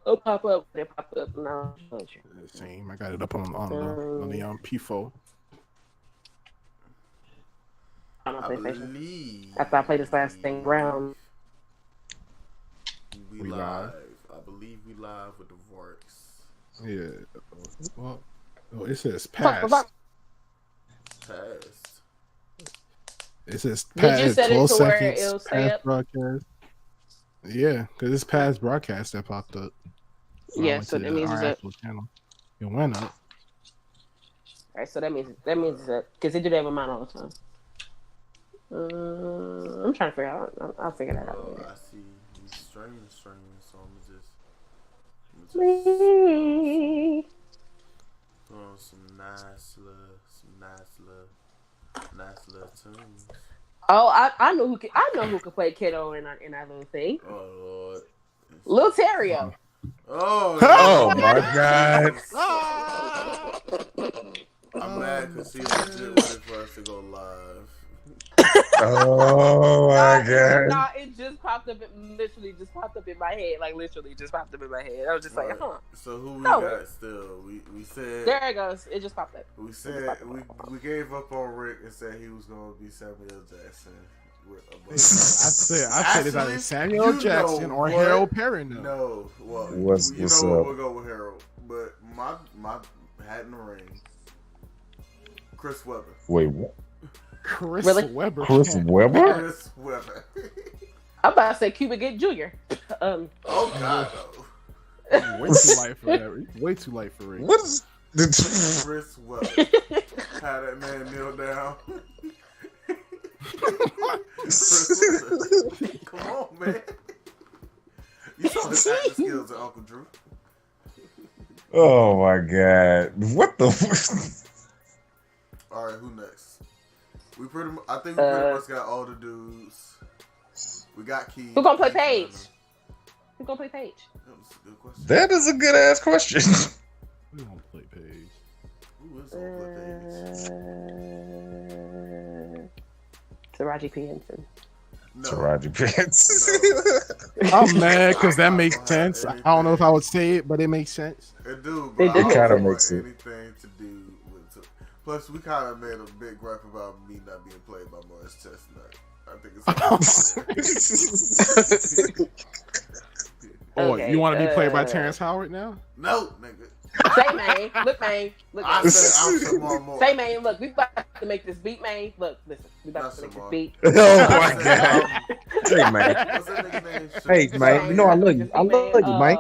It'll pop up. It pop up now. Same. I got it up on the P4. On my PlayStation. After I play this last thing round. We live. I believe we live with the Vorks. Yeah. Well, it says past. Past. It says Did past. you set it 12 to where seconds. it'll stay up? Broadcast. Yeah, because it's past broadcast that popped up. Yeah, so that means it's up. Channel. It went up. All right, so that means it's up because they do that with mine all the time. I'm trying to figure out. I'll figure that out. I see. He's streaming, so I'm just some nice little tunes. Oh, I know who could play Kiddo in our little thing. Oh Lord, Lil Terrio. Oh my God. I'm mad because he legit waited for us to go live. Oh my God. No, it just popped up. It literally just popped up in my head. Like literally just popped up in my head. I was just like, huh. So who we got still? We said there it goes. It just popped up. We said we gave up on Rick and said he was gonna be Samuel Jackson. I said it's either Samuel Jackson or Harold Perrin. No, well, what's what up? We'll go with Harold, but my hat in the ring. Chris Webber. Wait, what? Chris Webber. Chris Webber? Chris Webber. I'm about to say Cuba Gooding Jr. Oh God, Way too light for that. Way too light for Rick. What is Chris Webber? How that man kneel down. Come on, man. You saw his acting skills at Uncle Drew. Oh my God! What the? All right, who next? I think we pretty much got all the dudes. We got Keith. Who's gonna play Paige? Who's gonna play Paige? That was a good question. That is a good ass question. Who's gonna play Paige? Who is gonna play Paige? Taraji P. Henson. No. Taraji Prince. No. I'm mad because that makes sense. I don't know if I would say it, but it makes sense. It do, but It I don't kinda want makes it. anything to do with. Plus, we kind of made a big gripe about me not being played by Morris Chestnut. I think it's. Okay, You want to be played by Terrence Howard now? No, nigga. Say, man. Look, man. Look, I man. said I'm Shamar Moore. Say, man. Look, we about to make this beat, man. Look, listen. We about to make this beat. Oh my God! Hey man. What's that nigga name? Hey man. You know I love you. I love you, man.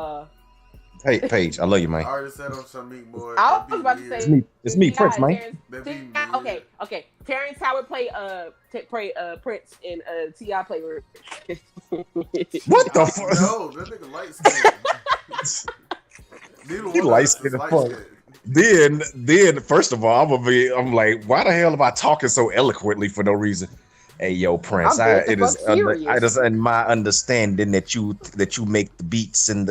Hey Paige, I love you, man. I already said I'm Shamik Moore. I was about to say It's me, Prynce, man. Okay. Terrence Howard play Prynce and T.I. play Rick. What the fuck? No, that nigga light skinned. He light skinned as fuck. Then first of all, I'm like, why the hell am I talking so eloquently for no reason? Hey yo, Prynce, it is in my understanding that you make the beats and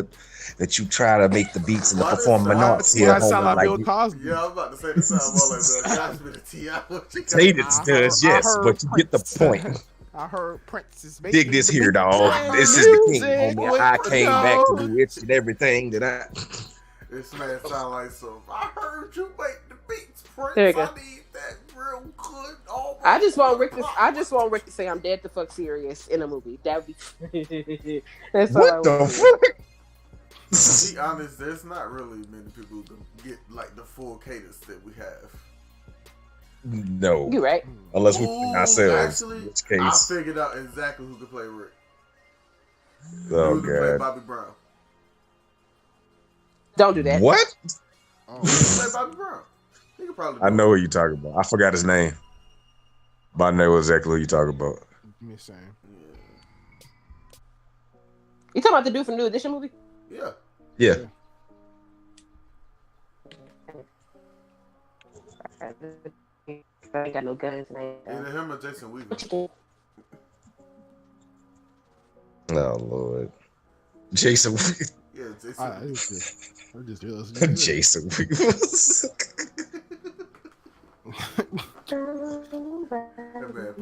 that you try to make the beats and the performing arts here. I sound like Bill Cosby. Yeah, I was about to say this sound more like Bill Cosby to T.I. Cadence does, yes, but you get the point. I heard Prynce is Dig this here, dog. This is the king, homie. I came back to do it and everything that I. This man sound like some. I heard you make the beats, Prynce. There you go. I need that real good. I just want Rick to say I'm dead to fuck serious in a movie. That would be. That's all What the fuck? To be honest, there's not really many people who can get like the full cadence that we have. No. You're right. Unless we play ourselves. Actually, in which I case. figured out exactly who could play Rick. Oh Who could play God. Bobby Brown. Don't do that. What? Who could play Bobby Brown? He could probably. I know who you're talking about. I forgot his name. But I know exactly who you're talking about. Give me a same. You talking about the dude from New Edition movie? Yeah. Yeah. I ain't got no guns. Either him or Jason Weaver. Oh Lord. Jason. Yeah, Jason. I just realized. Jason.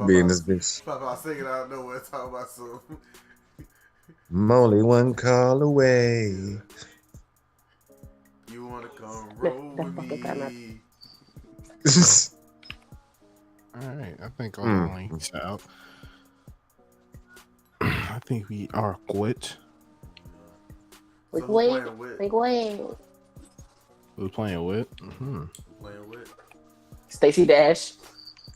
Being this bitch. Papa singing out of nowhere talking about some. I'm only one call away. That fucking time up. All right, I think all the links out. I think we are quit. We're playing with? We're playing with. Playing with? Stacey Dash.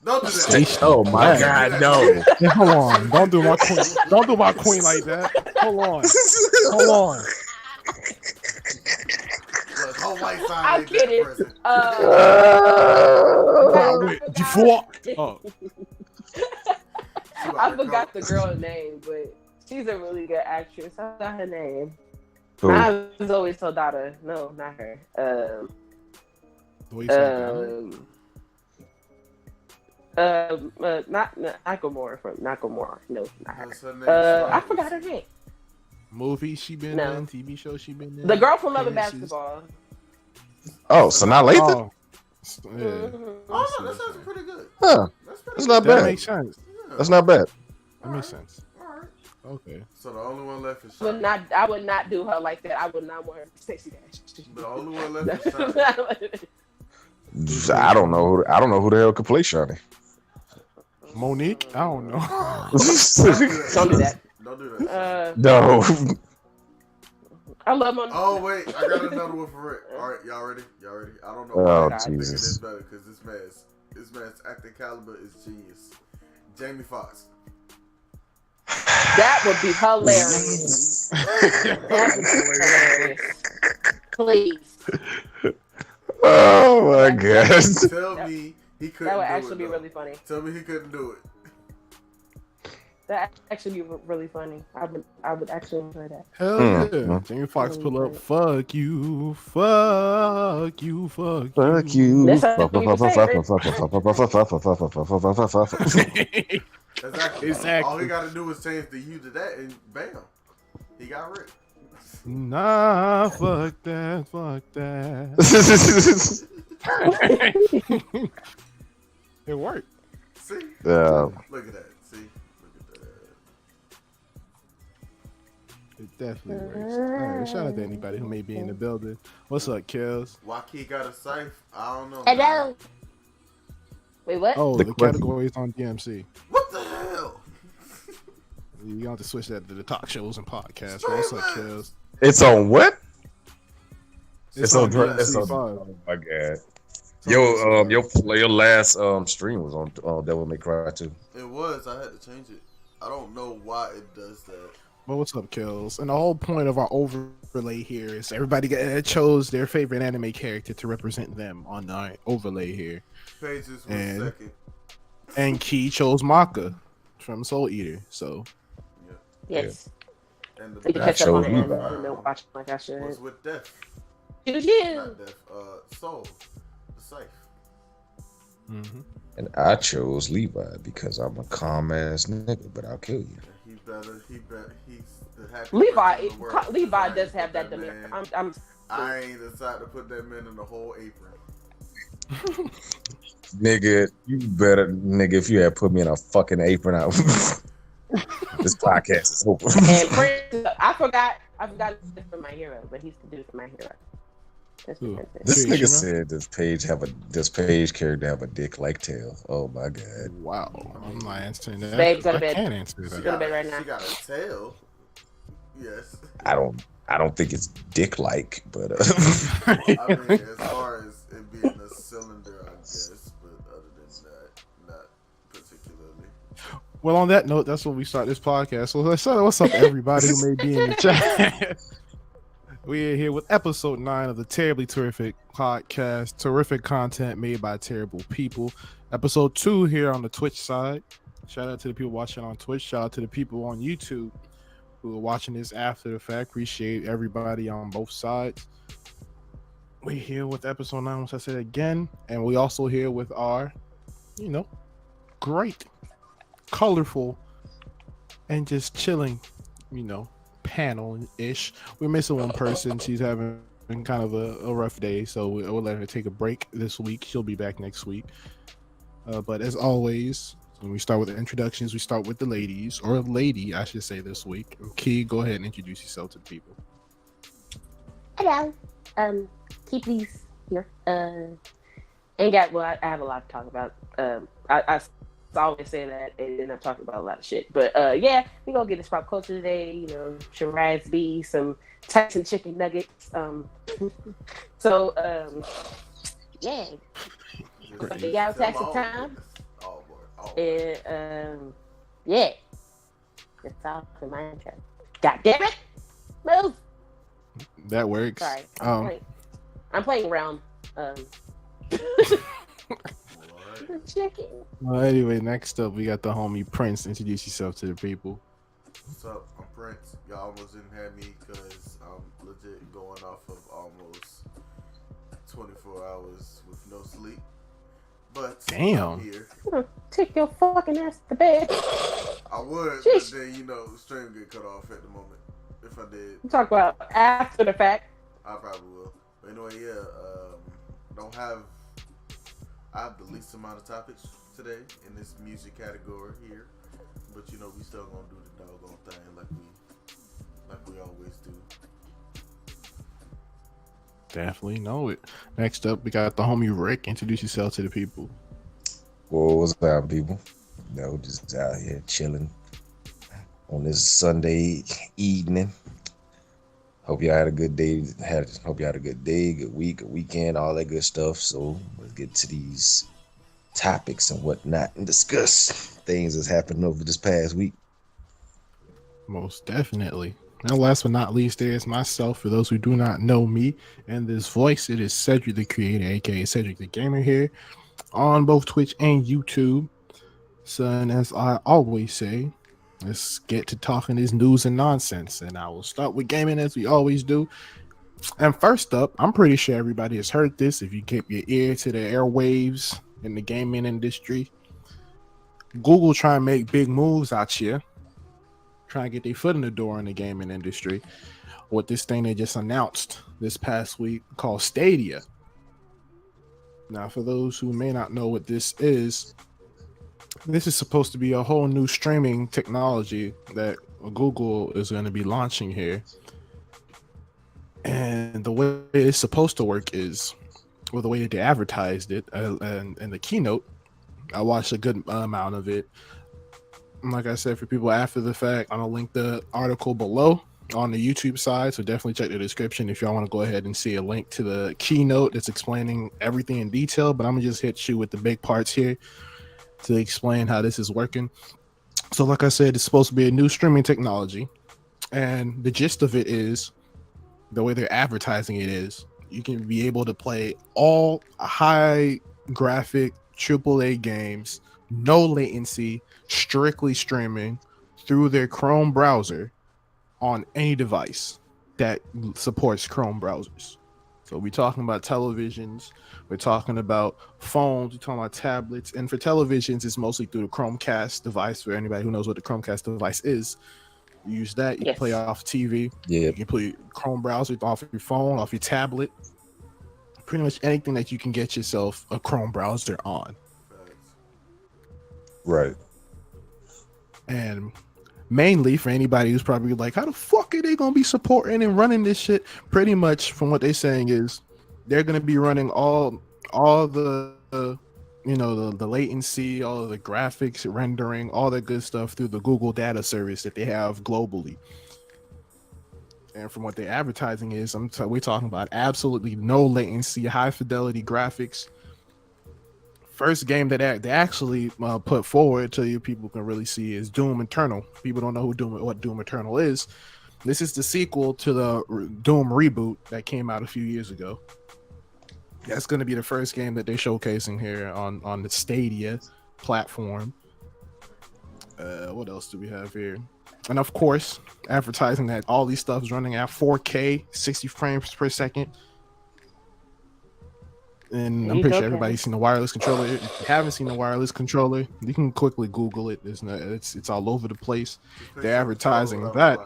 Don't do that. Oh my God, no. Hey, hold on. Don't do my queen. Don't do my queen like that. Hold on. Look, her white side I'm ain't that kidding. present. I forgot the girl's name, but she's a really good actress. I forgot her name. Who? I was always Soldada. No, not her. Not Nakamura from Nakamura. No, not her. I forgot her name. Movie she been in, TV show she been in. The girl from Love and Basketball. Oh, Sanaa Lathan? Oh, no, that sounds pretty good. Huh. That's not bad. That makes sense. That's not bad. That makes sense. All right. Okay. So the only one left is I would not do her like that. I would not want her to Stacey Dash. The only one left is Shawnee. I don't know who the hell could play Shawnee. Monique? I don't know. Don't do that. Don't do that. No. I love Monique. Oh wait, I got another one for Rick. All right, y'all ready? I don't know. Oh, why I'm thinking Jesus. this better because this man's acting caliber is genius. Jamie Foxx. That would be hilarious. That would be hilarious. Please. Oh my God. Tell me he couldn't. That would do actually it, be though. really funny. Tell me he couldn't do it. That actually be really funny. I would actually enjoy that. Hell yeah. Jamie Foxx pull up. Fuck you. Fuck you. Fuck you. Fuck you. That's how people say it. Exactly. All he got to do is change the U to that, and bam, he got Rick. Nah, fuck that. Fuck that. It worked. See? Yeah. Look at that. See? Look at that. It definitely works. All right, shout out to anybody who may be in the building. What's up, Kills? Waukee got a safe? I don't know. Hello. Wait, what? Oh, The the question. category is on DMC. What the hell? You have to switch that to the talk shows and podcasts. What's up, Kills? It's on what? It's on DMC it's on. 5. Oh my God. Your last stream was on Devil May Cry 2. It was. I had to change it. I don't know why it does that. Well, what's up, Kills? And the whole point of our overlay here is everybody chose their favorite anime character to represent them on our overlay here. Pages was And- second. And Key chose Maka from Soul Eater. So Yes. And Need to the catch up on it. chose I Levi. don't know, watch like I should. was with Death. You. Not Death. Soul. The safe. And I chose Levi because I'm a calm ass nigga, but I'll kill you. He better. He's the happy Levi, person in the world. Levi I ain't does put have that man- demeanor. I ain't decided to put that man in the whole apron. Nigga, you better, nigga, if you had put me in a fucking apron out. This podcast is over. And Prynce, I forgot this for My Hero, but he's the dude for My Hero. That's Who? what I This Shima? nigga said this Paige character have a dick like tail. Oh my God. wow, I'm not answering that. Babe, go to I bed. can't answer Go that. to bed right now. She got a tail. Yes. I don't think it's dick like, but I mean, as far as it being a cylinder, I guess, but other than that, not particularly. Well, on that note, that's when we start this podcast. So let's say what's up, everybody who may be in the chat. We are here with episode 9 of the Terribly Terrific podcast. Terrific content made by terrible people. Episode 2 here on the Twitch side. Shout out to the people watching on Twitch. Shout out to the people on YouTube who are watching this after the fact. Appreciate everybody on both sides. We're here with episode 9, which I said again. And we also here with our, great, colorful, and just chilling, panel-ish. We're missing one person. She's having kind of a rough day, so we'll let her take a break this week. She'll be back next week. But as always, when we start with the introductions, we start with the ladies, or lady, I should say, this week. Key, go ahead and introduce yourself to the people. Hello. Keep these here. Ain't got I have a lot to talk about. I always say that, and then I'm talking about a lot of shit. But yeah, we gonna get this pop culture today. You know, some RAZ B, some Tyson chicken nuggets. So yeah, the y'all taxi time, and yeah, that's all for my intro. God damn it, move. That works. Sorry, I'm playing around. Chicken. Well, anyway, next up we got the homie Prynce. Introduce yourself to the people. What's up? I'm Prynce. Y'all almost didn't have me because I'm legit going off of almost 24 hours with no sleep. But damn, I'm here. Take your fucking ass to bed. I would, Sheesh. but then the stream get cut off at the moment. If I did, You talk about after the fact. I probably will. But anyway, yeah, I have the least amount of topics today in this music category here, but we still gonna do the doggone thing like we always do. definitely know it. Next up, we got the homie Rick. Introduce yourself to the people. Well, what's up, people? Just out here chilling on this Sunday evening. Hope y'all had a good day. Hope y'all had a good day, good week, a weekend, all that good stuff. So let's get to these topics and whatnot and discuss things that's happened over this past week. Most definitely. And last but not least, there's myself. For those who do not know me and this voice, it is CedrickTheCreator, a.k.a. CedrickTheGamer here on both Twitch and YouTube. So, and as I always say, let's get to talking this news and nonsense. And I will start with gaming as we always do. And first up, I'm pretty sure everybody has heard this. If you keep your ear to the airwaves in the gaming industry, Google try and make big moves out here, trying to get their foot in the door in the gaming industry with this thing they just announced this past week called Stadia. Now, for those who may not know what this is supposed to be a whole new streaming technology that Google is going to be launching here. And the way it's supposed to work is, well, the way that they advertised it and the keynote, I watched a good amount of it. Like I said, for people after the fact, I'm going to link the article below on the YouTube side. So definitely check the description if y'all want to go ahead and see a link to the keynote that's explaining everything in detail. But I'm going to just hit you with the big parts here to explain how this is working. So like I said, it's supposed to be a new streaming technology. And the gist of it is, the way they're advertising it is, you can be able to play all high graphic AAA games, no latency, strictly streaming through their Chrome browser on any device that supports Chrome browsers. So we're talking about televisions, we're talking about phones, we're talking about tablets, and for televisions, it's mostly through the Chromecast device. For anybody who knows what the Chromecast device is, you use that, you can play off TV, you can play Chrome browser off your phone, off your tablet, pretty much anything that you can get yourself a Chrome browser on. Right. And mainly for anybody who's probably like, how the fuck are they going to be supporting and running this shit? Pretty much from what they're saying is they're going to be running all the the latency, all of the graphics, rendering, all that good stuff through the Google data service that they have globally. And from what they're advertising is, we're talking about absolutely no latency, high fidelity graphics. First game that they actually put forward to you people can really see is Doom Eternal. People don't know what Doom Eternal is. This is the sequel to the Doom reboot that came out a few years ago. That's going to be the first game that they're showcasing here on the Stadia platform. What else do we have here? And of course, advertising that all these stuff is running at 4K, 60 frames per second. And I'm pretty sure everybody's seen the wireless controller. If you haven't seen the wireless controller, you can quickly Google it. It's all over the place. They're advertising that.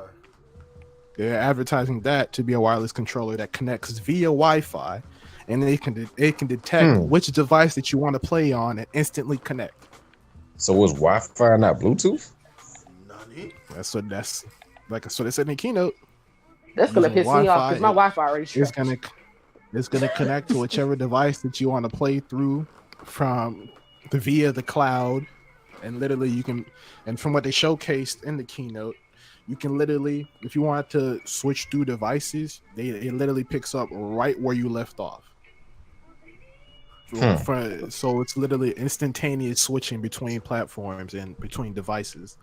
They're advertising that to be a wireless controller that connects via Wi-Fi, and it can detect which device that you want to play on and instantly connect. So is Wi-Fi not Bluetooth? That's what they said in the keynote. That's gonna piss me off because my Wi-Fi already shut. It's going to connect to whichever device that you want to play through via the cloud. And literally you can, and from what they showcased in the keynote, you can literally, if you want to switch through devices, it literally picks up right where you left off. So it's literally instantaneous switching between platforms and between devices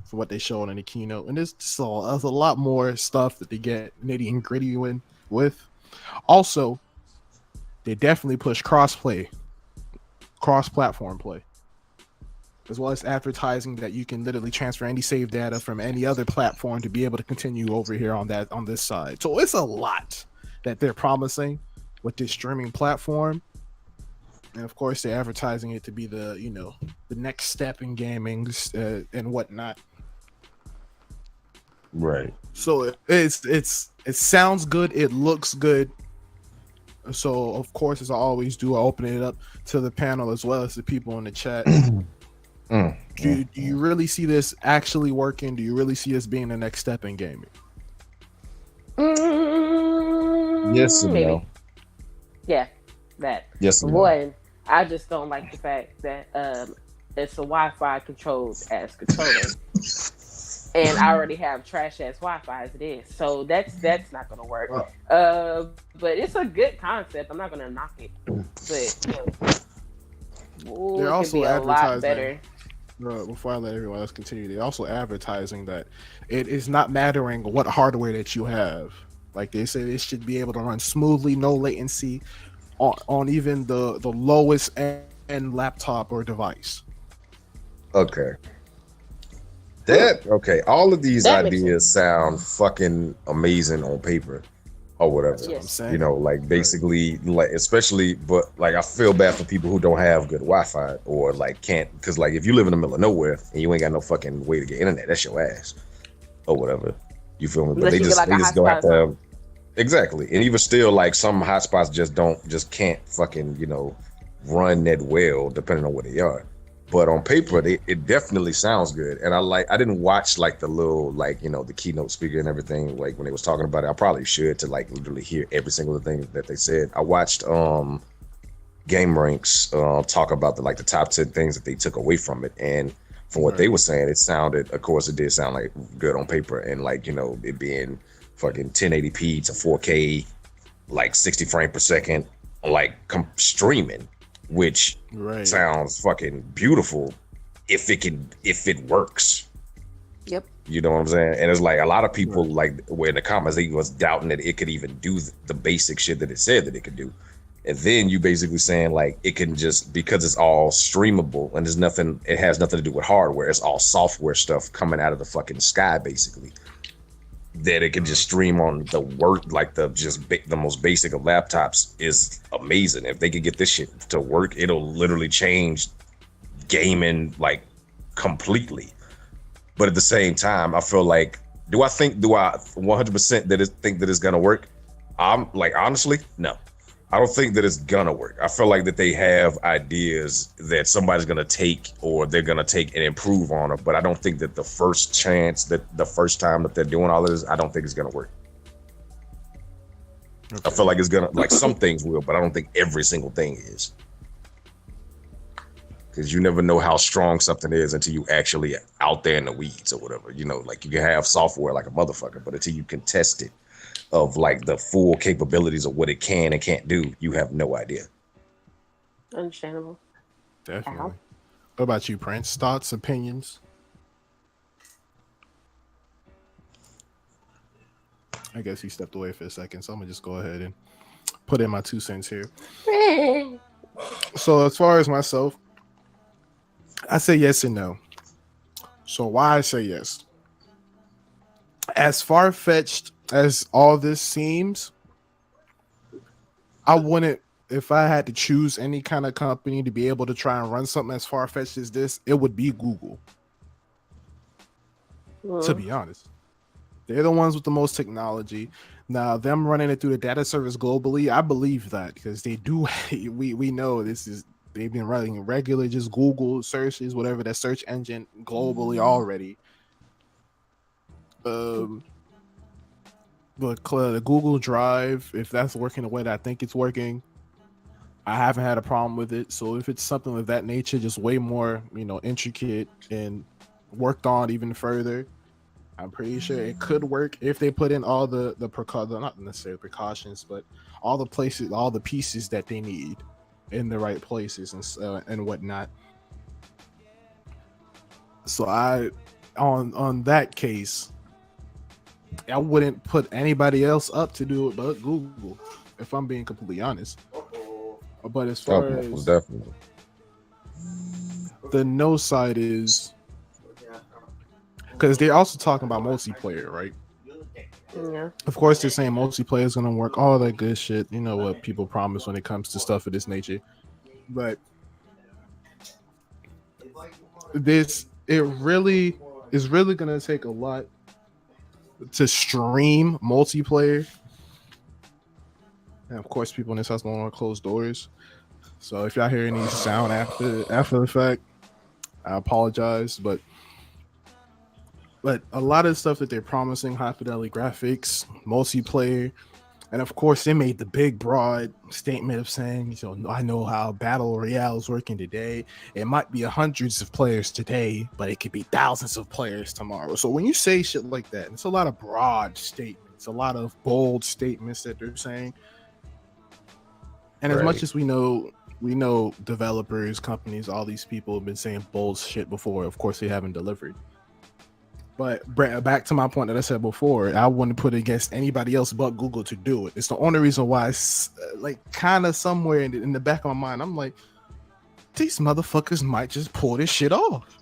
for what they showed in the keynote. And there's a lot more stuff that they get nitty and gritty with. Also, they definitely push cross-platform play, as well as advertising that you can literally transfer any save data from any other platform to be able to continue over here on this side. So it's a lot that they're promising with this streaming platform. And of course, they're advertising it to be the next step in gaming and whatnot. Right. So it sounds good. It looks good. So of course, as I always do, I open it up to the panel as well as the people in the chat. Do you really see this actually working? Do you really see this being the next step in gaming? Yes and maybe. no. Yeah, that. Yes and no. I just don't like the fact that it's a Wi-Fi controlled as controller, and I already have trash ass Wi-Fi as it is, so that's not gonna work. But it's a good concept. I'm not gonna knock it, but they're also advertising. A lot better. Before I let everyone else continue, they're also advertising that it is not mattering what hardware that you have. Like they say, it should be able to run smoothly, no latency, on even the lowest end laptop or device. Okay. All of these ideas sound fucking amazing on paper or whatever. That's what I'm saying. You know, like basically, like especially, but like I feel bad for people who don't have good Wi-Fi or like can't, because like if you live in the middle of nowhere and you ain't got no fucking way to get internet, that's your ass or whatever. You feel me? But they just don't have to have. Exactly. And even still, like some hotspots just can't fucking, run that well depending on where they are. But on paper, it definitely sounds good. And I didn't watch like the little, like, the keynote speaker and everything, like when they was talking about it. I probably should to like literally hear every single thing that they said. I watched Game Ranks talk about the top 10 things that they took away from it. And from what they were saying, it sounded, of course, it did sound like good on paper. And like, it being fucking 1080p to 4K, like 60 frames per second, like streaming, which sounds fucking beautiful if it works. Yep. You know what I'm saying? And it's like a lot of people like were in the comments, they was doubting that it could even do the basic shit that it said that it could do. And then you basically saying like it can just, because it's all streamable and it has nothing to do with hardware, it's all software stuff coming out of the fucking sky basically, that it can just stream on the the most basic of laptops is amazing. If they could get this shit to work, it'll literally change gaming like completely. But at the same time, I feel like, do I 100% think that it's gonna work? I'm like, honestly, no. I don't think that it's gonna work. I feel like that they have ideas that somebody's gonna take, or they're gonna take and improve on it. But I don't think that the first time that they're doing all of this, I don't think it's gonna work. Okay. I feel like it's gonna, like some things will, but I don't think every single thing is. Because you never know how strong something is until you actually out there in the weeds or whatever. Like you can have software like a motherfucker, but until you can test it of like the full capabilities of what it can and can't do, you have no idea. Understandable. Definitely. What about you, Prynce? Thoughts, opinions? I guess he stepped away for a second, so I'm gonna just go ahead and put in my 2 cents here. So as far as myself, I say yes and no. So why I say yes? As far-fetched as all this seems, I wouldn't, if I had to choose any kind of company to be able to try and run something as far-fetched as this, it would be Google. To be honest, they're the ones with the most technology. Now, them running it through the data service globally, I believe that, because they do. We know they've been running regular just Google searches, whatever, that search engine globally already. the Google Drive, if that's working the way that I think it's working, I haven't had a problem with it. So if it's something of that nature, just way more, intricate and worked on even further, I'm pretty sure it could work if they put in all the not necessarily precautions, but all the places, all the pieces that they need in the right places and whatnot. So on that case, I wouldn't put anybody else up to do it but Google, if I'm being completely honest. But as far as definitely the no side is, because they're also talking about multiplayer, right? Yeah. Of course, they're saying multiplayer is going to work, all that good shit. You know what people promise when it comes to stuff of this nature. But it really is really going to take a lot to stream multiplayer. And of course, people in this house don't want to close doors. So if y'all hear any sound after the fact, I apologize. But a lot of stuff that they're promising, high fidelity graphics, multiplayer, and of course they made the big broad statement of saying, I know how battle royale is working today. It might be hundreds of players today, but it could be thousands of players tomorrow. So when you say shit like that, it's a lot of broad statements, a lot of bold statements that they're saying. And as much as we know developers, companies, all these people have been saying bold shit before. Of course, they haven't delivered. But back to my point that I said before, I wouldn't put it against anybody else but Google to do it. It's the only reason why it's kind of somewhere in the back of my mind, I'm like, these motherfuckers might just pull this shit off.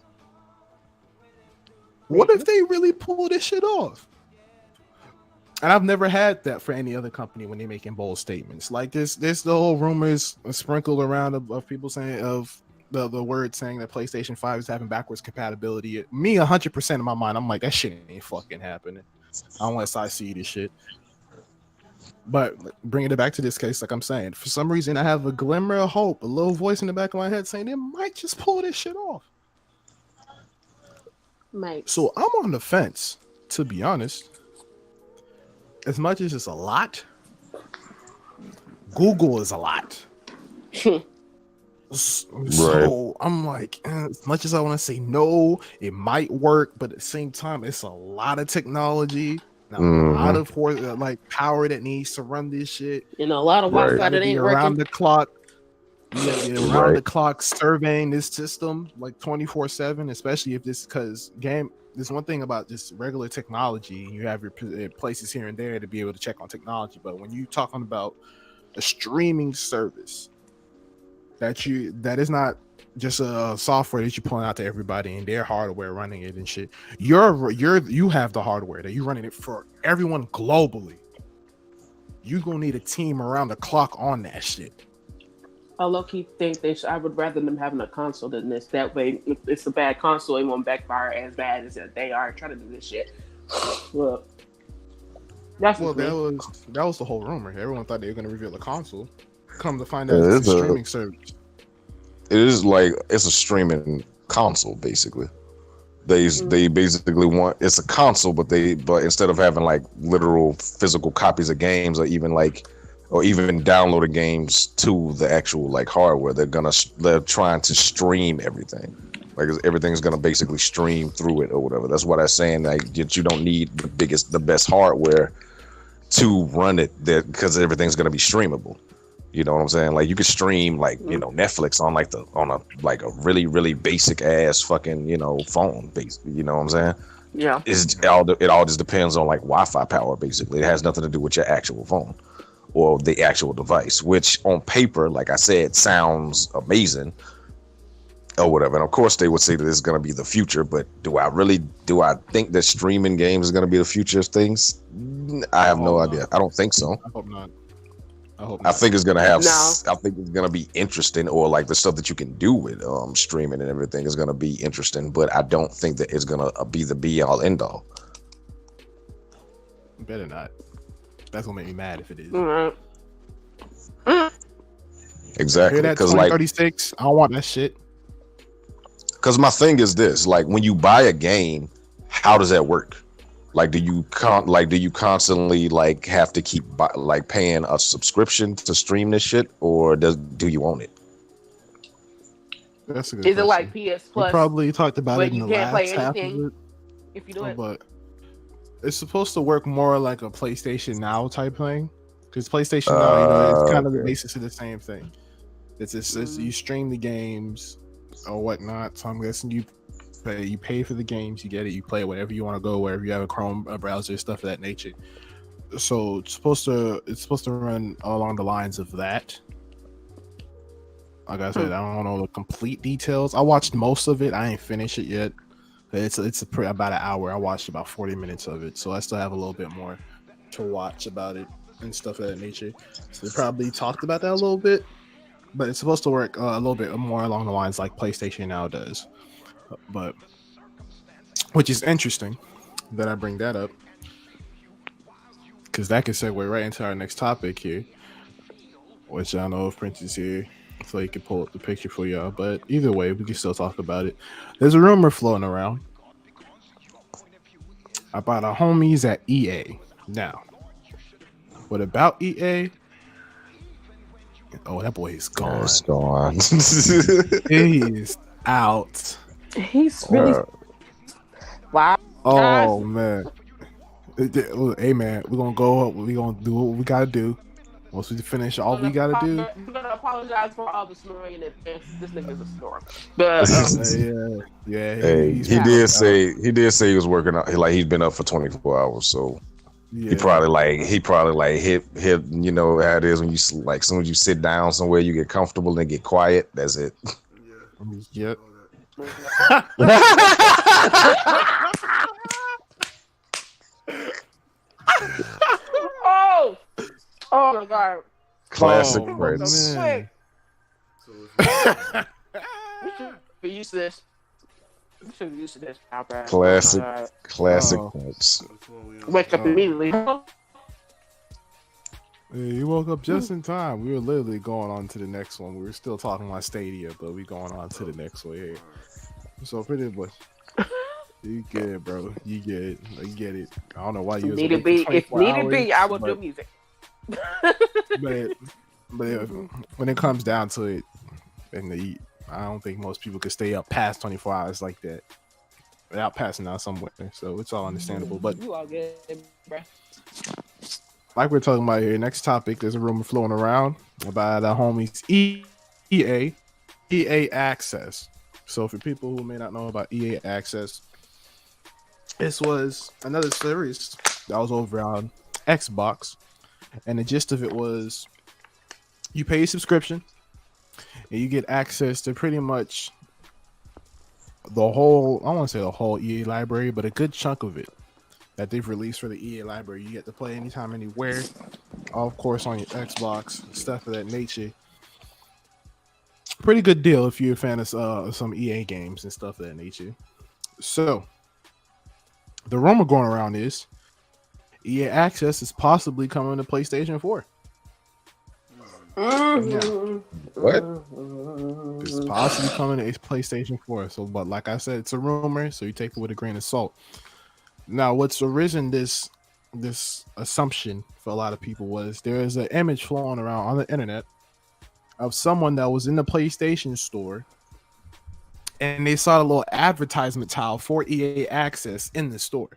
What if they really pull this shit off? And I've never had that for any other company when they're making bold statements. Like there's the whole rumors sprinkled around of people saying the word saying that PlayStation 5 is having backwards compatibility. Me, 100% in my mind, I'm like, that shit ain't fucking happening unless I see this shit. But bringing it back to this case, like I'm saying, for some reason I have a glimmer of hope, a little voice in the back of my head saying they might just pull this shit off. Might. So I'm on the fence, to be honest. As much as it's a lot, Google is a lot. So I'm like, as much as I want to say no, it might work, but at the same time, it's a lot of technology, a lot of power that needs to run this shit. A lot of Wi-Fi that ain't around working. the clock. Around the clock, surveying this system like 24/7, especially if this there's one thing about just regular technology. You have your places here and there to be able to check on technology, but when you're talking about a streaming service that is not just a software that you're pulling out to everybody and their hardware running it and shit. You have the hardware that you're running it for everyone globally. You're gonna need a team around the clock on that shit. I low-key think I would rather them having a console than this. That way, if it's a bad console, it won't backfire as bad as they are trying to do this shit. Well, that was the whole rumor. Everyone thought they were going to reveal a console. Come to find out, it's a streaming service. It is it's a streaming console, basically. They basically want it's a console, but instead of having literal physical copies of games or even downloading games to the actual hardware, they're trying to stream everything. Everything's gonna basically stream through it or whatever. That's what I'm saying. You don't need the best hardware to run it there because everything's gonna be streamable. You know what I'm saying? You could stream Netflix on a really really basic ass fucking phone base. You know what I'm saying? Yeah. It all just depends on Wi-Fi power. Basically, it has nothing to do with your actual phone or the actual device, which on paper, like I said, sounds amazing or whatever. And of course they would say that this is going to be the future, but do I think that streaming games is going to be the future of things? I have no idea. I don't think so. I hope not. I think it's going to have, I think it's going to be interesting, or the stuff that you can do with streaming and everything is going to be interesting, but I don't think that it's going to be the be all end all. Better not. That's gonna make me mad if it is. Exactly. Because 36, I don't want that shit. Because my thing is this: when you buy a game, how does that work? Like, do you constantly like have to keep like paying a subscription to stream this shit, or do you own it? That's a good Is it question. like PS We Plus probably talked about where it in you the can't play last half of anything it, if you do it? but it's supposed to work more like a PlayStation Now type thing. Because PlayStation Now, it's kind of basically the same thing. It's you stream the games or whatnot. So I'm guessing you pay for the games, you get it, you play it wherever you want to go, wherever you have a Chrome browser, stuff of that nature. So it's supposed to run along the lines of that. Like I said, I don't know the complete details. I watched most of it. I ain't finished it yet. It's about an hour. I watched about 40 minutes of it, so I still have a little bit more to watch about it and stuff of that nature. So they probably talked about that a little bit, but it's supposed to work a little bit more along the lines like PlayStation Now does. But which is interesting that I bring that up, because that can segue right into our next topic here, which I don't know if Prynce is here, so he can pull up the picture for y'all. But either way, we can still talk about it. There's a rumor floating around about our homies at EA. Now, what about EA? Oh, that boy is gone. It's gone. He's out. He's really wow. Oh man. Hey man, we're gonna go up. We're gonna do what we gotta do. Once we finish all we gotta do. We're gonna apologize for all the snoring in advance. This nigga's a snorer. But yeah. Hey, he did say he was working out. Like, he's been up for 24 hours, so he probably hit. You know how it is when you like, soon as you sit down somewhere, you get comfortable and get quiet. That's it. Yep. Oh my god. Classic Prynce. We should be used to this. We should be used to this. Classic Prynce. Wake up immediately. Yeah, you woke up just in time. We were literally going on to the next one. We were still talking about Stadia, but we going on to the next one here. So pretty much, you get it, bro. You get it. You get it. I don't know why you. If need be, I will do music. but when it comes down to it, I don't think most people could stay up past 24 hours like that without passing out somewhere. So it's all understandable. But you all good, bro. Like we're talking about here, next topic, there's a rumor flowing around about our homies EA Access. So for people who may not know about EA Access, this was another series that was over on Xbox, and the gist of it was you pay a subscription and you get access to pretty much the whole, I won't say the whole EA library, but a good chunk of it that they've released for the EA library. You get to play anytime, anywhere, of course on your Xbox, stuff of that nature. Pretty good deal if you're a fan of some EA games and stuff of that nature. So the rumor going around is EA Access is possibly coming to PlayStation 4. What? It's possibly coming to PlayStation 4. So, but like I said, it's a rumor, so you take it with a grain of salt. Now, what's arisen this assumption for a lot of people was there is an image flowing around on the internet of someone that was in the PlayStation store, and they saw a little advertisement tile for EA Access in the store.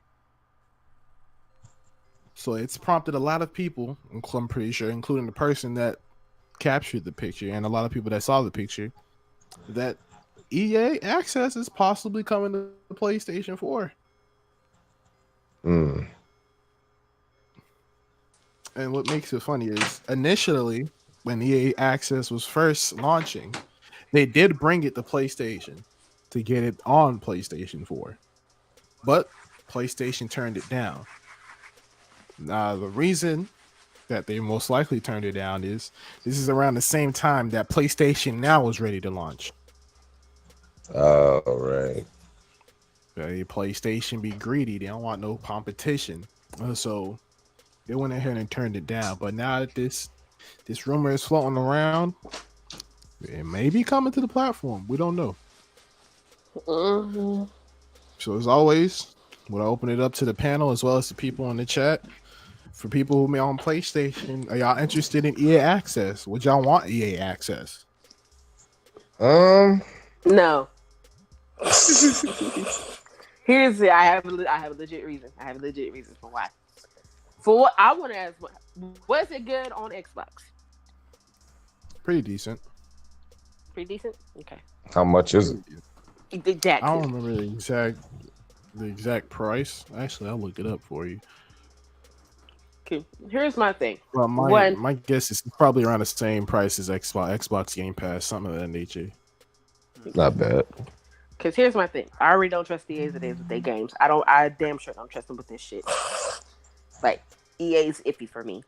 So it's prompted a lot of people, I'm pretty sure, including the person that captured the picture and a lot of people that saw the picture, that EA Access is possibly coming to the PlayStation 4. And what makes it funny is initially when EA Access was first launching, they did bring it to PlayStation to get it on PlayStation 4, but PlayStation turned it down. Now, the reason that they most likely turned it down is this is around the same time that PlayStation Now was ready to launch. Oh, right. PlayStation be greedy. They don't want no competition. So they went ahead and turned it down. But now that this rumor is floating around, it may be coming to the platform. We don't know. So as always, Would I open it up to the panel as well as the people in the chat? For people who may on PlayStation, are y'all interested in EA access? Would y'all want EA access? No. Here's the. I have a legit reason. I have a legit reason for why. For what I want to ask, was it good on Xbox? Pretty decent. Pretty decent. Okay. How much is it? That I don't remember the exact price. Actually, I'll look it up for you. Okay. Here's my thing. Well, my guess is probably around the same price as Xbox Game Pass, something of that nature. Not bad. Because here's my thing. I already don't trust EA as it is with their games. I damn sure don't trust them with this shit. Like, EA's iffy for me.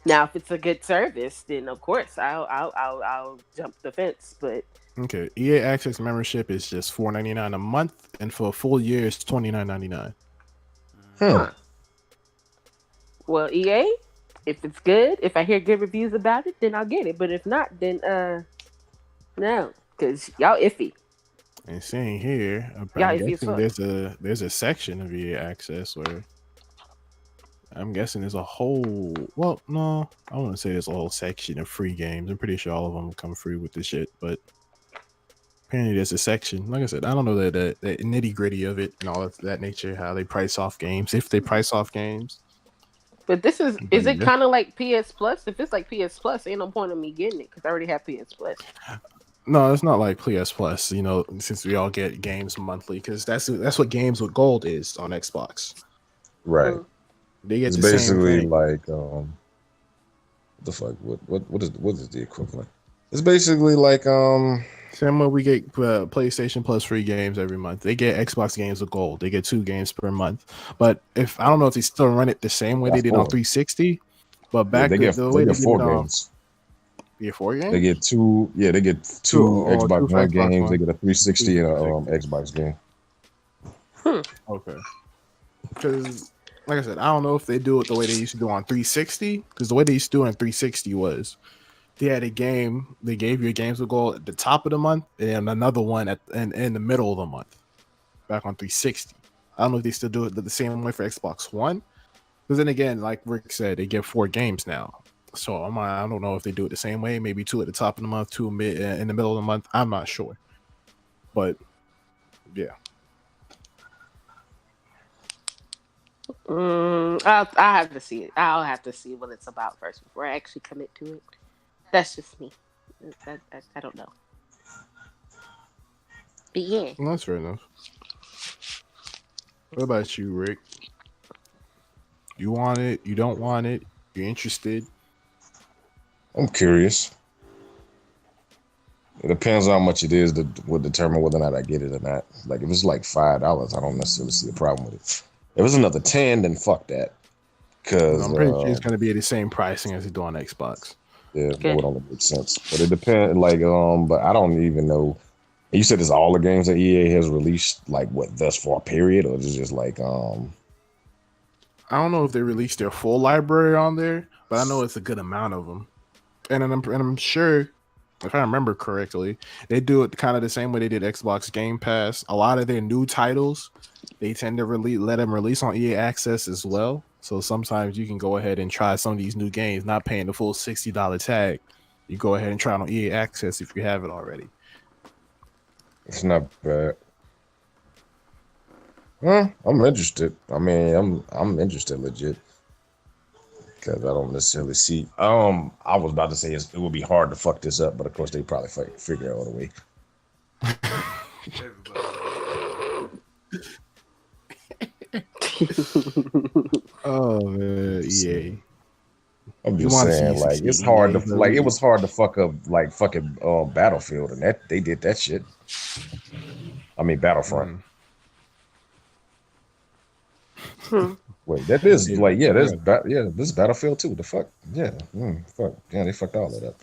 Now, if it's a good service, then of course I'll jump the fence. But okay, EA Access membership is just $4.99 a month, and for a full year, it's $29.99. Huh. Well, EA, if it's good, if I hear good reviews about it, then I'll get it. But if not, then no, because y'all iffy. And seeing here, I'm guessing there's a section of EA Access where I'm guessing there's a whole. Well, no, I wouldn't say there's a whole section of free games. I'm pretty sure all of them come free with this shit, but apparently there's a section. Like I said, I don't know the nitty gritty of it and all of that nature. How they price off games, if they price off games. But this is it kind of like PS Plus? If it's like PS Plus, ain't no point in me getting it because I already have PS Plus. No, it's not like PS Plus, you know, since we all get games monthly, because that's what Games with Gold is on Xbox. Right. They get it's the basically same thing. like what the fuck? What is the equivalent? It's basically like same way we get PlayStation Plus free games every month. They get Xbox Games with Gold. They get 2 games per month. But if I don't know if they still run it the same way they did on 360, but back they get 4 games. You get 4 games? They get 2. Yeah, they get 2 Xbox One games. They get a 360 and a Xbox game. Okay. Because, like I said, I don't know if they do it the way they used to do on 360. Because the way they used to do it on 360 was they had a game. They gave you a games with gold at the top of the month and another one in the middle of the month. Back on 360. I don't know if they still do it the same way for Xbox One. Because then again, like Rick said, they get 4 games now. So I don't know if they do it the same way. Maybe 2 at the top of the month, 2 in the middle of the month. I'm not sure, but yeah. I have to see it. I'll have to see what it's about first before I actually commit to it. That's just me. I don't know. But yeah, Well, that's fair enough. What about you, Rick? You want it? You don't want it? You're interested? I'm curious. It depends on how much it is that would determine whether or not I get it or not. Like if it's like $5, I don't necessarily see a problem with it. If it's another 10, then fuck that. Cause I'm pretty sure it's gonna be the same pricing as they do on Xbox. Yeah, that would only make sense. But it depends. Like but I don't even know. You said it's all the games that EA has released, like what thus far, period, or is it just like I don't know if they released their full library on there, but I know it's a good amount of them. And I'm sure, if I remember correctly, they do it kind of the same way they did Xbox Game Pass. A lot of their new titles, they tend to let them release on EA Access as well. So sometimes you can go ahead and try some of these new games, not paying the full $60 tag. You go ahead and try it on EA Access if you have it already. It's not bad. Well, I'm interested. I mean, I'm interested legit. Because I don't necessarily see. I was about to say it would be hard to fuck this up, but of course they probably figure out a way. Oh man, EA. I'm just saying, like it's hard to like it was hard to fuck up like fucking Battlefield, and that they did that shit. I mean Battlefront. Wait, that is like this is Battlefield too. The fuck, fuck, they fucked all that up.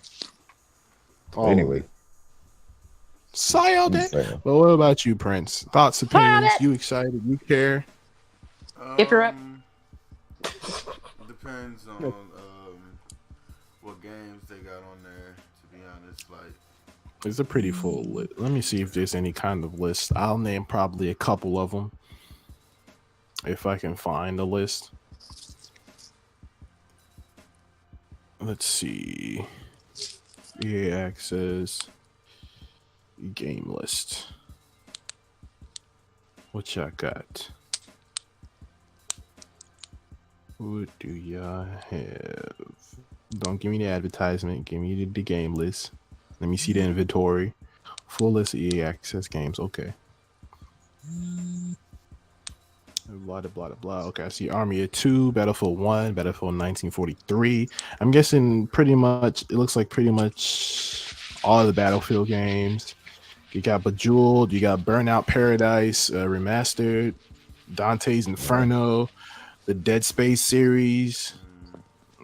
Anyway, But what about you, Prynce? Thoughts, opinions? You excited? You care? If you're up, depends on what games they got on there. To be honest, like it's a pretty full list. Let me see if there's any kind of list. I'll name probably a couple of them. If I can find the list. Let's see. EA Access game list. What y'all got? What do y'all have? Don't give me the advertisement. Give me the game list. Let me see the inventory. Full list of EA Access games. Okay. Blah, blah, blah, blah. Okay, I see Army of 2, Battlefield 1, Battlefield 1943. I'm guessing pretty much, it looks like pretty much all the Battlefield games. You got Bejeweled, you got Burnout Paradise, Remastered, Dante's Inferno, the Dead Space series.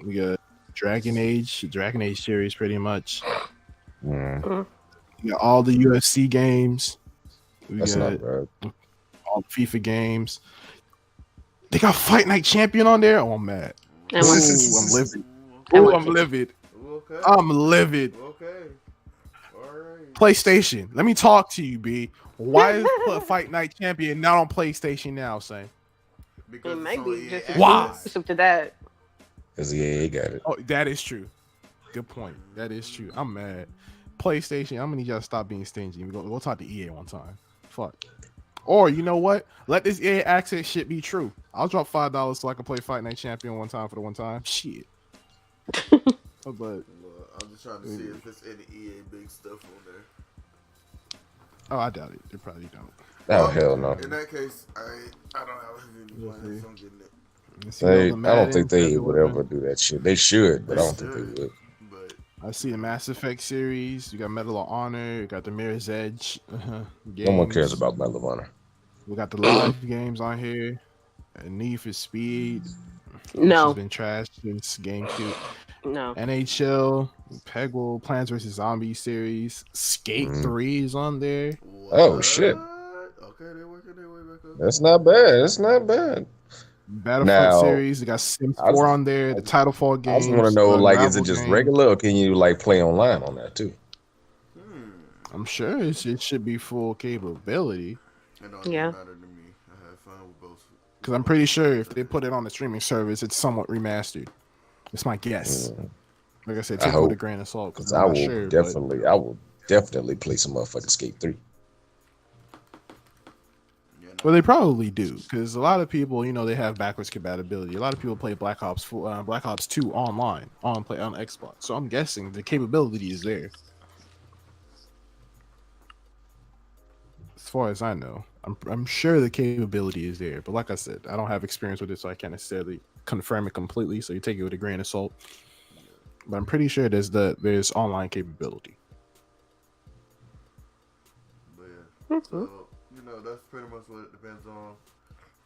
We got Dragon Age series pretty much. You got all the UFC games. That's not bad. All the FIFA games. They got Fight Night Champion on there. Oh, I'm mad. I'm livid. Oh, I'm livid. Okay. I'm livid. Okay. All right. PlayStation. Let me talk to you, B. Why is Fight Night Champion not on PlayStation now, Sam? Because It might be just Why? to that. Because he got it. Oh, that is true. Good point. That is true. I'm mad. PlayStation, I'm gonna need y'all to stop being stingy. We'll talk to EA one time. Fuck. Or you know what? Let this EA Access shit be true. I'll drop $5 so I can play Fight Night Champion one time for the one time. Shit. But I'm just trying to see if there's any EA big stuff on there. oh, I doubt it. They probably don't. Oh hell no. In that case, I don't have any plans on getting it. I don't think they would ever do that shit. They should, but I don't think they would. But I see the Mass Effect series. You got Medal of Honor. You got the Mirror's Edge. No one cares about Medal of Honor. We got the live games on here. Need for Speed. No. It's been trashed since GameCube. No. NHL, Peggle, Plants vs. Zombies series, Skate 3 is on there. what? Oh shit. Okay, they're working their way back up. That's not bad. That's not bad. Battlefield Now, series, they got Sims 4 on there, the Titanfall I games. just want to know, like, is it Unravel just games. regular, or can you like play online on that too? I'm sure it should be full capability. It don't Yeah. matter to me. I had fun with both. Because I'm pretty sure if they put it on the streaming service, it's somewhat remastered. It's my guess. Like I said, take it with a grain of salt. Because Because I I'm will not sure. definitely, I will definitely play some motherfucking Skate 3. Yeah, Well, they probably do, because a lot of people, they have backwards compatibility. A lot of people play Black Ops 2 online on Xbox. So I'm guessing the capability is there. As far as I know, I'm sure the capability is there. But like I said, I don't have experience with it, so I can't necessarily confirm it completely. So you take it with a grain of salt. But I'm pretty sure there's online capability. But yeah. So, that's pretty much what it depends on.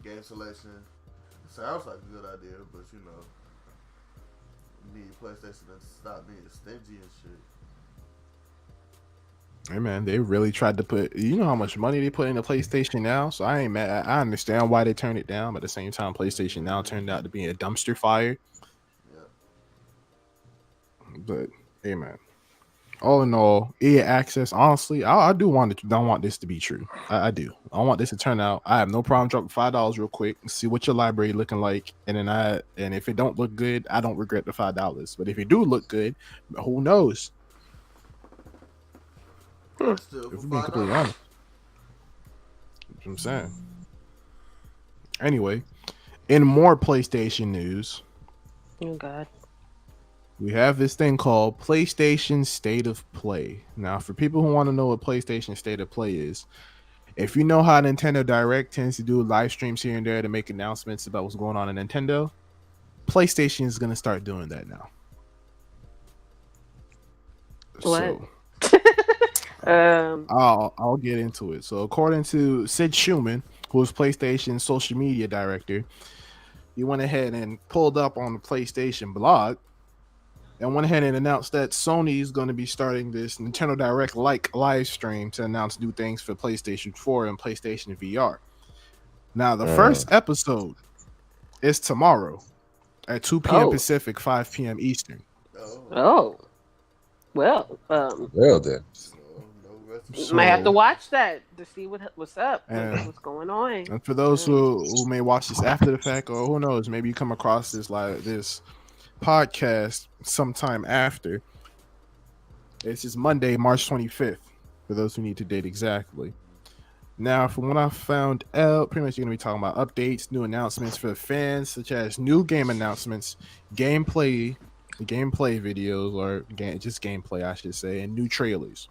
Game selection. Sounds like a good idea, but you need PlayStation to stop being stingy and shit. Hey man, they really tried to put. You know how much money they put into PlayStation Now, so I ain't mad. I understand why they turned it down, but at the same time, PlayStation Now turned out to be a dumpster fire. Yeah. But hey man, all in all, EA Access. Honestly, I don't want this to be true. I do. I want this to turn out. I have no problem dropping $5 real quick, see what your library looking like, and if it don't look good, I don't regret the $5. But if it do look good, who knows? Still If for we're being completely honest. That's what I'm saying. Anyway, in more PlayStation news, Oh God. we have this thing called PlayStation State of Play. Now, for people who want to know what PlayStation State of Play is, if you know how Nintendo Direct tends to do live streams here and there to make announcements about what's going on in Nintendo, PlayStation is going to start doing that now. What? I'll get into it. So according to Sid Schumann, who is PlayStation's social media director, he went ahead and pulled up on the PlayStation blog and went ahead and announced that Sony is going to be starting this Nintendo Direct like live stream to announce new things for PlayStation 4 and PlayStation VR. Now the first episode is tomorrow at 2 p.m. Pacific, 5 p.m. Eastern. Oh. Well. Well then. No That's Might have to watch that to see what's up, what's going on. And for those who may watch this after the fact, or who knows, maybe you come across this this podcast sometime after. It's just Monday, March 25th. For those who need to date exactly. Now, from what I found out, pretty much you're going to be talking about updates, new announcements for fans, such as new game announcements, gameplay videos, or just gameplay, I should say, and new trailers.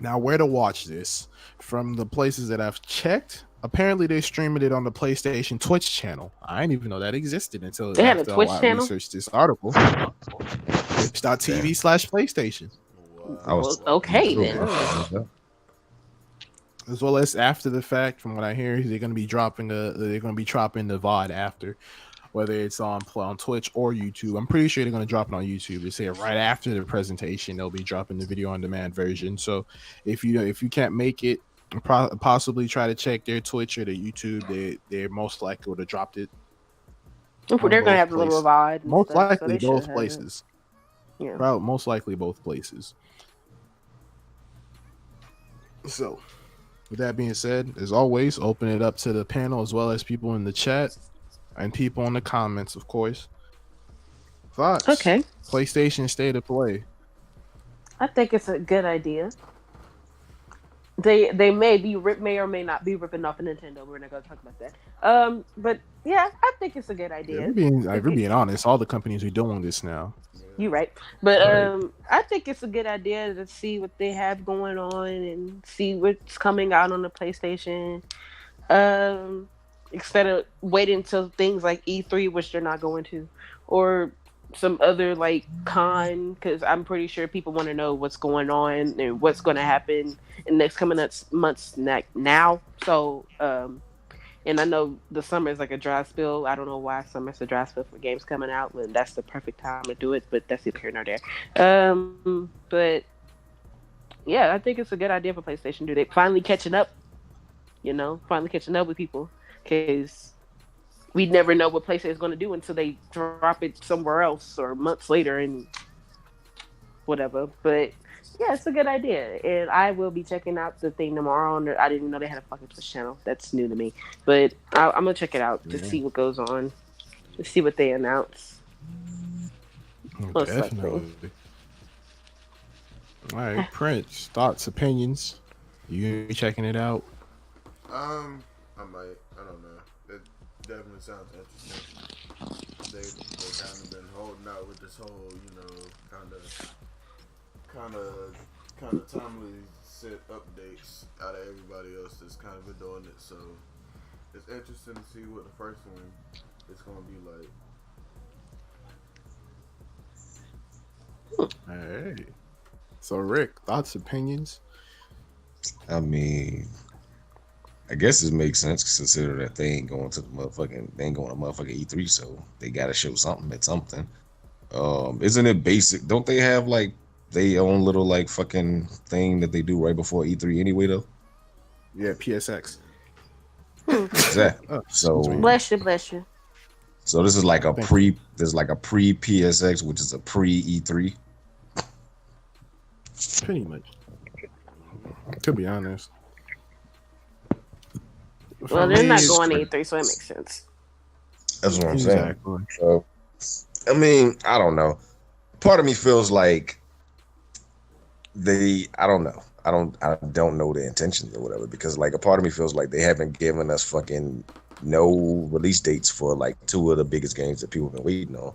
Now, where to watch this? From the places that I've checked, apparently they're streaming it on the PlayStation Twitch channel. I didn't even know that existed until they have a Twitch channel. Researched this article. Twitch.tv/PlayStation. Okay then. As well as after the fact, from what I hear, they're going to be dropping the VOD after, whether it's on Twitch or YouTube. I'm pretty sure they're going to drop it on YouTube. They say right after the presentation, they'll be dropping the video on demand version. So if you can't make it, possibly try to check their Twitch or their YouTube. They're most likely would have dropped it. They're going to have a little VOD. Most likely both places. Yeah. Probably most likely both places. So, with that being said, as always, open it up to the panel as well as people in the chat and people in the comments, of course. Thoughts? Okay. PlayStation State of Play. I think it's a good idea. They may or may not be ripping off of Nintendo. We're not going to talk about that. But yeah, I think it's a good idea. We're being honest. All the companies are doing this now. You're right. But I think it's a good idea to see what they have going on and see what's coming out on the PlayStation. Instead of waiting until things like E3, which they're not going to, or some other like con, because I'm pretty sure people want to know what's going on and what's going to happen in the next coming months now. So, and I know the summer is like a dry spell. I don't know why summer's a dry spell for games coming out, but that's the perfect time to do it. But that's neither here nor there. But yeah, I think it's a good idea for PlayStation. They finally catching up? Finally catching up with people, because we never know what PlayStation is going to do until they drop it somewhere else or months later and whatever. But yeah, it's a good idea, and I will be checking out the thing tomorrow. I didn't even know they had a fucking Twitch channel. That's new to me, but I'm gonna check it out to see what goes on, to see what they announce. Definitely. All right, Prynce, thoughts, opinions. You checking it out? I might. I don't know. It definitely sounds interesting. They kind of been holding out with this whole, kind of timely set updates out of everybody else that's kind of been doing it. So it's interesting to see what the first one is going to be like. All right. So Rick, thoughts, opinions? I mean, I guess it makes sense considering that they ain't going to motherfucking E3, so they got to show something at something. Isn't it basic? Don't they have like their own little like fucking thing that they do right before E3 anyway though? Yeah, PSX. Exactly. So bless you. So this is like a pre PSX, which is a pre E3. Pretty much. To be honest. Well, they're not going to E3, so it makes sense. That's what I'm saying. So, I mean, I don't know. Part of me feels like I don't know. I don't know the intentions or whatever, because like a part of me feels like they haven't given us fucking no release dates for like two of the biggest games that people have been waiting on.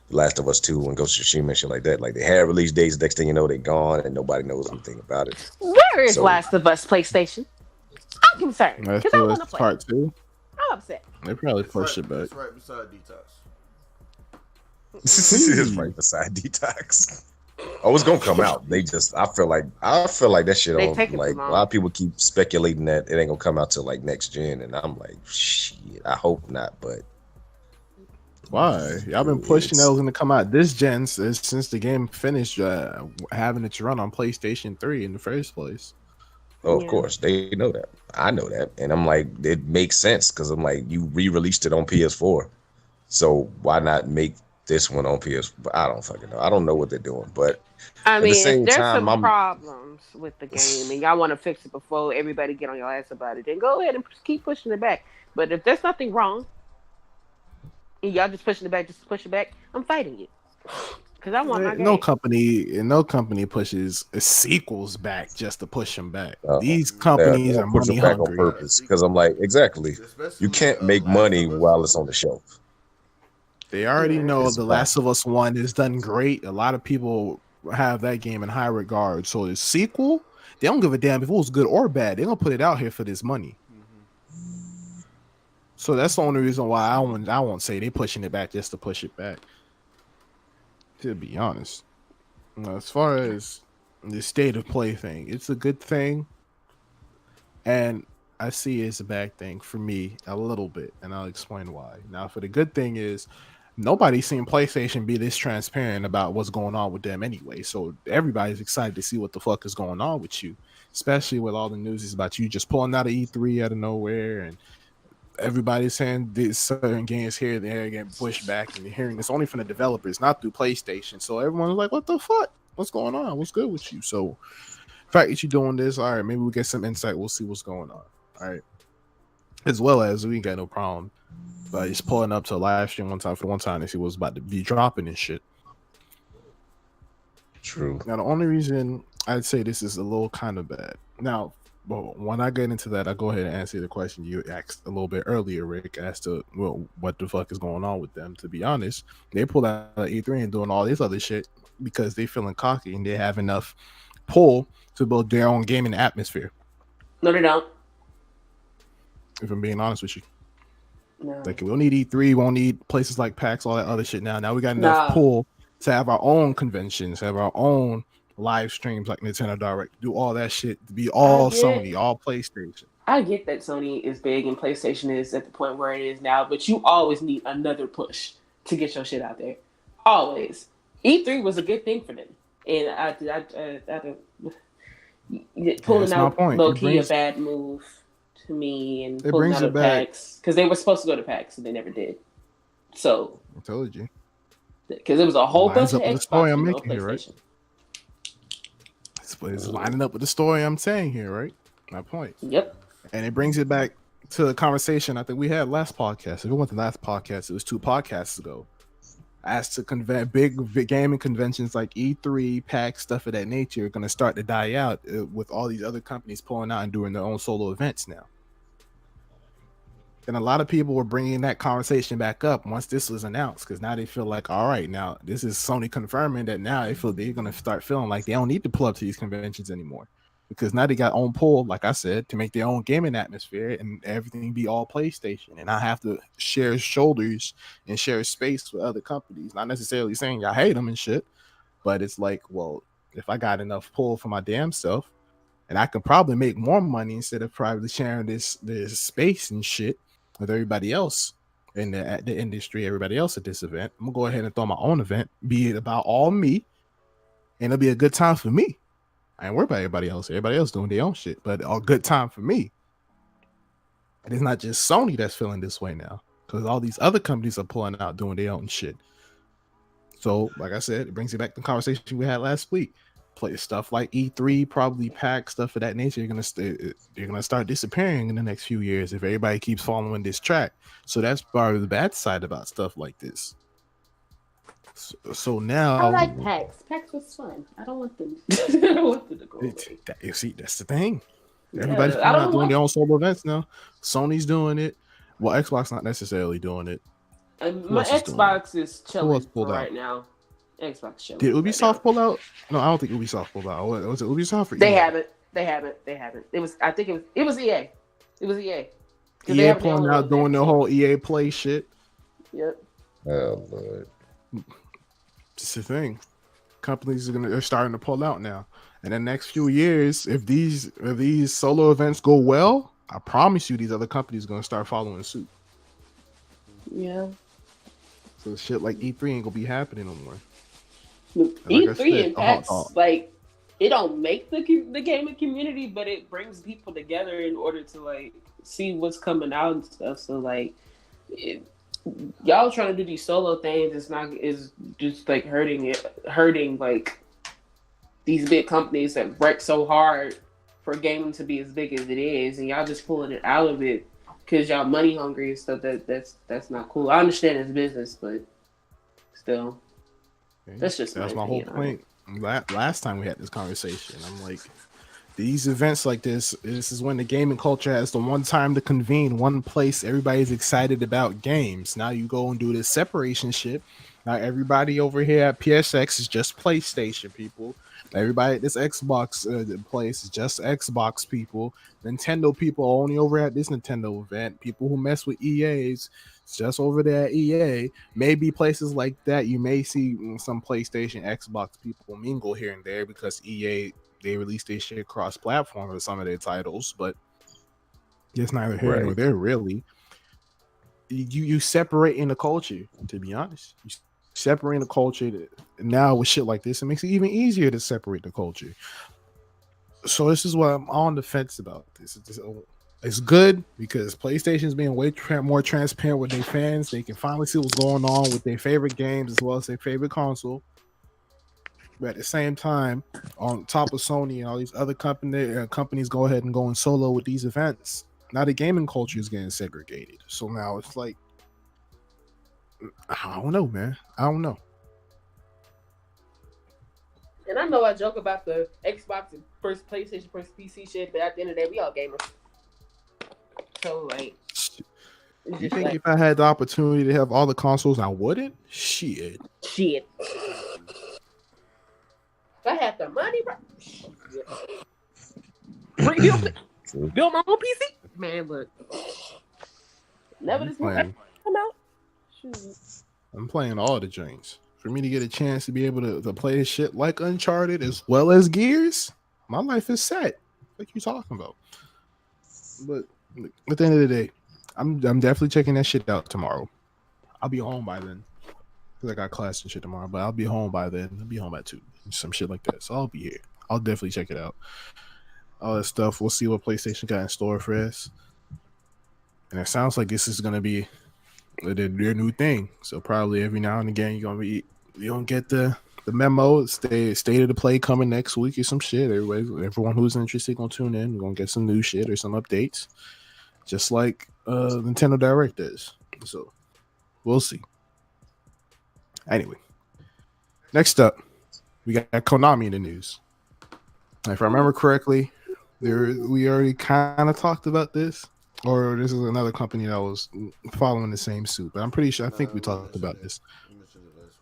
The Last of Us 2 and Ghost of Tsushima and shit like that. Like they had release dates, next thing you know, they're gone and nobody knows anything about it. Where is Last of Us PlayStation? I'm concerned. Because I want to play. Part 2? I'm upset. They probably pushed it back. It's right beside Detox. It's right beside Detox. Oh, it's gonna come out. I feel like that shit on like a lot of people keep speculating that it ain't gonna come out till like next gen, and I'm like, shit, I hope not, but why? Y'all been pushing that was gonna come out this gen since the game finished having it to run on PlayStation 3 in the first place. Oh, of course, they know that. I know that, and I'm like, it makes sense because I'm like, you re-released it on PS4, so why not make this one on PS. But I don't fucking know. I don't know what they're doing. But I at the mean, if same there's time, some problems with the game and y'all want to fix it before everybody get on your ass about it, then go ahead and keep pushing it back. But if there's nothing wrong and y'all just pushing it back, just to push it back, I'm fighting it because I want my game. No company pushes sequels back just to push them back. These companies are money hungry on purpose because I'm like, exactly. You can't make money while it's on the shelf. They already know The Last of Us 1 is done great. A lot of people have that game in high regard. So the sequel, they don't give a damn if it was good or bad. They're gonna put it out here for this money. So that's the only reason why I won't say they pushing it back just to push it back. To be honest, as far as the state of play thing, it's a good thing, and I see it as a bad thing for me a little bit, and I'll explain why. Now, for the good thing is, nobody's seen PlayStation be this transparent about what's going on with them anyway. So everybody's excited to see what the fuck is going on with you, especially with all the news is about you just pulling out of E3 out of nowhere, and everybody's saying these certain games here and there getting pushed back, and you're hearing this only from the developers, not through PlayStation. So everyone's like, what the fuck? What's going on? What's good with you? So the fact that you're doing this, all right, maybe we'll get some insight. We'll see what's going on. All right. As well as we ain't got no problem but just pulling up to a live stream one time to see what's about to be dropping and shit. True. Now, the only reason I'd say this is a little kind of bad. Now, when I get into that, I go ahead and answer the question you asked a little bit earlier, Rick, as to what the fuck is going on with them. To be honest, they pulled out E3 and doing all this other shit because they feeling cocky and they have enough pull to build their own gaming atmosphere. No, they don't. If I'm being honest with you. No. Like, we don't need E3, we won't need places like PAX, all that other shit now. Now we got enough pull to have our own conventions, have our own live streams like Nintendo Direct, do all that shit, to be all Sony, all PlayStation. I get that Sony is big and PlayStation is at the point where it is now, but you always need another push to get your shit out there. Always. E3 was a good thing for them. And I pulling out low-key a bad move to me, and pulling out of PAX because they were supposed to go to PAX and they never did. So I told you, because it was a whole bunch of Xbox and no PlayStation. It's lining up with the story I'm saying here, right? My point. Yep. And it brings it back to the conversation I think we had last podcast. If it wasn't the last podcast, it was 2 podcasts ago. As to big gaming conventions like E3, PAX, stuff of that nature are going to start to die out with all these other companies pulling out and doing their own solo events now. And a lot of people were bringing that conversation back up once this was announced, because now they feel like, all right, now this is Sony confirming that now they feel they're going to start feeling like they don't need to pull up to these conventions anymore, because now they got own pull, like I said, to make their own gaming atmosphere and everything be all PlayStation, and I have to share shoulders and share space with other companies. Not necessarily saying I hate them and shit, but it's like, well, if I got enough pull for my damn self, and I could probably make more money instead of probably sharing this space and shit with everybody else in the industry, everybody else at this event, I'm gonna go ahead and throw my own event, be it about all me, and it'll be a good time for me. I ain't worried about everybody else. Everybody else doing their own shit, but a good time for me. And it's not just Sony that's feeling this way now, because all these other companies are pulling out doing their own shit. So, like I said, it brings you back to the conversation we had last week. Play stuff like E3, probably PAX, stuff of that nature. You're gonna start disappearing in the next few years if everybody keeps following this track. So that's part of the bad side about stuff like this. So now I like PAX. PAX was fun. I don't want them. I don't want them to go away. You see, that's the thing. Everybody's doing their own solo events now. Sony's doing it. Well, Xbox not necessarily doing it. My Xbox is chilling right now. Xbox chilling. Did Ubisoft pull out? No, I don't think Ubisoft pulled out. Was it Ubisoft? Or They haven't. They haven't. It was. I think it was EA. It was EA. EA pulling out, doing the whole EA Play shit. Yep. Oh Lord. It's the thing. Companies they're starting to pull out now. In the next few years, if these solo events go well, I promise you these other companies are gonna start following suit. Yeah. So shit like E3 ain't gonna be happening no more. E3 and PAX, like, it don't make the gaming community, but it brings people together in order to like see what's coming out and stuff. So like, y'all trying to do these solo things is just like hurting like these big companies that work so hard for gaming to be as big as it is, and y'all just pulling it out of it because y'all money hungry and stuff. That's not cool. I understand it's business, but still, that's just that's my opinion, whole point. Last time we had this conversation, I'm like, these events like this is when the gaming culture has the one time to convene, one place. Everybody's excited about games. Now you go and do this separation shit. Now everybody over here at PSX is just PlayStation people. Everybody at this Xbox place is just Xbox people. Nintendo people are only over at this Nintendo event. People who mess with EA's it's just over there at EA. Maybe places like that you may see some PlayStation, Xbox people mingle here and there because EA they release their shit cross-platform with some of their titles, but it's neither here nor there really. You separating the culture, to be honest. You separating the culture now with shit like this, it makes it even easier to separate the culture. So this is what I'm on the fence about this. It's good because PlayStation's being way more transparent with their fans. They can finally see what's going on with their favorite games as well as their favorite console. But at the same time, on top of Sony and all these other companies go ahead and go in solo with these events. Now the gaming culture is getting segregated. So now it's like, I don't know, man. I don't know. And I know I joke about the Xbox and first PlayStation, first PC shit, but at the end of the day, we all gamers. So like, you think like, if I had the opportunity to have all the consoles, I wouldn't? Shit. If I had the money, bro. Build my own PC? Man, look. Never this movie come out. Shoot. I'm playing all the joints. For me to get a chance to be able to play shit like Uncharted as well as Gears, my life is set. What you talking about? But at the end of the day, I'm definitely checking that shit out tomorrow. I'll be home by then. Because I got class and shit tomorrow, but I'll be home by then. I'll be home at 2. Some shit like that. So I'll be here. I'll definitely check it out. All that stuff. We'll see what PlayStation got in store for us. And it sounds like this is gonna be their new thing. So probably every now and again you're gonna get the memo. State of the play coming next week or some shit. Everyone who's interested gonna tune in. We're gonna get some new shit or some updates. Just like Nintendo Direct is. So we'll see. Anyway. Next up. We got Konami in the news. If I remember correctly, we already kind of talked about this, or this is another company that was following the same suit. But I'm pretty sure I think we talked about this. We mentioned it last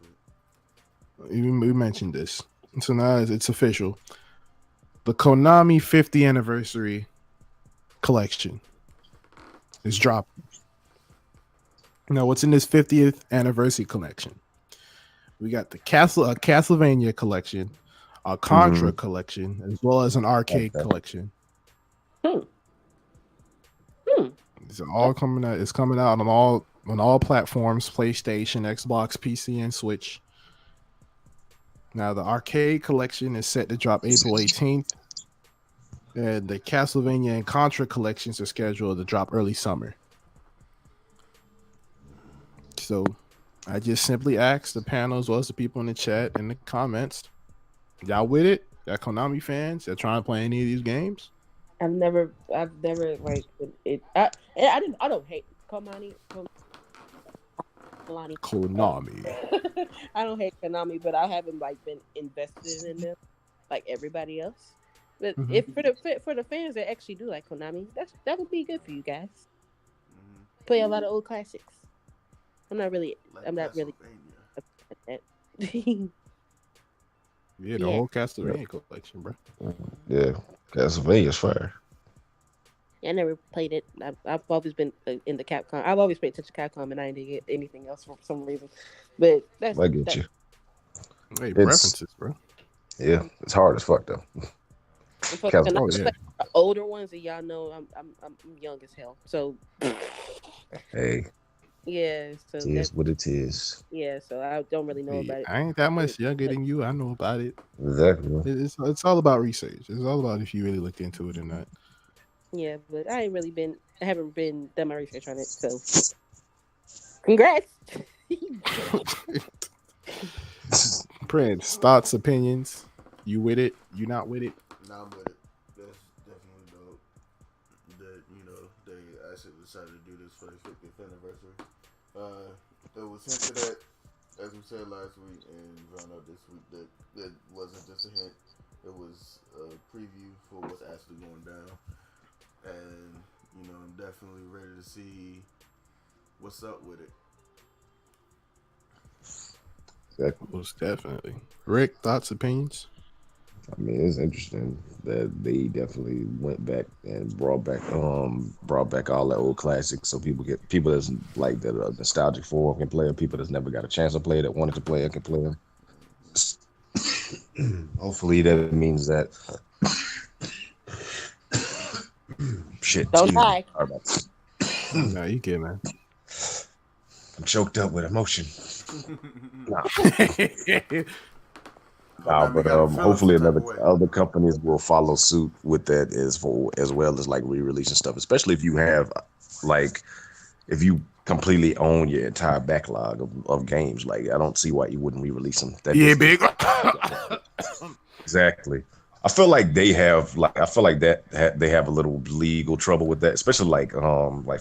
week. We mentioned this, so now it's official. The Konami 50th anniversary collection is dropping. Now, what's in this 50th anniversary collection? We got the Castlevania collection, a Contra collection, as well as an arcade collection. It's all coming out. It's coming out on all platforms: PlayStation, Xbox, PC, and Switch. Now, the arcade collection is set to drop April 18th, and the Castlevania and Contra collections are scheduled to drop early summer. So, I just simply asked the panel as well as the people in the chat and the comments, y'all with it? Y'all Konami fans that trying to play any of these games? I've never like it. I don't hate Konami. I don't hate Konami, but I haven't like been invested in them like everybody else. But if for the fans that actually do like Konami, that would be good for you guys. Play a lot of old classics. I'm not really. Yeah, the whole Castlevania collection, bro. Yeah, Castlevania's fire. I never played it. I've always been in the Capcom. I've always paid attention to Capcom, and I didn't get anything else for some reason. But that's I get you. Hey, preferences, bro. Yeah, it's hard as fuck though. Older ones, and y'all know I'm young as hell. So hey. Yeah, so it is what it is. Yeah, so I don't really know about it. I ain't that much younger than you. I know about it. Exactly. It's all about research. It's all about if you really looked into it or not. Yeah, but I haven't done my research on it. So Congrats. Prynce, thoughts, opinions. You with it? You not with it? Nah, I'm with it. That's definitely dope. That they actually decided to do this for their 50th anniversary. It was hinted at, as we said last week, and found out this week that wasn't just a hint. It was a preview for what's actually going down, and I'm definitely ready to see what's up with it. Most definitely. Rick, thoughts, opinions? I mean, it's interesting that they definitely went back and brought back all the old classics, so people that's like that are nostalgic for can play them. People that's never got a chance to play that wanted to play it can play them. Hopefully, that means that. Shit. Don't die. No, you good, man. I'm choked up with emotion. Nah. But hopefully other companies will follow suit with that as well as like re-releasing stuff, especially if you have if you completely own your entire backlog of games. Like, I don't see why you wouldn't re-release them. Big. Exactly. I feel like they have they have a little legal trouble with that, especially like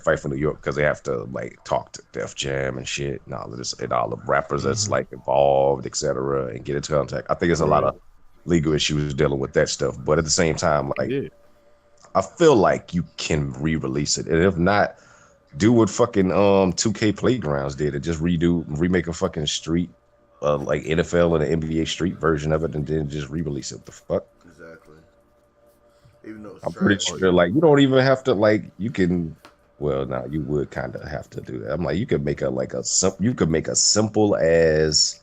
Fight for New York, because they have to talk to Def Jam and shit and all of this and all the rappers that's involved, etc., and get into contact. I think there's a lot of legal issues dealing with that stuff, but at the same time, I feel like you can re-release it, and if not, do what fucking 2K Playgrounds did and just remake a fucking street. Like NFL and the NBA Street version of it, and then just re-release it. What the fuck? Exactly. Even though I'm pretty sure, you don't even have to you can. Well, now you would kind of have to do that. I'm like, you could make a simple as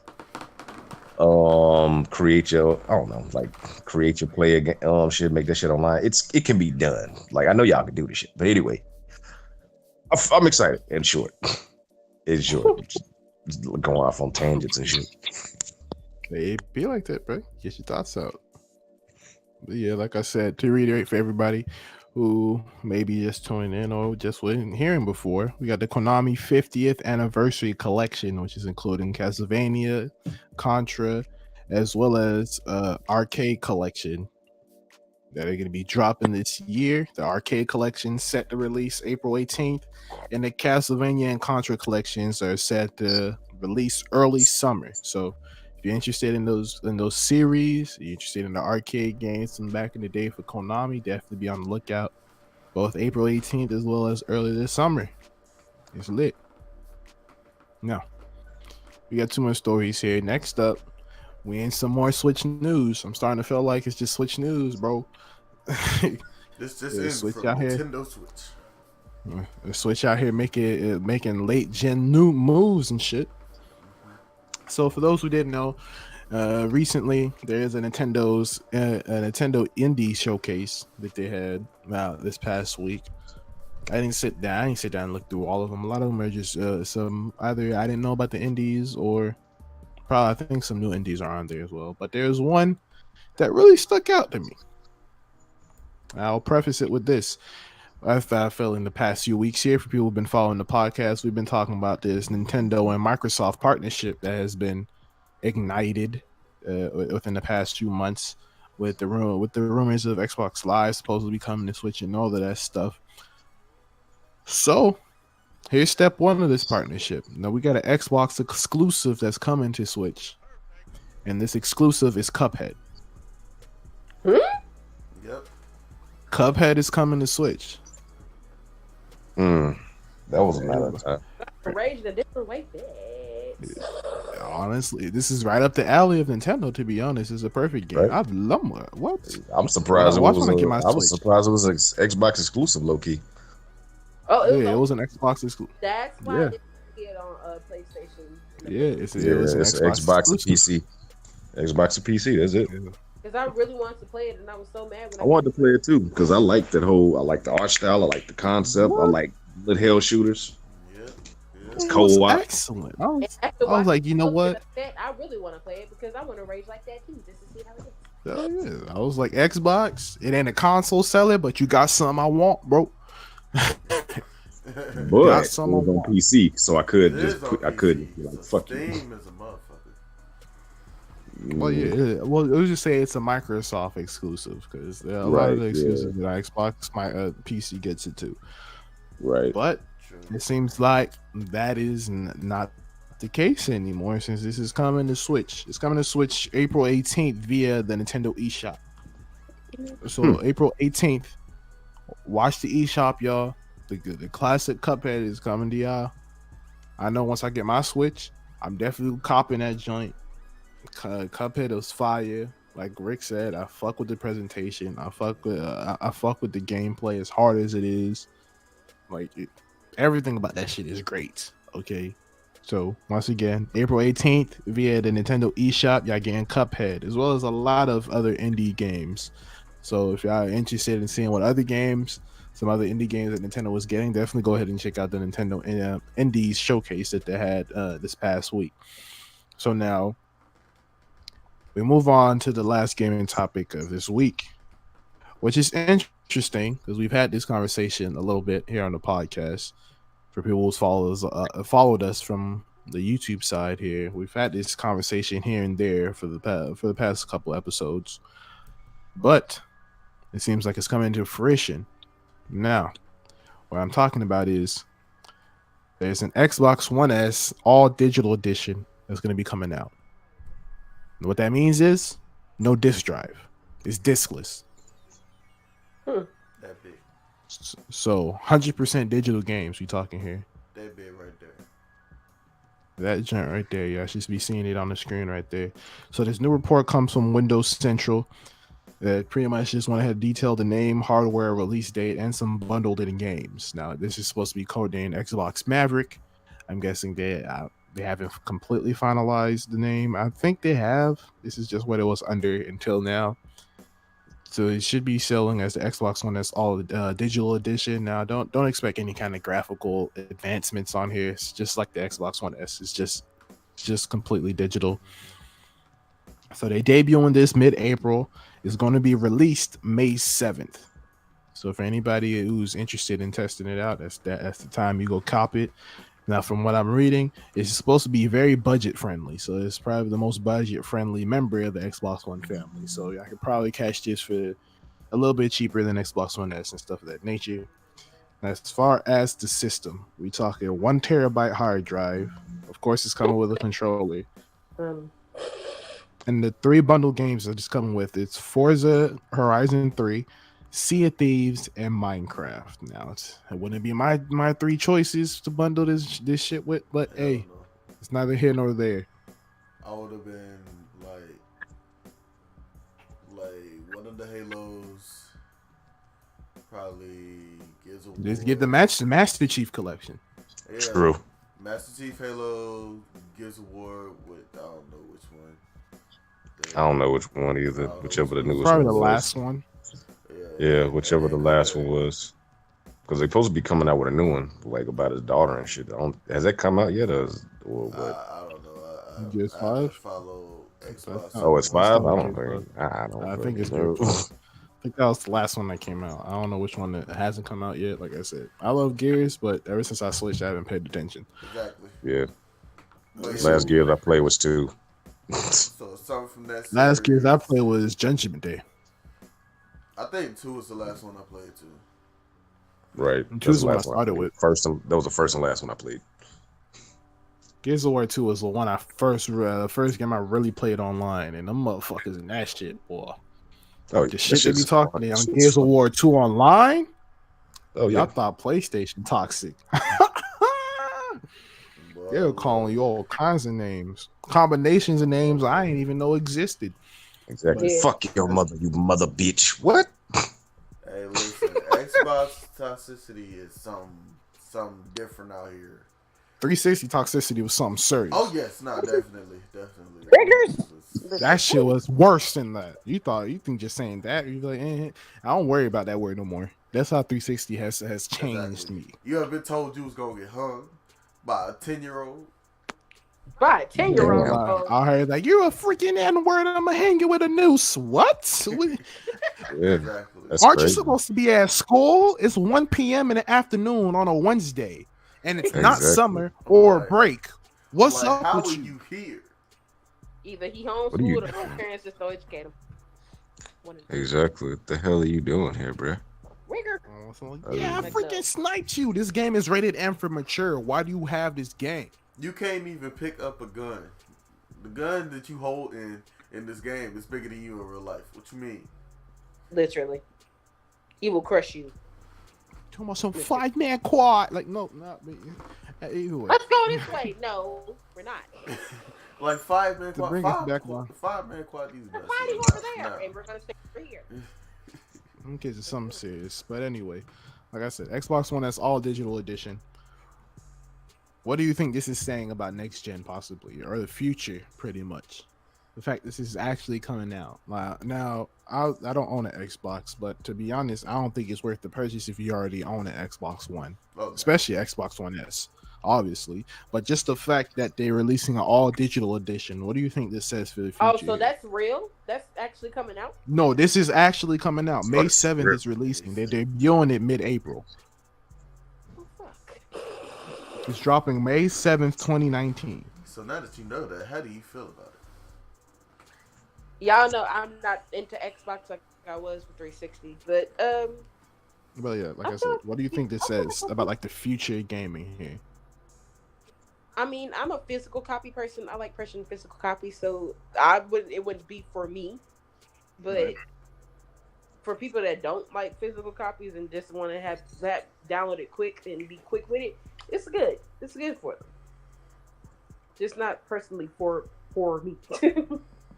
create your player shit, make that shit online. It can be done. Like, I know y'all can do this shit, but anyway, I'm excited and short. It's short. Going off on tangents and shit. It be like that, bro. Get your thoughts out. But yeah, like I said, to reiterate for everybody who maybe just tuning in or just wasn't hearing before, we got the Konami 50th anniversary collection, which is including Castlevania, Contra, as well as arcade collection that are going to be dropping this year. The arcade collection set to release April 18th, and the Castlevania and Contra collections are set to release early summer. So if you're interested in those series, you're interested in the arcade games from back in the day for Konami, definitely be on the lookout. Both April 18th as well as early this summer. It's lit. Now, we got 2 more stories here. Next up, we in some more Switch news. I'm starting to feel like it's just Switch news, bro. This is Switch from out Nintendo Switch. The Switch out here making late gen new moves and shit. So for those who didn't know, recently there is a Nintendo Indie showcase that they had this past week. I didn't sit down and look through all of them. A lot of them are just some either I didn't know about the indies, or probably I think some new indies are on there as well. But there's one that really stuck out to me. I'll preface it with this. I feel in the past few weeks here, for people who've been following the podcast, we've been talking about this Nintendo and Microsoft partnership that has been ignited within the past few months with the rumors of Xbox Live supposedly coming to Switch and all of that stuff. So here's step 1 of this partnership. Now we got an Xbox exclusive that's coming to Switch, and this exclusive is Cuphead. Yep. Cuphead is coming to Switch. That was a matter of time. Arranged a different way. Honestly, this is right up the alley of Nintendo. To be honest, it's a perfect game. Right. I love what. I'm surprised. I was surprised it was an Xbox exclusive, low key. Oh, it was an Xbox exclusive. That's why I didn't see it on PlayStation. Yeah, it's an Xbox and PC. Xbox and PC. That's it. Because I really wanted to play it, and I was so mad when I wanted to play it too, because I like that whole. I like the art style. I like the concept. I like lit hell shooters. Yeah. It's co-op. Excellent. I was like, you know what? I really want to play it because I want to rage like that too, just to see how it is. Oh, yeah. I was like, Xbox, it ain't a console seller, but you got something I want, bro. But it was on PC, so I could like fuck Steam you. is a motherfucker. Well, yeah. Well, let's just say it's a Microsoft exclusive because a lot of the exclusives that Xbox, my PC gets it too. Right. But it seems like that is not the case anymore since this is coming to Switch. It's coming to Switch April 18th via the Nintendo eShop. So April 18th, watch the eShop, y'all. The classic Cuphead is coming to y'all. I know once I get my Switch, I'm definitely copping that joint. Cuphead was fire. Like Rick said, I fuck with the presentation. I fuck with the gameplay as hard as it is. Everything about that shit is great. Okay. So once again, April 18th via the Nintendo eShop, y'all getting Cuphead as well as a lot of other indie games. So if y'all are interested in seeing what other games, some other indie games that Nintendo was getting, definitely go ahead and check out the Nintendo Indies showcase that they had this past week. So now we move on to the last gaming topic of this week, which is interesting because we've had this conversation a little bit here on the podcast. For people who's followed us from the YouTube side here, we've had this conversation here and there for the past couple episodes, but it seems like it's coming to fruition now. What I'm talking about is there's an Xbox One S all digital edition that's going to be coming out. And what that means is no disc drive. It's discless. That big. So 100% digital games we talking here. That big right there. That joint right there, y'all should be seeing it on the screen right there. So this new report comes from Windows Central that pretty much just want to have detailed the name, hardware, release date, and some bundled in games. Now this is supposed to be codenamed Xbox Maverick. I'm guessing they haven't completely finalized the name. I think they have. This is just what it was under until now. So it should be selling as the Xbox One S all digital edition. Now don't expect any kind of graphical advancements on here. It's just like the Xbox One S. It's just completely digital. So they debuting this mid-April. It's going to be released May 7th. So for anybody who's interested in testing it out, that's the time you go cop it. Now, from what I'm reading, it's supposed to be very budget friendly. So it's probably the most budget friendly member of the Xbox One family. So I could probably catch this for a little bit cheaper than Xbox One S and stuff of that nature. Now, as far as the system, we talking 1 terabyte hard drive. Of course, it's coming with a controller. And the 3 bundle games that it's coming with, it's Forza Horizon 3, Sea of Thieves, and Minecraft. Now it wouldn't be my 3 choices to bundle this shit with, but hey, it's neither here nor there. I would have been like one of the Halos, probably Gears of War. Just get the Master Chief collection. Yeah, True. Master Chief, Halo, Gears of War. I don't know which one. I don't know which one either. Whichever the newest probably one the was. last one. Yeah, whichever the last one was. Because they're supposed to be coming out with a new one, like about his daughter and shit. Has that come out yet? Or what? I don't know. Just I 5? follow Xbox. Oh, it's 5? I don't think. I think it's know. Gears 5. I think that was the last one that came out. I don't know which one that hasn't come out yet. Like I said, I love Gears, but ever since I switched, I haven't paid attention. Exactly. Yeah. Last Gears I played was 2. So starting from that. Last Gears I played was Judgment Day. I think 2 was the last one I played too. Right. And 2 is the one I started with. That was the first and last one I played. Gears of War 2 was the one I first game I really played online, and them motherfuckers in that shit, boy. Oh, The shit they be talking on Gears of War 2 online? Oh, yeah. Y'all thought PlayStation toxic. They were calling you all kinds of names. Combinations of names I ain't even know existed. Exactly. Yeah. Fuck your mother, you mother bitch. What? Hey, listen, Xbox toxicity is something different out here. 360 toxicity was something serious. Oh yes, no, definitely. Triggers? That shit was worse than that. You think just saying that, you like, I don't worry about that word no more. That's how 360 has changed Exactly. me. You ever been told you was gonna get hung by a 10-year-old? Right, 10-year-old. I heard like, you're a freaking N-word, I'm gonna hang you with a noose. What? Yeah, Exactly. that's Aren't crazy. you supposed to be at school? It's 1 p.m. in the afternoon on a Wednesday, and it's not Exactly. summer or Right. break. What's Like, up how with are you? you here? Either he What are you homeschooled or his parents just don't educate him. exactly? What the hell are you doing here, bro? Rigger. So, yeah, I Like, freaking no. sniped you. This game is rated M for mature. Why do you have this game? You can't even pick up a gun. The gun that you hold in this game is bigger than you in real life. What you mean? Literally. He will crush you. Talking about some 5-man quad. Like, no, not me. Anyway. Let's go this way. No, we're not. Like 5-man quad. bring us back on. 5-man quad. These We're guys. fighting over there, and we're gonna stay over here. In case it's something serious. But anyway, like I said, Xbox One has all digital edition. What do you think this is saying about next gen, possibly, or the future, pretty much? The fact this is actually coming out. Now, I don't own an Xbox, but to be honest, I don't think it's worth the purchase if you already own an Xbox One, especially Xbox One S, obviously. But just the fact that they're releasing an all digital edition, what do you think this says for the future? Oh, so that's real? That's actually coming out? No, this is actually coming out. May 7th is releasing. They're debuting it mid-April. Oh, fuck. It's dropping May 7th, 2019. So now that you know that, how do you feel about it? Y'all know I'm not into Xbox like I was for 360, but Well, yeah, like I said, what do you think this says about like the future gaming here? I mean, I'm a physical copy person. I like pressing physical copies, so it wouldn't be for me. But Right. for people that don't like physical copies and just want to have that downloaded quick and be quick with it, it's good. It's good for them. Just not personally for me.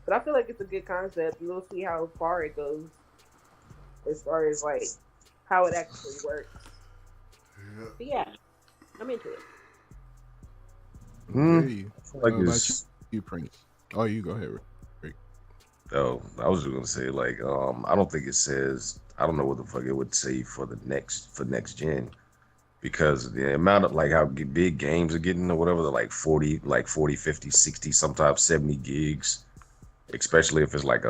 But I feel like it's a good concept. We'll see how far it goes as far as like how it actually works. Yeah. But yeah, I'm into it. You. Like What about it's, you, Prynce? Oh, you go ahead. Rick. oh, I was just gonna say like I don't think it says, I don't know what the fuck it would say for next gen, because the amount of like how big games are getting or whatever, they're like 40, 50, 60, sometimes 70 gigs. Especially if it's like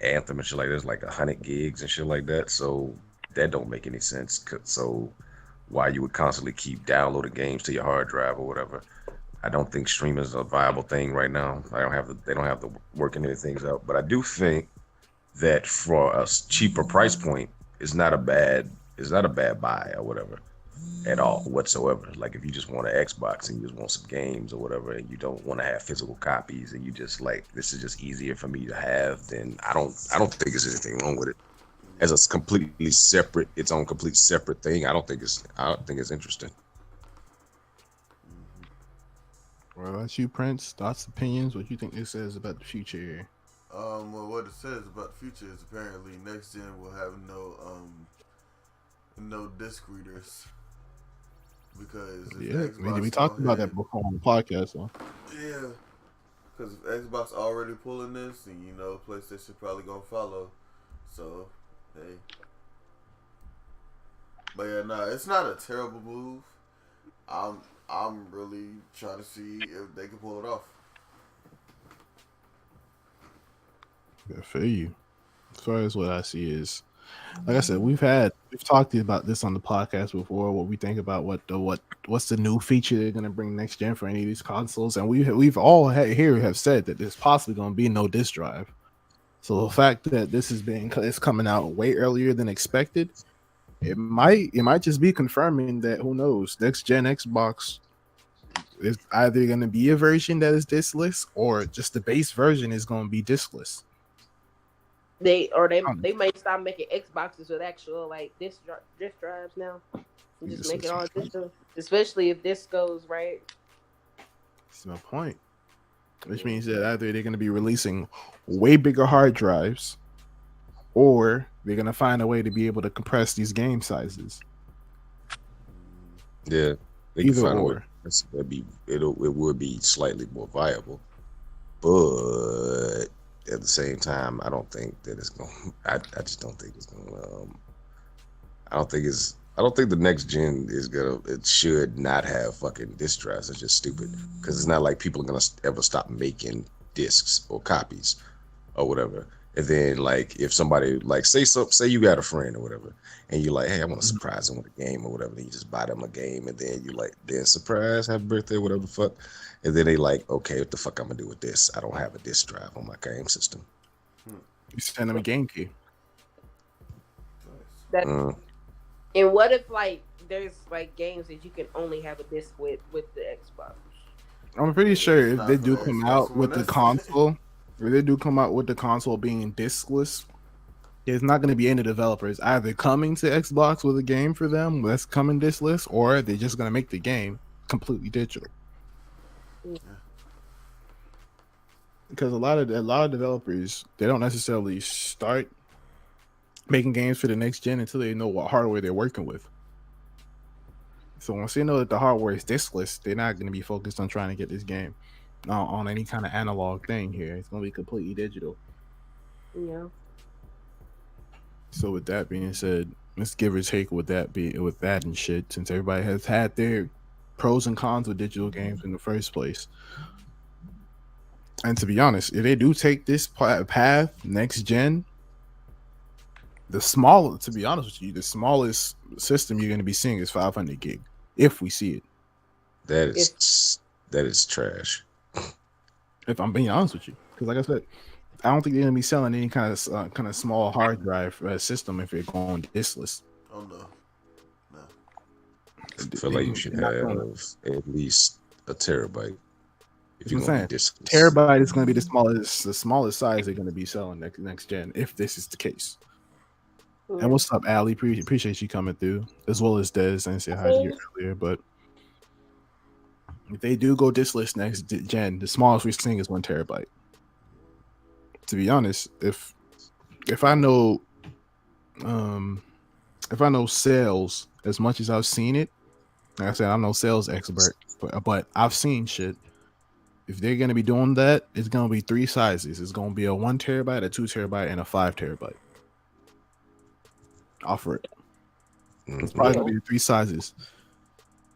Anthem and shit like this, like 100 gigs and shit like that. So that don't make any sense. So why you would constantly keep downloading games to your hard drive or whatever? I don't think streaming is a viable thing right now. They don't have the working any things out. But I do think that for a cheaper price point, it's not a bad buy or whatever at all whatsoever. Like if you just want an Xbox and you just want some games or whatever, and you don't want to have physical copies, and you just like, this is just easier for me to have, then I don't think there's anything wrong with it. As a completely separate, its own complete separate thing, I don't think it's interesting. Well, that's you, Prynce. Thoughts, opinions. What you think this says about the future here? Well, what it says about the future is apparently next gen will have no disc readers, because Yeah, we talked about that before on the podcast. Huh? Yeah, because Xbox already pulling this, and you know PlayStation probably gonna follow. So hey, but yeah, nah, it's not a terrible move. I'm really trying to see if they can pull it off. I feel you. As far as what I see is, like I said, we've talked about this on the podcast before. What we think about what's the new feature they're gonna bring next gen for any of these consoles, and we've all here have said that there's possibly gonna be no disc drive. So the fact that this it's coming out way earlier than expected, it might just be confirming that, who knows, next gen Xbox is either gonna be a version that is diskless, or just the base version is gonna be diskless. They might stop making Xboxes with actual like disc drives now. And just make it all digital, especially if this goes right. That's my point. Which means that either they're going to be releasing way bigger hard drives, or they're going to find a way to be able to compress these game sizes. Yeah, either or. It would be slightly more viable, but at the same time, I don't think that it's going. I just don't think it's going. I don't think the next gen is gonna. It should not have fucking disc drives. It's just stupid, because it's not like people are gonna ever stop making discs or copies or whatever. And then like if somebody like say you got a friend or whatever, and you're like, hey, I want to surprise them with a game or whatever, then you just buy them a game, and then you like, then surprise, happy birthday, whatever the fuck. And then they like, okay, what the fuck I'm gonna do with this? I don't have a disk drive on my game system. You send them a game key. That, and what if like there's like games that you can only have a disc with the Xbox? I'm pretty sure if they do come out with the console, if they do come out with the console being discless, there's not going to be any developers either coming to Xbox with a game for them that's coming discless, or they're just going to make the game completely digital. Yeah. Because a lot of developers, they don't necessarily start making games for the next gen until they know what hardware they're working with. So once they know that the hardware is discless, they're not going to be focused on trying to get this game on any kind of analog thing here. It's going to be completely digital. Yeah. So with that being said, let's give or take with that and shit, since everybody has had their pros and cons with digital games in the first place. And to be honest, if they do take this path next gen, the smallest system you're going to be seeing is 500 gig, if we see it. That is trash. If I'm being honest with you, because like I said, I don't think they're going to be selling any kind of small hard drive system if they're going diskless. Oh no. I feel like you should have at least a terabyte. If you're saying terabyte is going to be the smallest size they're going to be selling next gen, if this is the case. And what's up, Allie? Appreciate you coming through, as well as Des. And say hi to you earlier. But if they do go diskless next gen, the smallest we're seeing is 1 terabyte. To be honest, if I know sales as much as I've seen it, like I said, I'm no sales expert, but I've seen shit. If they're gonna be doing that, it's gonna be 3 sizes. It's gonna be a 1 terabyte, a 2 terabyte, and a 5 terabyte. Offer it. It's probably gonna be 3 sizes,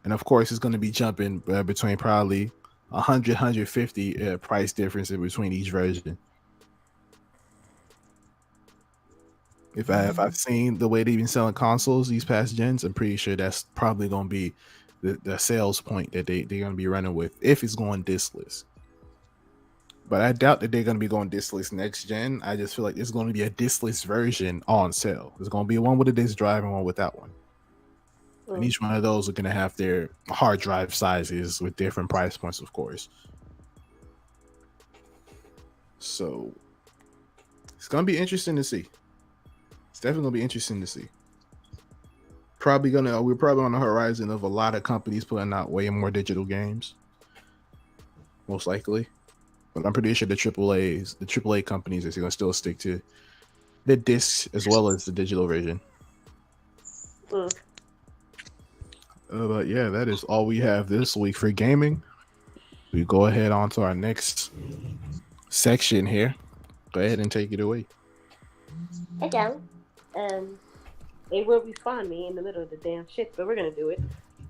and of course, it's gonna be jumping between probably 100, 150 price difference in between each version. If I've seen the way they've been selling consoles these past gens, I'm pretty sure that's probably gonna be the sales point that they're gonna be running with if it's going diskless. But I doubt that they're gonna be going diskless next gen. I just feel like there's gonna be a diskless version on sale. There's gonna be one with a disk drive and one without one. And each one of those are gonna have their hard drive sizes with different price points, of course. So it's gonna be interesting to see. It's definitely gonna be interesting to see. We're probably on the horizon of a lot of companies putting out way more digital games, most likely. But I'm pretty sure the AAA companies are gonna still stick to the discs as well as the digital version. But yeah, that is all we have this week for gaming. We go ahead on to our next section here. Go ahead and take it away. Okay. It will respond me in the middle of the damn shit, but we're gonna do it.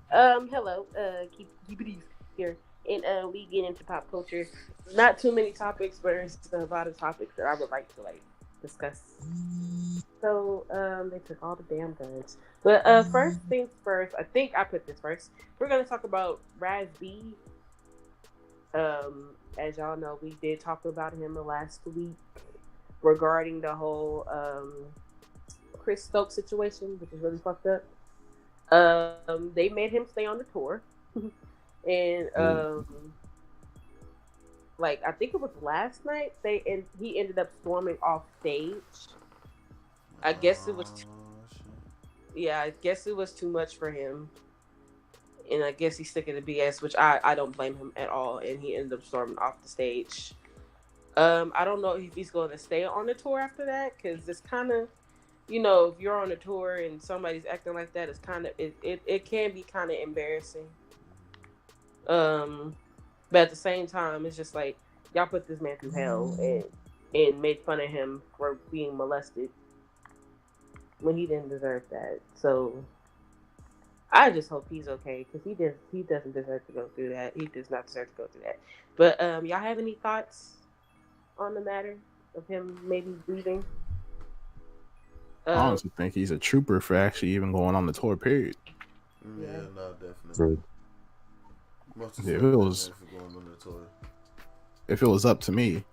Hello, keep it easy here, and we get into pop culture. Not too many topics, but there's a lot of topics that I would like to discuss. So they took all the damn guns. But first things first, I think I put this first. We're gonna talk about RAZ. As y'all know, we did talk about him the last week regarding the whole Chris Stokes situation, which is really fucked up. They made him stay on the tour, and I think it was last night. He ended up storming off stage. I guess it was. I guess it was too much for him, and I guess he's sticking to BS, which I don't blame him at all. And he ended up storming off the stage. I don't know if he's going to stay on the tour after that, because it's kind of, if you're on a tour and somebody's acting like that, it's kind of it can be kind of embarrassing. But at the same time, it's just like y'all put this man through hell and made fun of him for being molested when he didn't deserve that. So I just hope he's okay, because he doesn't deserve to go through that. He does not deserve to go through that. But y'all have any thoughts on the matter? of him maybe leaving. I honestly think he's a trooper for actually even going on the tour. Period. Yeah, no, definitely. True. If it was up to me,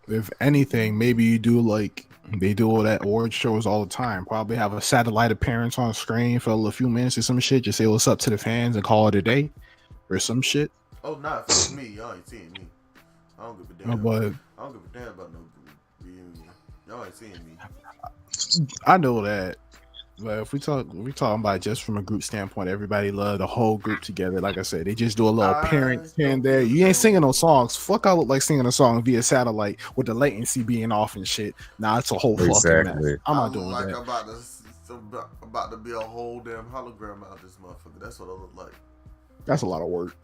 if anything, maybe you do like they do all that award shows all the time. Probably have a satellite appearance on screen for a few minutes or some shit. Just say what's up to the fans and call it a day, or some shit. Oh, not for me. Y'all ain't seeing me. I don't give a damn. But I don't give a damn about no reunion. Y'all ain't seeing me. I know that. But if we talking about just from a group standpoint, everybody love the whole group together. Like I said, they just do a little appearance here and there. You ain't singing no songs. Fuck, I look like singing a song via satellite with the latency being off and shit. Nah, it's a whole fucking mess. I'm not doing that. I'm about to be a whole damn hologram out of this motherfucker. That's what I look like. That's a lot of work.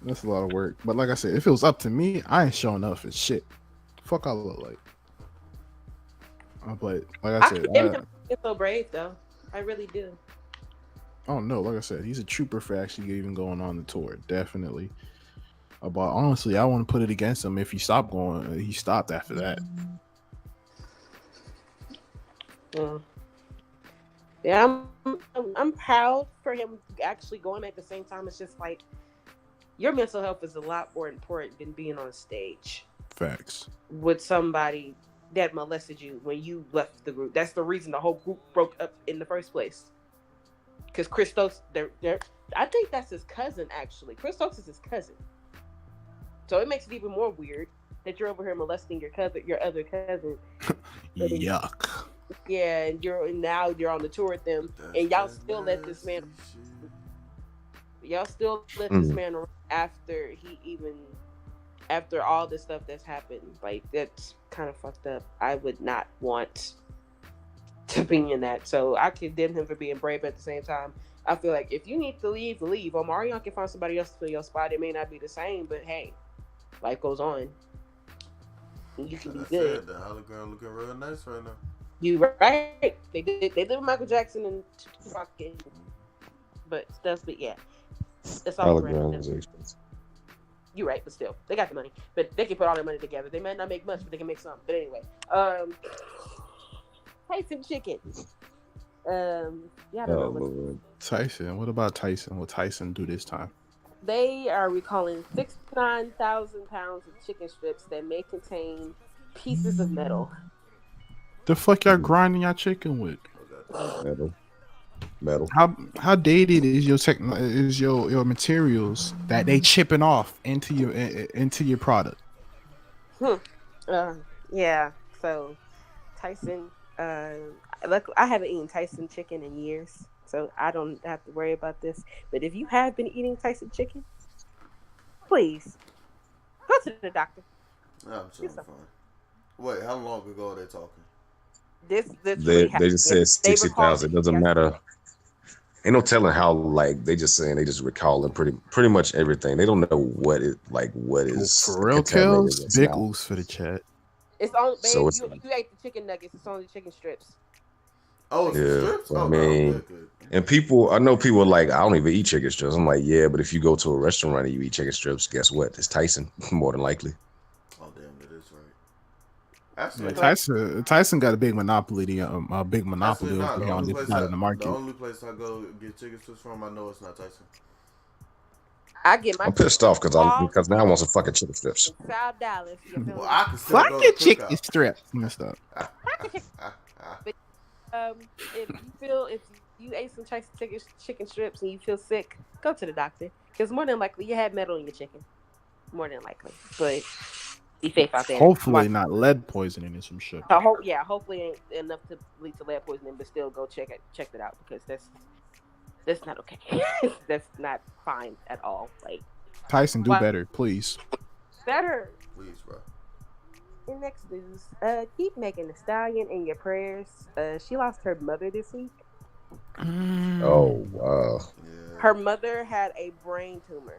That's a lot of work. But like I said, if it was up to me, I ain't showing up for shit. Fuck, I look like. But like I said, he's so brave though. I really do. Oh no, like I said, he's a trooper for actually even going on the tour. Definitely. But honestly, I want to put it against him if he stopped going. He stopped after that. Yeah, I'm proud for him actually going at the same time. It's just like your mental health is a lot more important than being on stage. Facts. With somebody that molested you when you left the group. That's the reason the whole group broke up in the first place. Because Christos, I think that's his cousin, actually. Christos is his cousin. So it makes it even more weird that you're over here molesting your other cousin. Yuck. Yeah, and now you're on the tour with them, and y'all still let this man. Y'all still let this man after all the stuff that's happened. Like, that's kind of fucked up. I would not want to be in that. So I condemn him for being brave at the same time. I feel like if you need to leave. Omarion can find somebody else to fill your spot. It may not be the same, but hey, life goes on. You can be good. The hologram looking real nice right now. You right. They did with Michael Jackson and Tupac, but yeah. That's all around. You're right, but still, they got the money. But they can put all their money together. They might not make much, but they can make something. But anyway, Tyson chicken. Tyson. What about Tyson? What Tyson do this time? They are recalling 69,000 pounds of chicken strips that may contain pieces of metal. The fuck y'all grinding y'all chicken with? Metal. How dated is your materials that they chipping off into your product? Yeah. So Tyson, look, I haven't eaten Tyson chicken in years, so I don't have to worry about this. But if you have been eating Tyson chicken, please go to the doctor. I'm so fine. Wait, how long ago are they talking? They just said 60,000. It doesn't matter. Ain't no telling how. Like, they just saying they just recalling pretty much everything. They don't know what is for real. Kills big oops for the chat. It's on. Babe, so you ate the chicken nuggets. It's only chicken strips. Oh, yeah. Strips? I mean, and I know people are like, I don't even eat chicken strips. I'm like, yeah, but if you go to a restaurant and you eat chicken strips, guess what? It's Tyson, more than likely. Oh damn, that is right. Yeah, Tyson got a big monopoly. On this side of the market. The only place I go get chicken strips from, I know it's not Tyson. I'm pissed off because now I want some fucking chicken strips. South Dallas. Well, I can still fucking go to chicken strips. Messed up. If you ate some chicken strips and you feel sick, go to the doctor. Because more than likely you had metal in your chicken. More than likely, but be safe out there. Hopefully not lead poisoning or some shit. Hopefully ain't enough to lead to lead poisoning, but still go check it out because that's not okay. That's not fine at all. Like, Tyson, do better, please. Better, please, bro. In next news, keep Megan Thee Stallion in your prayers. She lost her mother this week. Oh wow. Yeah. Her mother had a brain tumor.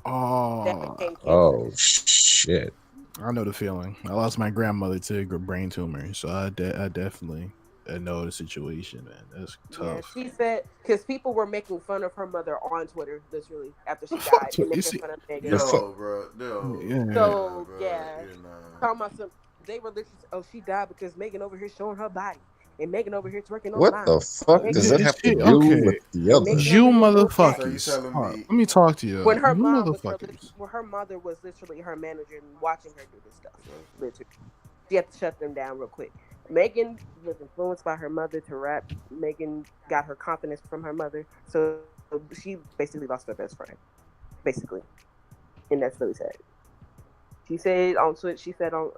Oh shit. I know the feeling. I lost my grandmother to a brain tumor, so I definitely. know the situation, man. That's Yeah, tough. she said because people were making fun of her mother on Twitter, literally after she died, and You making see, fun of Megan. The fuck? Yo, bro. Yo. yeah. So Bro. yeah, Nah. talking about some. They were literally, oh, she died because Megan over here showing her body, and Megan over here twerking What online. the fuck Megan does that over have to here, do Okay, with the and other? Megan you over here doing that. So you motherfuckers. telling All right, me let me talk to you. When her You mom was motherfuckers. when her mother was literally her manager and watching her do this stuff, literally, she had to shut them down real quick. Megan was influenced by her mother to rap. Megan got her confidence from her mother, so she basically lost her best friend, basically, and that's really sad. She said on Twitch, she said on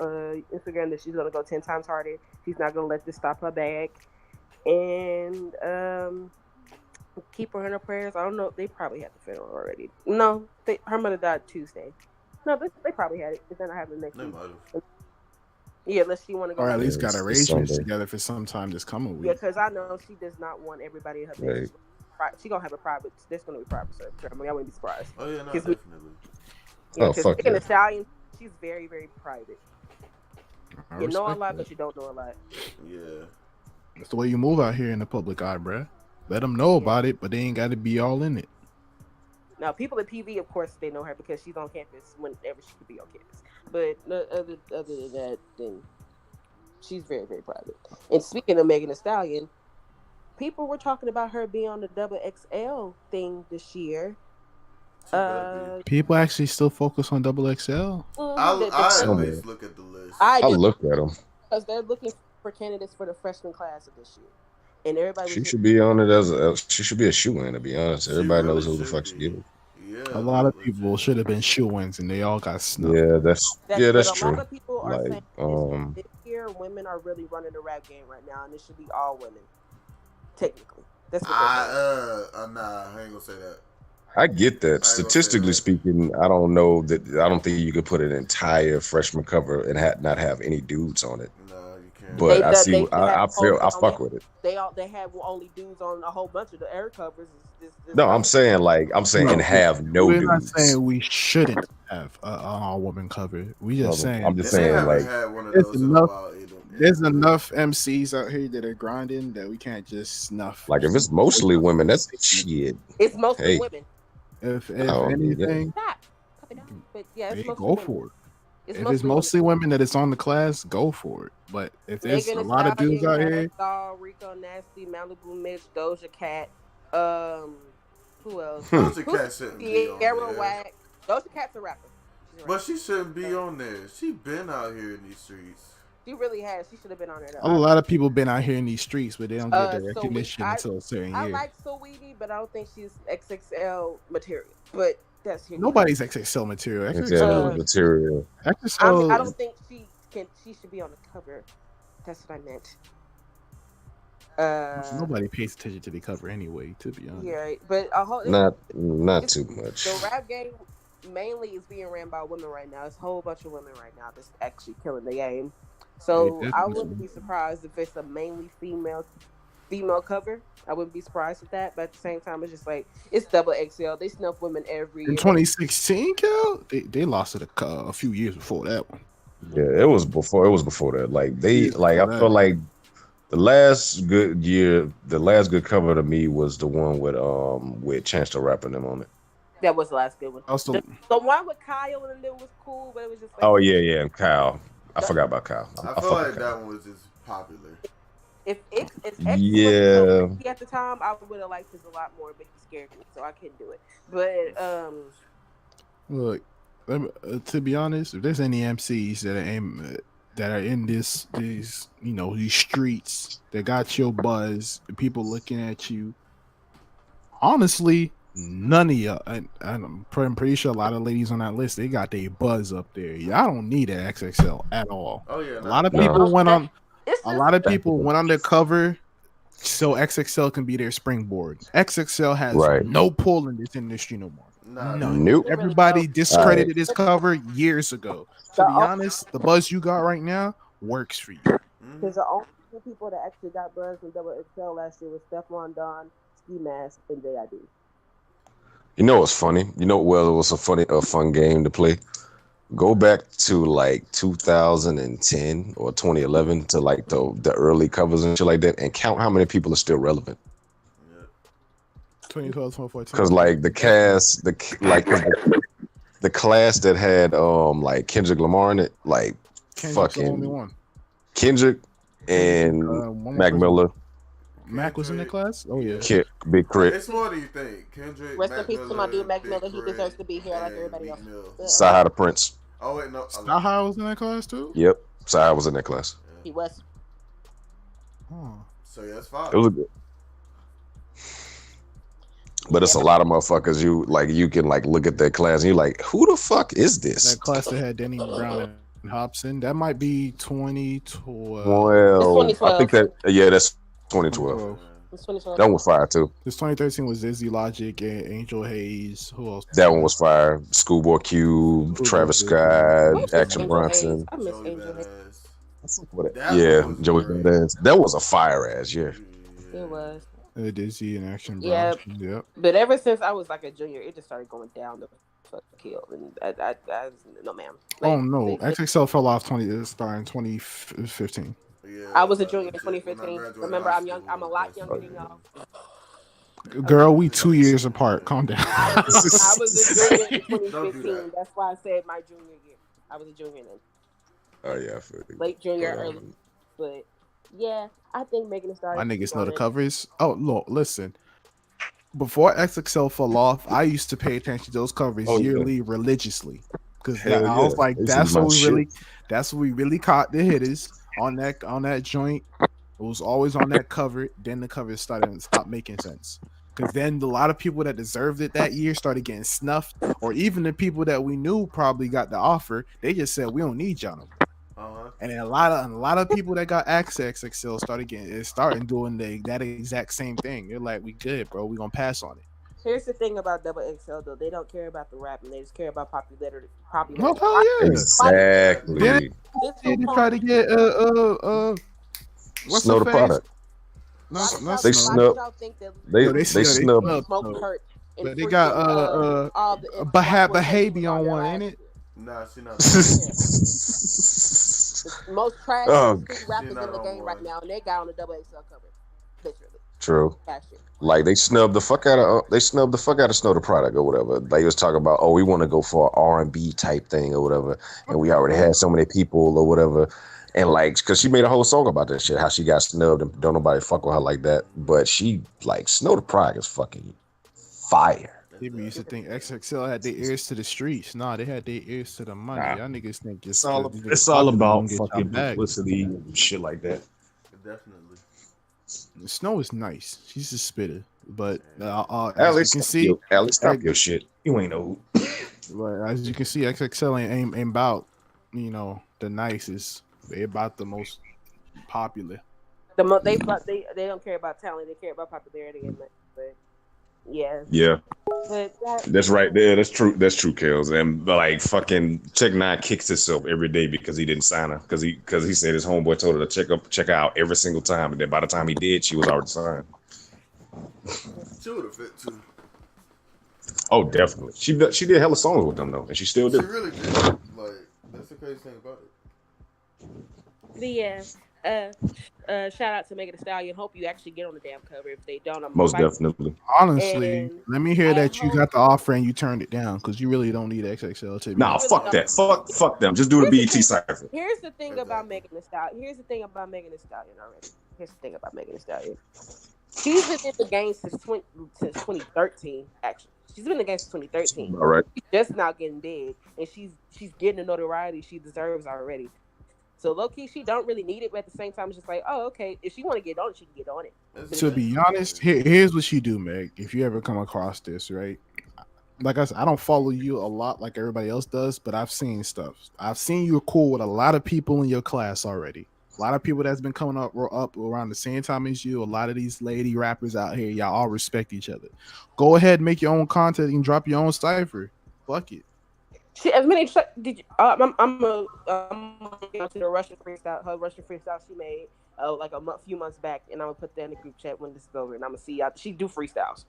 Instagram that she's gonna go 10 times harder. She's not gonna let this stop her bag, and keep her in her prayers. I don't know. They probably had the funeral already. No, her mother died Tuesday. No, they probably had it. But then I have the next week. Yeah, unless she want to go. Or at back. least got It's arrangements Sunday. together for some time this coming Yeah, week. because I know she does not want everybody in her business. Right. She gonna have a private. There's gonna be a private ceremony. I wouldn't be surprised. Oh yeah, no, 'Cause definitely. Yeah, Oh, because fuck Megan yeah. Thee Stallion, she's very, very private. I You know a respect lot, that. but you don't know a lot. Yeah. That's the way you move out here in the public eye, bruh. Let them know about it, but they ain't got to be all in it. Now, people at PV, of course, they know her because she's on campus whenever she could be on campus. But other than that, then she's very, very private. And speaking of Megan Thee Stallion, people were talking about her being on the double XL thing this year. People actually still focus on double XL. I always look at the list. I look at them because they're looking for candidates for the freshman class of this year, and everybody. She should be on it she should be a shoe-in, to be honest. Everybody knows who the fuck she is. Yeah, a lot of people should have been shoo-ins, and they all got snubbed. Yeah, that's true. A lot of people are like, saying this year women are really running the rap game right now, and it should be all women. Technically, that's what nah, I ain't gonna say that. I get that. Statistically speaking, I don't know that. I don't think you could put an entire freshman cover and not have any dudes on it. No, you can't. But I fuck with it. They have only dudes on a whole bunch of the air covers. No, I'm saying and have no We're dudes. not saying we shouldn't have an all-woman cover. We just saying. I'm just saying like there's enough MCs out here that are grinding that we can't just snuff. Like if it's mostly women, that's shit. It's mostly women. If anything, but yeah, it's go for it. If it's mostly women that it's on the class, go for it. But if there's a lot of dudes out here, Rico Nasty, Malibu Mitch, Doja Cat, who else? Doja Cat shouldn't be on there. Wack. Doja Cat's a rapper. But she shouldn't be on there. She been out here in these streets. She really has. She should have been on there. A lot of people been out here in these streets, but they don't get the recognition until a certain year. I like Saweetie, but I don't think she's XXL material. But that's nobody's XXL material. XXL material. XXL. I don't think she should be on the cover. That's what I meant. Nobody pays attention to the cover anyway, to be honest. Yeah, but not too much. The rap game mainly is being ran by women right now. It's a whole bunch of women right now that's actually killing the game. So I wouldn't be surprised if it's a mainly female cover. I wouldn't be surprised with that. But at the same time, it's just like it's double XL. They snuff women every year. In 2016, Cal, they lost it a few years before that one. Yeah, it was before that. Like I feel like the last good cover to me was the one with Chance the Rapper them on it. That was the last good one. Also, the one with Kyle and them was cool, but it was just like, oh yeah, Kyle. I forgot about Kyle. I feel like that one was just popular. If X was at the time, I would have liked this a lot more, but he scared me, so I couldn't do it. But look, to be honest, if there's any MCs that are in these streets that got your buzz, people looking at you, honestly, none of y'all, and I'm pretty sure a lot of ladies on that list, they got their buzz up there. Y'all don't need an XXL at all. Oh yeah, a lot of people went undercover so XXL can be their springboard. XXL has no pull in this industry no more. Nope. Everybody discredited this cover years ago. To be honest, the buzz you got right now works for you. Because the only two people that actually got buzz in double XL last year was Stephon Don, Ski Mask, and JID. You know what's funny? It was a fun game to play. Go back to like 2010 or 2011 to like the early covers and shit like that, and count how many people are still relevant. 2012, 2014. Because like the cast, the class that had like Kendrick Lamar in it, like Kendrick's the only fucking one. Kendrick and Mac Miller. Mac was in the class? Oh, yeah. Big Crit. It's more than you think. Kendrick, Rest in Mac peace to my Miller, dude Mac Big Miller. He Crit, deserves to be here like everybody else. Sahai the Prince. Oh, wait, no. Sahai was in that class, too? Yep. Sahai was in that class. He was. So, yeah, that's fine. It was good. But it's a lot of motherfuckers. You can like look at that class and you're like, who the fuck is this? That class that had Denny Brown and Hobson. That might be 2012. Well, It's 2012. I think that's 2012. It's 2012. That one was fire too. This 2013 was Izzy Logic and Angel Hayes. Who else? That one was fire. Schoolboy Q, Travis Scott, Action Bronson. I miss Angel Hayes. Yeah, Joey Badass. That was a fire ass, yeah. It was. Dizzy and Action Yep. Bronson. Yep. But ever since I was like a junior, it just started going down the fucking hill. And I no, ma'am. Like, Oh, no. XXL fell off starting 2015. Yeah, I was a junior in 2015. Remember, I'm young. I'm a lot younger than y'all. Girl, we 2 years apart. Calm down. I was a junior in 2015. That's why I said my junior year. I was a junior then. Oh yeah, I feel you. Late junior, early. But yeah, I think Megan Thee Stallion. My niggas know the covers. Oh, look, listen. Before XXL fell off, I used to pay attention to those covers yearly, religiously, because I was like, that's what we really caught the hitters on that joint. It was always on that cover. Then the cover stopped making sense. Because then a lot of people that deserved it that year started getting snuffed, or even the people that we knew probably got the offer. They just said, we don't need y'all no more. And then a lot of people that got access to XL starting doing that exact same thing. They're like, we good, bro. We gonna pass on it. Here's the thing about Double XL though. They don't care about the rapping. They just care about popularity. Oh hell yeah. Exactly. Yeah. They try to get what's Snow the product. No, they snub. They snub. But they got Bahabi on one, ain't it? Nah, she not. Most trash rappers in the game right now, and they got on the Double XL cover, literally. True. Like they snubbed the fuck out of Snow the Product or whatever. They was talking about, we want to go for an R&B type thing or whatever, and we already had so many people or whatever, and like, cause she made a whole song about that shit, how she got snubbed and don't nobody fuck with her like that. But she like Snow the Product is fucking fire. People used to think XXL had their ears to the streets. Nah, they had their ears to the money. Y'all niggas think it's all about fucking publicity and shit like that. Definitely. Snow is nice. She's a spitter, but Alex, you can see, Alex, stop your shit. You ain't old. But as you can see, XXL ain't about the nicest. They about the most popular. They don't care about talent. They care about popularity and but yeah. But that's right there. That's true, Kels. And like fucking Check Nine kicks himself every day because he didn't sign her. Because he said his homeboy told her to check out every single time, and then by the time he did, she was already signed. She would have fit too. Oh, definitely. She did hella songs with them though, and she still did. She really did. Like that's the crazy thing about it. But yeah. Shout out to Megan Thee Stallion. Hope you actually get on the damn cover. If they don't, I'm most definitely. Honestly, let me hear that you got the offer and you turned it down because you really don't need XXL to be. Nah, fuck that. Fuck them. Just do the BET cipher. Here's the thing about Megan Thee Stallion. Here's the thing about Megan Thee Stallion already. Here's the thing about Megan Thee Stallion. She's been in the game since 2013. Actually, she's been in the game since 2013. All right. She's just now getting big, and she's getting the notoriety she deserves already. So low key, she don't really need it, but at the same time, it's just like, oh, okay. If she want to get on it, she can get on it. To be honest, here's what you do, Meg. If you ever come across this, right? Like I said, I don't follow you a lot like everybody else does, but I've seen stuff. I've seen you're cool with a lot of people in your class already. A lot of people that's been coming up around the same time as you. A lot of these lady rappers out here, y'all all respect each other. Go ahead, make your own content and drop your own cipher. Fuck it. She as many did you, I'm to the Russian freestyle. Her Russian freestyle she made like few months back, and I'm gonna put that in the group chat when this is over, and I'm gonna see she do freestyles.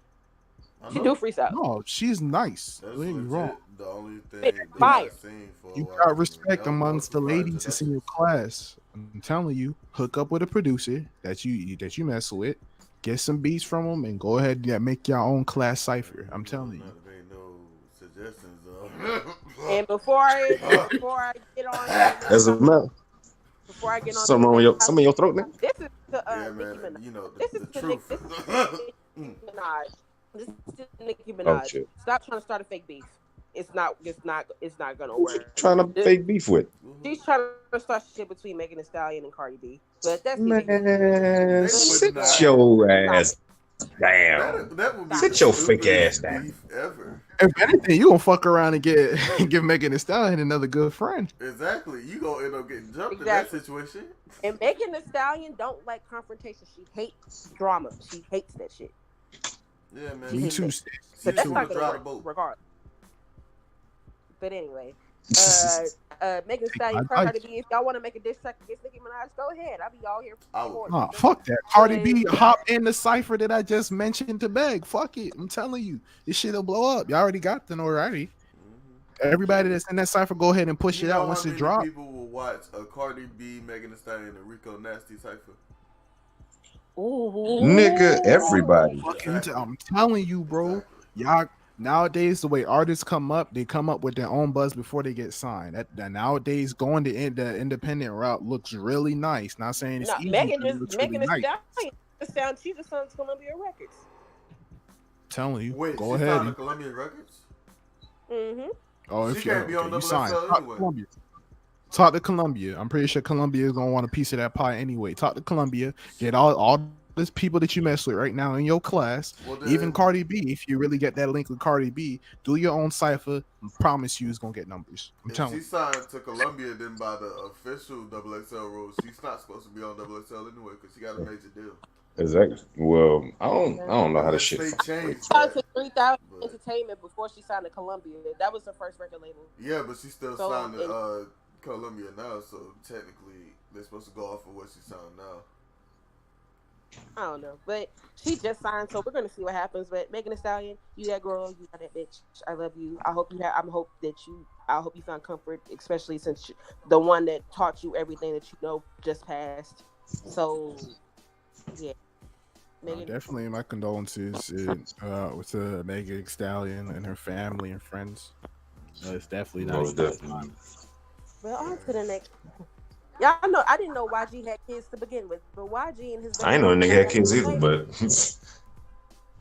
She do freestyle. No, she's nice. That's Don't get me legit. wrong. The only thing It's that fire. I've seen for a You while. got respect That was amongst the prior to ladies that's that. in your class. I'm telling you, hook up with a producer that you mess with, get some beats from them, and go ahead and make your own class cipher. I'm telling you. There ain't no suggestions. And before I get on, As a matter, before I get on, something wrong with some of your throat, nigga. this is the Yeah, Nicki man. Minaj. You know This the is the truth. Nicki Minaj. This is Nicki Oh Minaj. shit! Stop trying to start a fake beef. It's not gonna Who you work. trying to fake beef with? She's trying to start shit between Megan Thee Stallion and Cardi B. But that's Man, sit your ass down. That would be Sit the your fake stupidest ass down. beef ever. If anything, you gonna fuck around and give Megan Thee Stallion another good friend. Exactly. You gonna end up getting jumped Exactly. in that situation. And Megan Thee Stallion don't like confrontation. She hates drama. She hates that shit. Yeah, man. Me too. She But that's just not wanna gonna drive the work boat. regardless. But anyway, Megan Thee Stallion, I- Cardi B. If y'all want to make a diss track against Nicki Minaj, go ahead. I'll be all here. Nah, fuck that. Cardi B hop in the cipher that I just mentioned to beg. Fuck it. I'm telling you, this shit'll blow up. Y'all already got the notoriety. Everybody that's in that cipher, go ahead and push it out once it drops. People will watch a Cardi B, Megan Thee Stallion, and Rico Nasty cipher. Ooh. Nigga, everybody. I'm telling you, bro. Y'all nowadays the way artists come up, they come up with their own buzz before they get signed. That nowadays going the independent route looks really nice. Not saying it's easy. Megan but it just looks Megan really Thee nice. Stallion. She's the son of Columbia Records. Telling you, Wait, go she ahead. signed to Columbia Records? Mm-hmm. Oh, She if you can't be on you signed, XXL talk anyway. to Columbia. Talk to Columbia. I'm pretty sure Columbia is gonna want a piece of that pie anyway. Talk to Columbia. Get all these people that you mess with right now in your class. Well, then, Even Cardi B. If you really get that link with Cardi B, do your own cipher. I promise you, it's gonna get numbers. I'm if telling she you. signed to Columbia, then by the official XXL rules, she's not supposed to be on XXL anyway because she got a major deal. Exactly. Well, I don't know how this shit. They changed She signed that. to 3000 Entertainment before she signed to Columbia. That was her first record label. Yeah, but she still So, signed to Columbia now, so technically they're supposed to go off of what she signed now. I don't know, but she just signed, so we're gonna see what happens. But Megan Thee Stallion, you that girl, you got that bitch. I love you. I hope you found comfort, especially since the one that taught you everything that you know just passed. So, yeah. Definitely my condolences with Megan Thee Stallion and her family and friends. It's definitely not. Most definitely. Well, on to the next. Y'all know I didn't know YG had kids to begin with, but YG and his I ain't know a nigga had kids either, but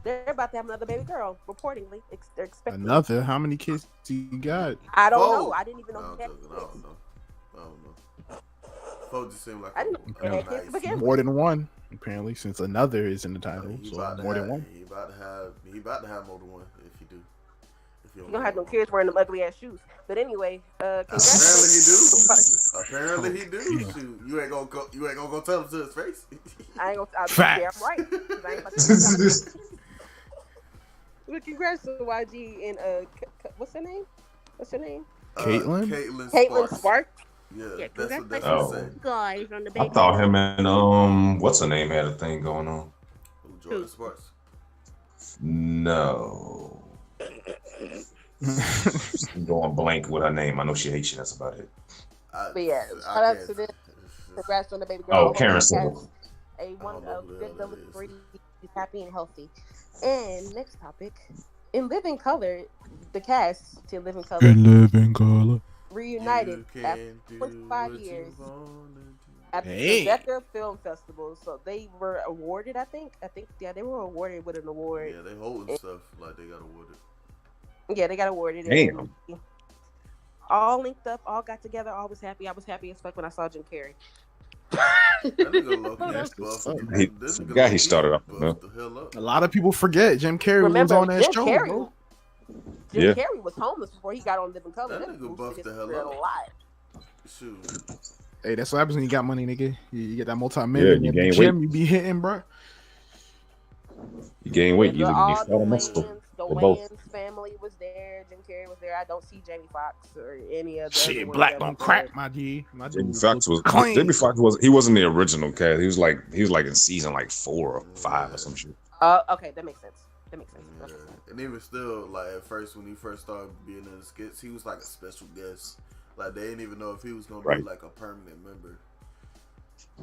they're about to have another baby girl. Reportedly, they're expecting Another? How many kids do you got? I don't know. I didn't even know he had kids. I don't know. Fo just seemed like I didn't know he had kids to begin with. More than one, apparently, since another is in the title. He So about to more than have- one. He about to have more than one if you do. If You don't have no kids wearing them ugly ass shoes. But anyway, Apparently he do. Shoot, you ain't gonna go tell him to his face. I ain't gonna. Facts. I'm right. 'Cause I ain't about to well, congrats to YG and what's her name? Caitlyn? Caitlyn Sparks. Yeah, that's what what Oh. said. Guys on the I baby. thought him and what's her name had a thing going on. Jordan Sparks. No. Going blank with her name. I know she hates you. That's about it. But yeah, shout out to this. Congrats on the baby girl. Oh, Hope Karen she Civil. has a good delivery, is happy and healthy. And next topic, in Living Color, the cast to Living Color living color. reunited after 25 years at the Hey. Rebecca Film Festival. So they were awarded, I think they were awarded with an award. Yeah, they holding stuff like they got awarded. Yeah, they got awarded. Damn. And all linked up, all got together, all was happy. I was happy as fuck when I saw Jim Carrey. That nigga low-key That's buff. what's up. This The nigga guy he low-key started off, buffed man. the hell up. A lot of people forget Jim Carrey was Remember, on that Jim show, Carrey, bro. Jim Carrey was homeless before he got on Living Color. That nigga boosted buffed his the hell career up. a lot. Shoot. Hey, that's what happens when you got money, nigga. You get that multi-million. Yeah, you in the gain gym, you be hitting, bro. You gain weight. You All either the get fat or muscle. the Or both. Wayans family was there. Jim Carrey was there. I don't see Jamie Foxx or any of the Shit, other black ones don't that crack, was my G. My Jamie dude Foxx was clean. Jamie Foxx wasn't the original cast. He was like in season like 4 or 5 or some shit. Okay, that makes sense. That makes sense. Yeah. And even still, like at first when he first started being in the skits, he was like a special guest. Like they didn't even know if he was gonna be like a permanent member.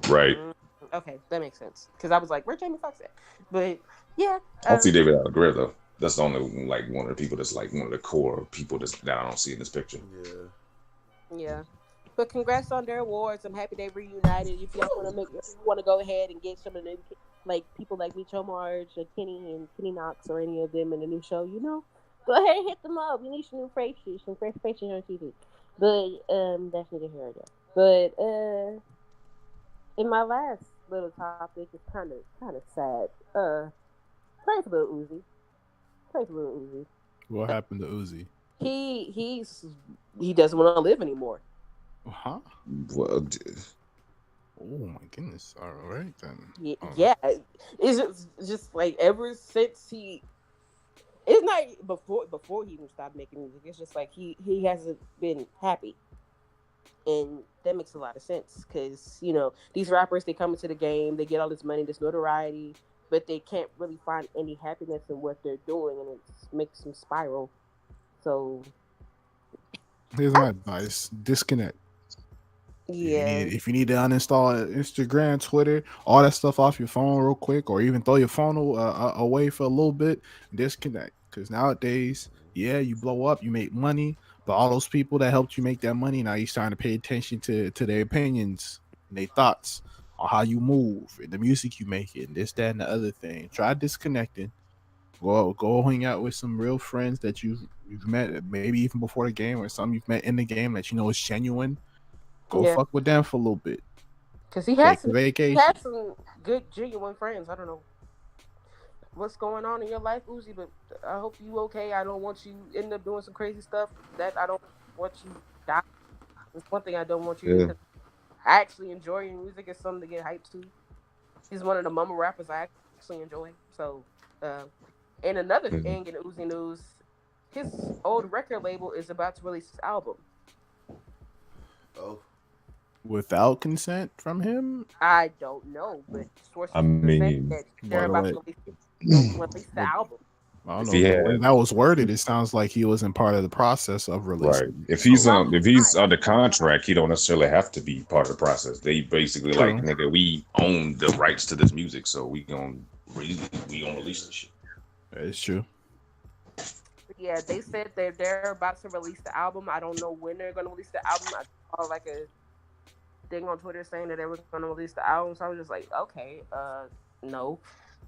Right. Okay, that makes sense. Because I was like, where Jamie Foxx at? But yeah, I don't see David Allen Greer though. That's the only like one of the people that's like one of the core people that I don't see in this picture. Yeah. But congrats on their awards. I'm happy they reunited. If y'all want to go ahead and get some of the new, like people like Micho Marge or Kenny Knox or any of them in the new show, go ahead and hit them up. We need some new faces, some fresh faces on TV. But that's neither here nor there. But in my last little topic, it's kind of sad. Pray for Lil Uzi. What happened to Uzi? He doesn't want to live anymore. Huh? Well, oh my goodness! All right then. Yeah. It's just like ever since it's not before he even stopped making music. It's just like he hasn't been happy, and that makes a lot of sense because these rappers, they come into the game, they get all this money, this notoriety, but they can't really find any happiness in what they're doing, and it makes them spiral. So here's my advice: disconnect. Yeah. If you need to uninstall Instagram, Twitter, all that stuff off your phone real quick, or even throw your phone away for a little bit, disconnect. Because nowadays, you blow up, you make money, but all those people that helped you make that money, now you're starting to pay attention to their opinions and their thoughts on how you move and the music you make it, and this, that, and the other thing. Try disconnecting. Go hang out with some real friends that you've met, maybe even before the game, or some you've met in the game that is genuine. Go fuck with them for a little bit. Because he has some good, genuine friends. I don't know what's going on in your life, Uzi, but I hope you okay. I don't want you end up doing some crazy stuff. That I don't want you die. It's one thing I don't want you to do. I actually enjoy your music. It's something to get hyped to. He's one of the mumble rappers I actually enjoy. So, and another thing in Uzi news, his old record label is about to release his album. Oh. Without consent from him? I don't know, but sources mean, that they're about to release the album. I don't know. When that was worded, it sounds like he wasn't part of the process of releasing. Right. If he's under contract, he don't necessarily have to be part of the process. They basically like, nigga, we own the rights to this music, so we gonna release this shit. It's true. Yeah, they said they're about to release the album. I don't know when they're gonna release the album. I saw like a thing on Twitter saying that they were gonna release the album, so I was just like, okay, no,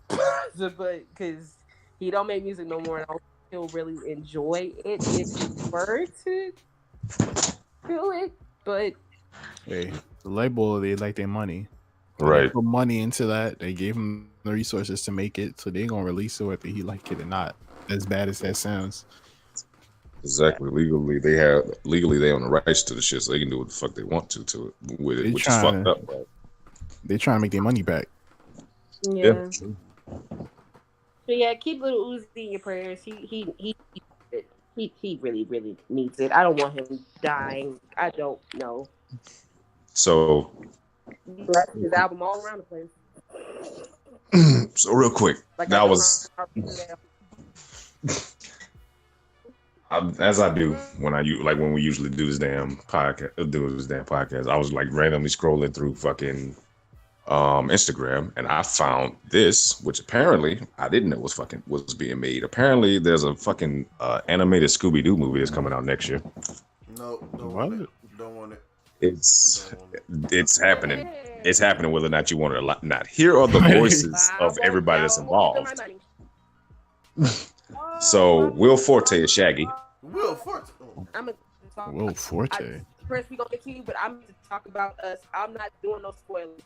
but because he don't make music no more, and I don't still really enjoy it if he were to do it. But hey, the label, they like their money. Right. They put money into that. They gave him the resources to make it, so they're gonna release it whether he like it or not. As bad as that sounds. Exactly. Legally, they own the rights to the shit, so they can do what the fuck they want to it with it, which is fucked up. Right? They trying to make their money back. Yeah. But yeah, keep little Uzi in your prayers. He really, really needs it. I don't want him dying. I don't know. So his album all around the place. So real quick, like that was as I do when we usually do this damn podcast. I was like randomly scrolling through fucking Instagram, and I found this, which apparently I didn't know was being made. Apparently, there's a fucking animated Scooby-Doo movie that's coming out next year. No, don't want it. It's happening. It's happening whether or not you want it or not. Here are the voices of everybody that's involved. So Will Forte is Shaggy. Will Forte. Will Forte. First, we gonna get to you, but I'm going to talk about us. I'm not doing no spoilers.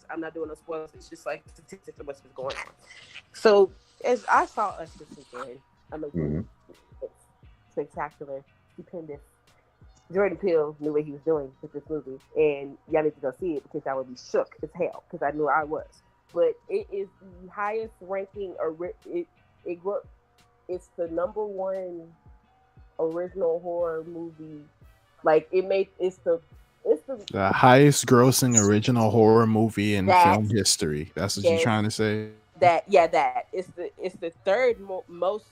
It's just like statistics of what's been going on. So, as I saw us this weekend, spectacular, stupendous. Jordan Peele knew what he was doing with this movie, and y'all need to go see it because I would be shook as hell because I knew I was. But it is the highest ranking, it's the number one original horror movie. Like it's the highest grossing original horror movie in film history. That's what you're trying to say. that it's the third most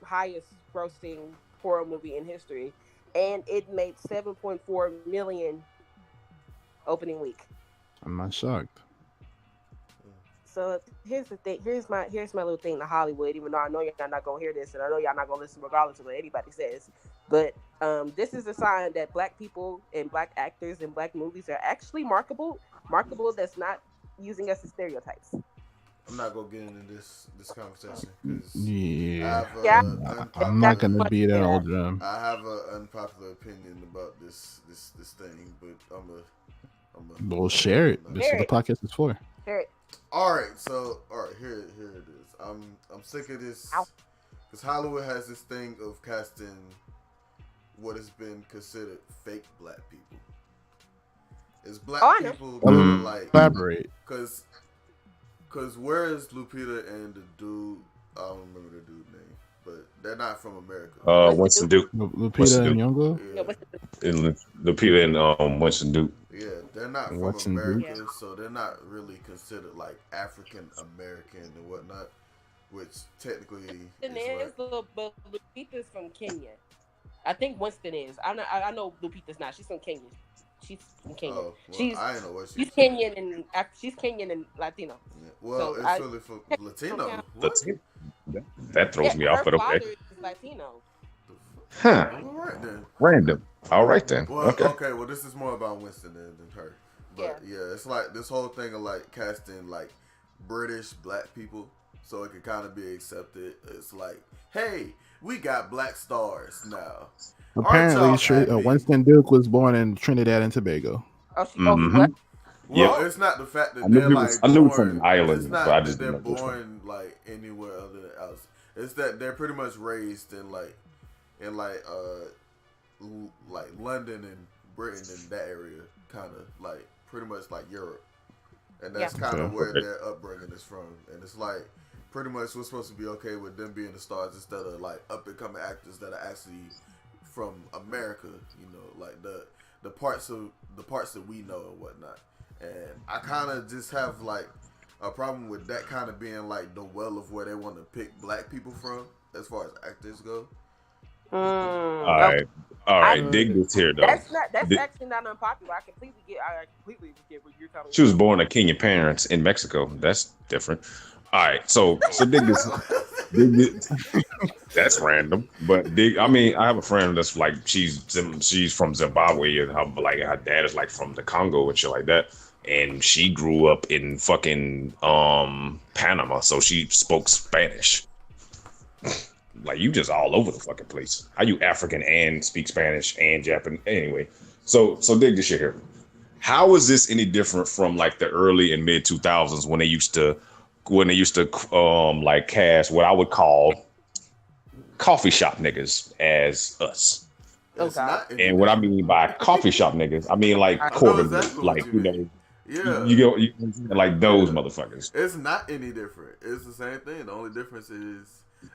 highest grossing horror movie in history, and it made 7.4 million opening week. I'm not shocked. So here's the thing. Here's my little thing to Hollywood. Even though I know y'all not gonna hear this, and I know y'all not gonna listen regardless of what anybody says. But this is a sign that black people and black actors and black movies are actually marketable. That's not using us as stereotypes. I'm not gonna get into this conversation. I'm not gonna be that old drum. I have an unpopular opinion about this thing, but I'm a. Well, share it. This is what the podcast is for. Share it. All right, here it is. I'm sick of this because Hollywood has this thing of casting what has been considered fake black people. It's black people that are like elaborate. Because where is Lupita and the dude? I don't remember the dude's name, but they're not from America. Winston Duke. Lupita and Nyong'o. Yeah. Lupita and Winston Duke. Yeah, they're not from America, so they're not really considered like African American and whatnot, which technically is but Lupita's from Kenya. I think Winston is. I know Lupita's not. She's from Kenya. She's from Kenya. Oh, well, I didn't know what she's Kenyan and Latino. Yeah. Well, so it's really for Latino. Latino. That throws me off, but okay. Her father is Latino. Huh. All right then. Random. All right then. Well, okay. Well, this is more about Winston than her. But yeah, it's like this whole thing of like casting like British black people so it can kind of be accepted. It's like, hey, we got black stars now. Apparently, Winston Duke was born in Trinidad and Tobago. What? Well, it's not the fact that they're like I knew from an island, it's not but I that just they're didn't know born like anywhere other than else. It's that they're pretty much raised in like London and Britain and that area, kind of like pretty much like Europe, and that's kind of where their upbringing is from. And it's like pretty much we're supposed to be okay with them being the stars instead of like up and coming actors that are actually from America. You know, like the parts that we know and whatnot. And I kind of just have like a problem with that kind of being like the well of where they want to pick black people from as far as actors go. All right. Dig this here though. That's actually not unpopular. I completely get what you're talking about. She was born to Kenyan parents in Mexico. That's different. All right, so dig this. That's random, but I mean, I have a friend that's like she's from Zimbabwe and her dad is like from the Congo and shit like that, and she grew up in fucking Panama, so she spoke Spanish. Like you just all over the fucking place. How you African and speak Spanish and Japanese? Anyway, so dig this shit here. How is this any different from like the early and mid 2000s when they used to like cast what I would call coffee shop niggas as us? And what I mean by coffee shop niggas, I mean like quarterback, like you know, you like those motherfuckers. It's not any different. It's the same thing.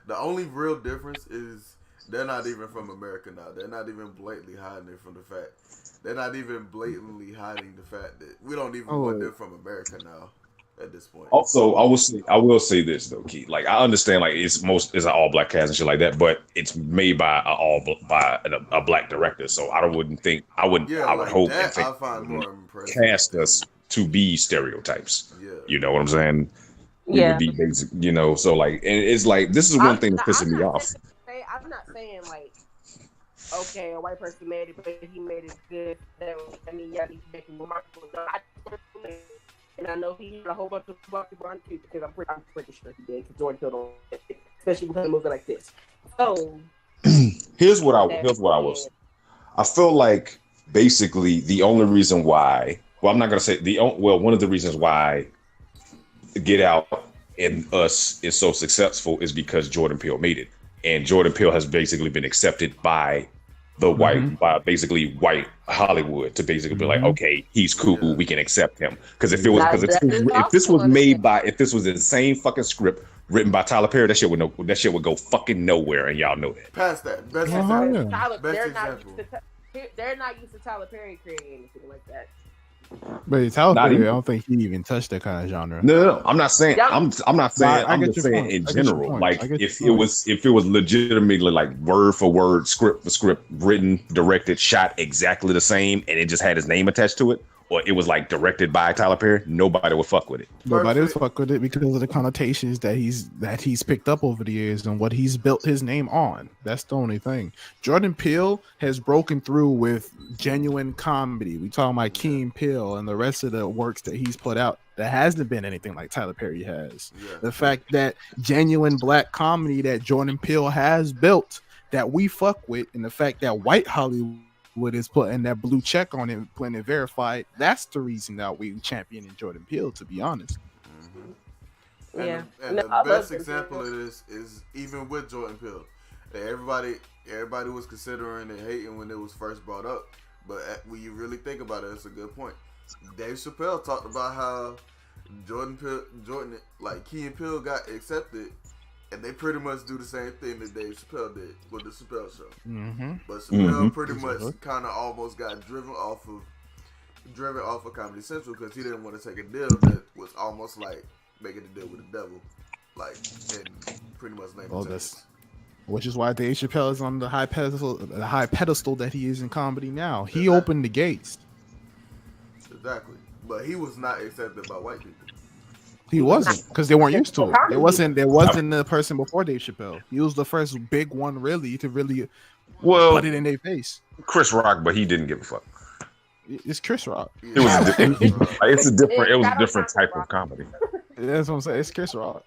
The only real difference is they're not even from America now. They're not even blatantly hiding it from the fact. They're not even blatantly hiding the fact that we don't even want them from America now. At this point. Also, I will say this though, Keith. Like I understand, like it's an all black cast and shit like that, but it's made by a black director. So I would hope and think cast us to be stereotypes. Yeah. You know what I'm saying? We would be basic, you know. So like, and it's like this is one thing that's pissing me off. I'm not saying like, okay, a white person made it, but he made it good. I mean, yeah, he's making remarkable. And I know he had a whole bunch of Bucky Barnes because I'm pretty sure he did. Because Jordan Peele don't, especially with a movie like this. So here's what I will say. I feel like basically the only reason why, I'm not gonna say one of the reasons why Get Out and Us is so successful is because Jordan Peele made it, and Jordan Peele has basically been accepted by the by basically white Hollywood to basically be like, okay, he's cool, we can accept him. Because if this was the same fucking script written by Tyler Perry, that shit would go fucking nowhere, and y'all know that. Past that, best example. example. They're not used to Tyler Perry creating anything like that. But Tyler Not Perry, I even. don't think he even touched that kind of genre. No. I'm not saying. Yeah. I'm not saying. I I'm get just your saying point. in I get your general. point. Like I get your if it point. was legitimately like word for word, script for script, written, directed, shot exactly the same, and it just had his name attached to it, or it was like directed by Tyler Perry, nobody would fuck with it. Nobody would fuck with it because of the connotations that he's picked up over the years and what he's built his name on. That's the only thing. Jordan Peele has broken through with genuine comedy. We talking about Key and Peele and the rest of the works that he's put out. That hasn't been anything like Tyler Perry has. Yeah. The fact that genuine black comedy that Jordan Peele has built that we fuck with, and the fact that white Hollywood is putting that blue check on it, putting it verified. That's the reason that we championing Jordan Peele, to be honest. Mm-hmm. Yeah. And the best example of this is even with Jordan Peele. Everybody was considering and hating when it was first brought up, but when you really think about it, it's a good point. Dave Chappelle talked about how Key and Peele got accepted, and they pretty much do the same thing that Dave Chappelle did with the Chappelle Show. Mm-hmm. But Chappelle pretty much kind of almost got driven off of Comedy Central because he didn't want to take a deal that was almost like making a deal with the devil, like and pretty much name which is why Dave Chappelle is on the high pedestal that he is in comedy now. He opened the gates. Exactly, but he was not accepted by white people. He wasn't, because they weren't used to it. There wasn't the person before Dave Chappelle. He was the first big one really to put it in their face. Chris Rock, but he didn't give a fuck. It's Chris Rock. It was it was a different type of comedy. That's what I'm saying. It's Chris Rock.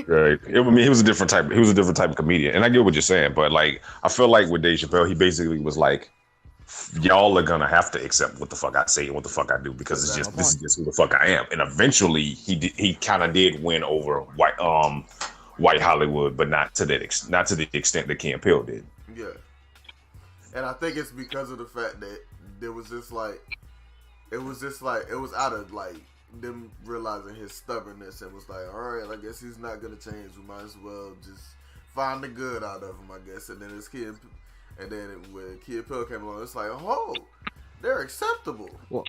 Right. He was a different type. He was a different type of comedian, and I get what you're saying, but like I feel like with Dave Chappelle, he basically was like, y'all are gonna have to accept what the fuck I say and what the fuck I do because this is just who the fuck I am. And eventually he kind of did win over white Hollywood, but not to the extent that Key and Peele did. Yeah, and I think it's because of the fact that it was out of like them realizing his stubbornness and was like, all right, I guess he's not gonna change. We might as well just find the good out of him, I guess. And then when Key and Peele came along, it's like, oh, they're acceptable. Well,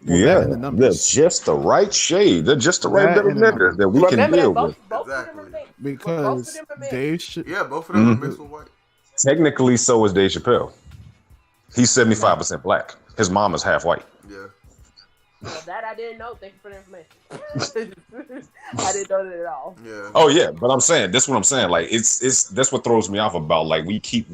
yeah, they're just the right shade. They're just the right bit of nigger that we can deal with. Exactly. Because both of them are mixed with white. Technically, so is Dave Chappelle. He's 75% black. His mom is half white. Yeah. Well, that I didn't know. Thank you for the information. I didn't know that at all. Yeah. Oh yeah, but I'm saying that's what I'm saying. Like it's that's what throws me off about like we keep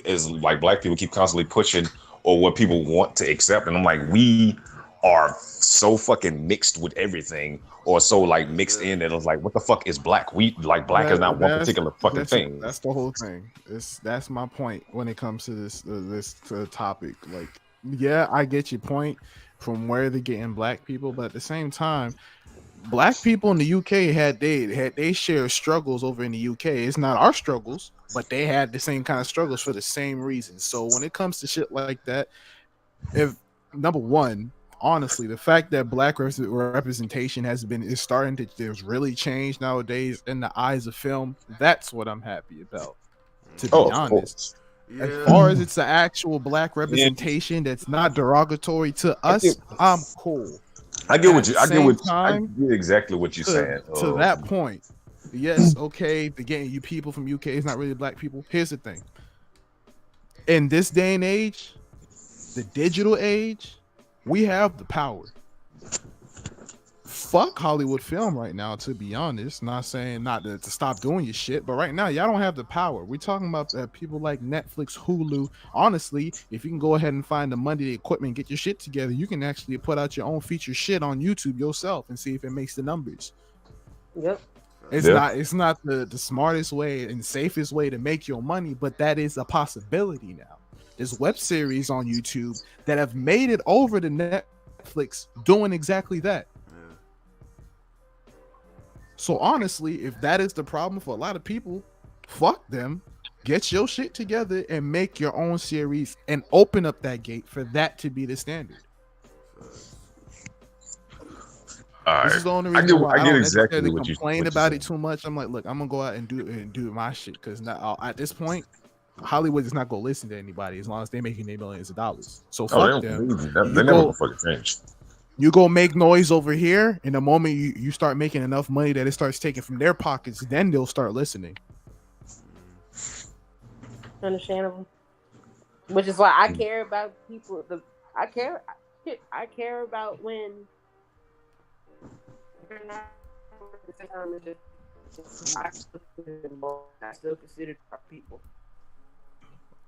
as like black people keep constantly pushing or what people want to accept, and I'm like we are so fucking mixed with everything or so like mixed in that it's like what the fuck is black? We like black is not one particular fucking thing. That's the whole thing. That's my point when it comes to this topic. Like yeah, I get your point from where they're getting black people, but at the same time, black people in the UK had they share struggles over in the UK. It's not our struggles, but they had the same kind of struggles for the same reasons. So when it comes to shit like that, if number one, honestly, the fact that black representation is starting to there's really changed nowadays in the eyes of film, that's what I'm happy about. To be honest. Yeah. As far as it's the actual black representation that's not derogatory to us, I'm cool. I get exactly what you're saying. To that point, yes, okay, getting you people from UK is not really black people. Here's the thing. In this day and age, the digital age, we have the power. Fuck Hollywood film right now, to be honest. Not saying not to stop doing your shit, but right now y'all don't have the power. We're talking about people like Netflix, Hulu. Honestly, if you can go ahead and find the money, the equipment, get your shit together, you can actually put out your own feature shit on YouTube yourself and see if it makes the numbers. Yep. It's not the smartest way and safest way to make your money, but that is a possibility now. There's web series on YouTube that have made it over to Netflix doing exactly that. So honestly, if that is the problem for a lot of people, fuck them. Get your shit together and make your own series and open up that gate for that to be the standard. This is the only reason why I get exactly what you complain about it too much. I'm like, look, I'm gonna go out and do my shit because now at this point, Hollywood is not gonna listen to anybody as long as they're making their millions of dollars. So Oh, fuck they them. never gonna fucking change. You go make noise over here, and the moment you start making enough money that it starts taking from their pockets, then they'll start listening. Understandable. Which is why I care about people. I care about when they're not. I still consider our people.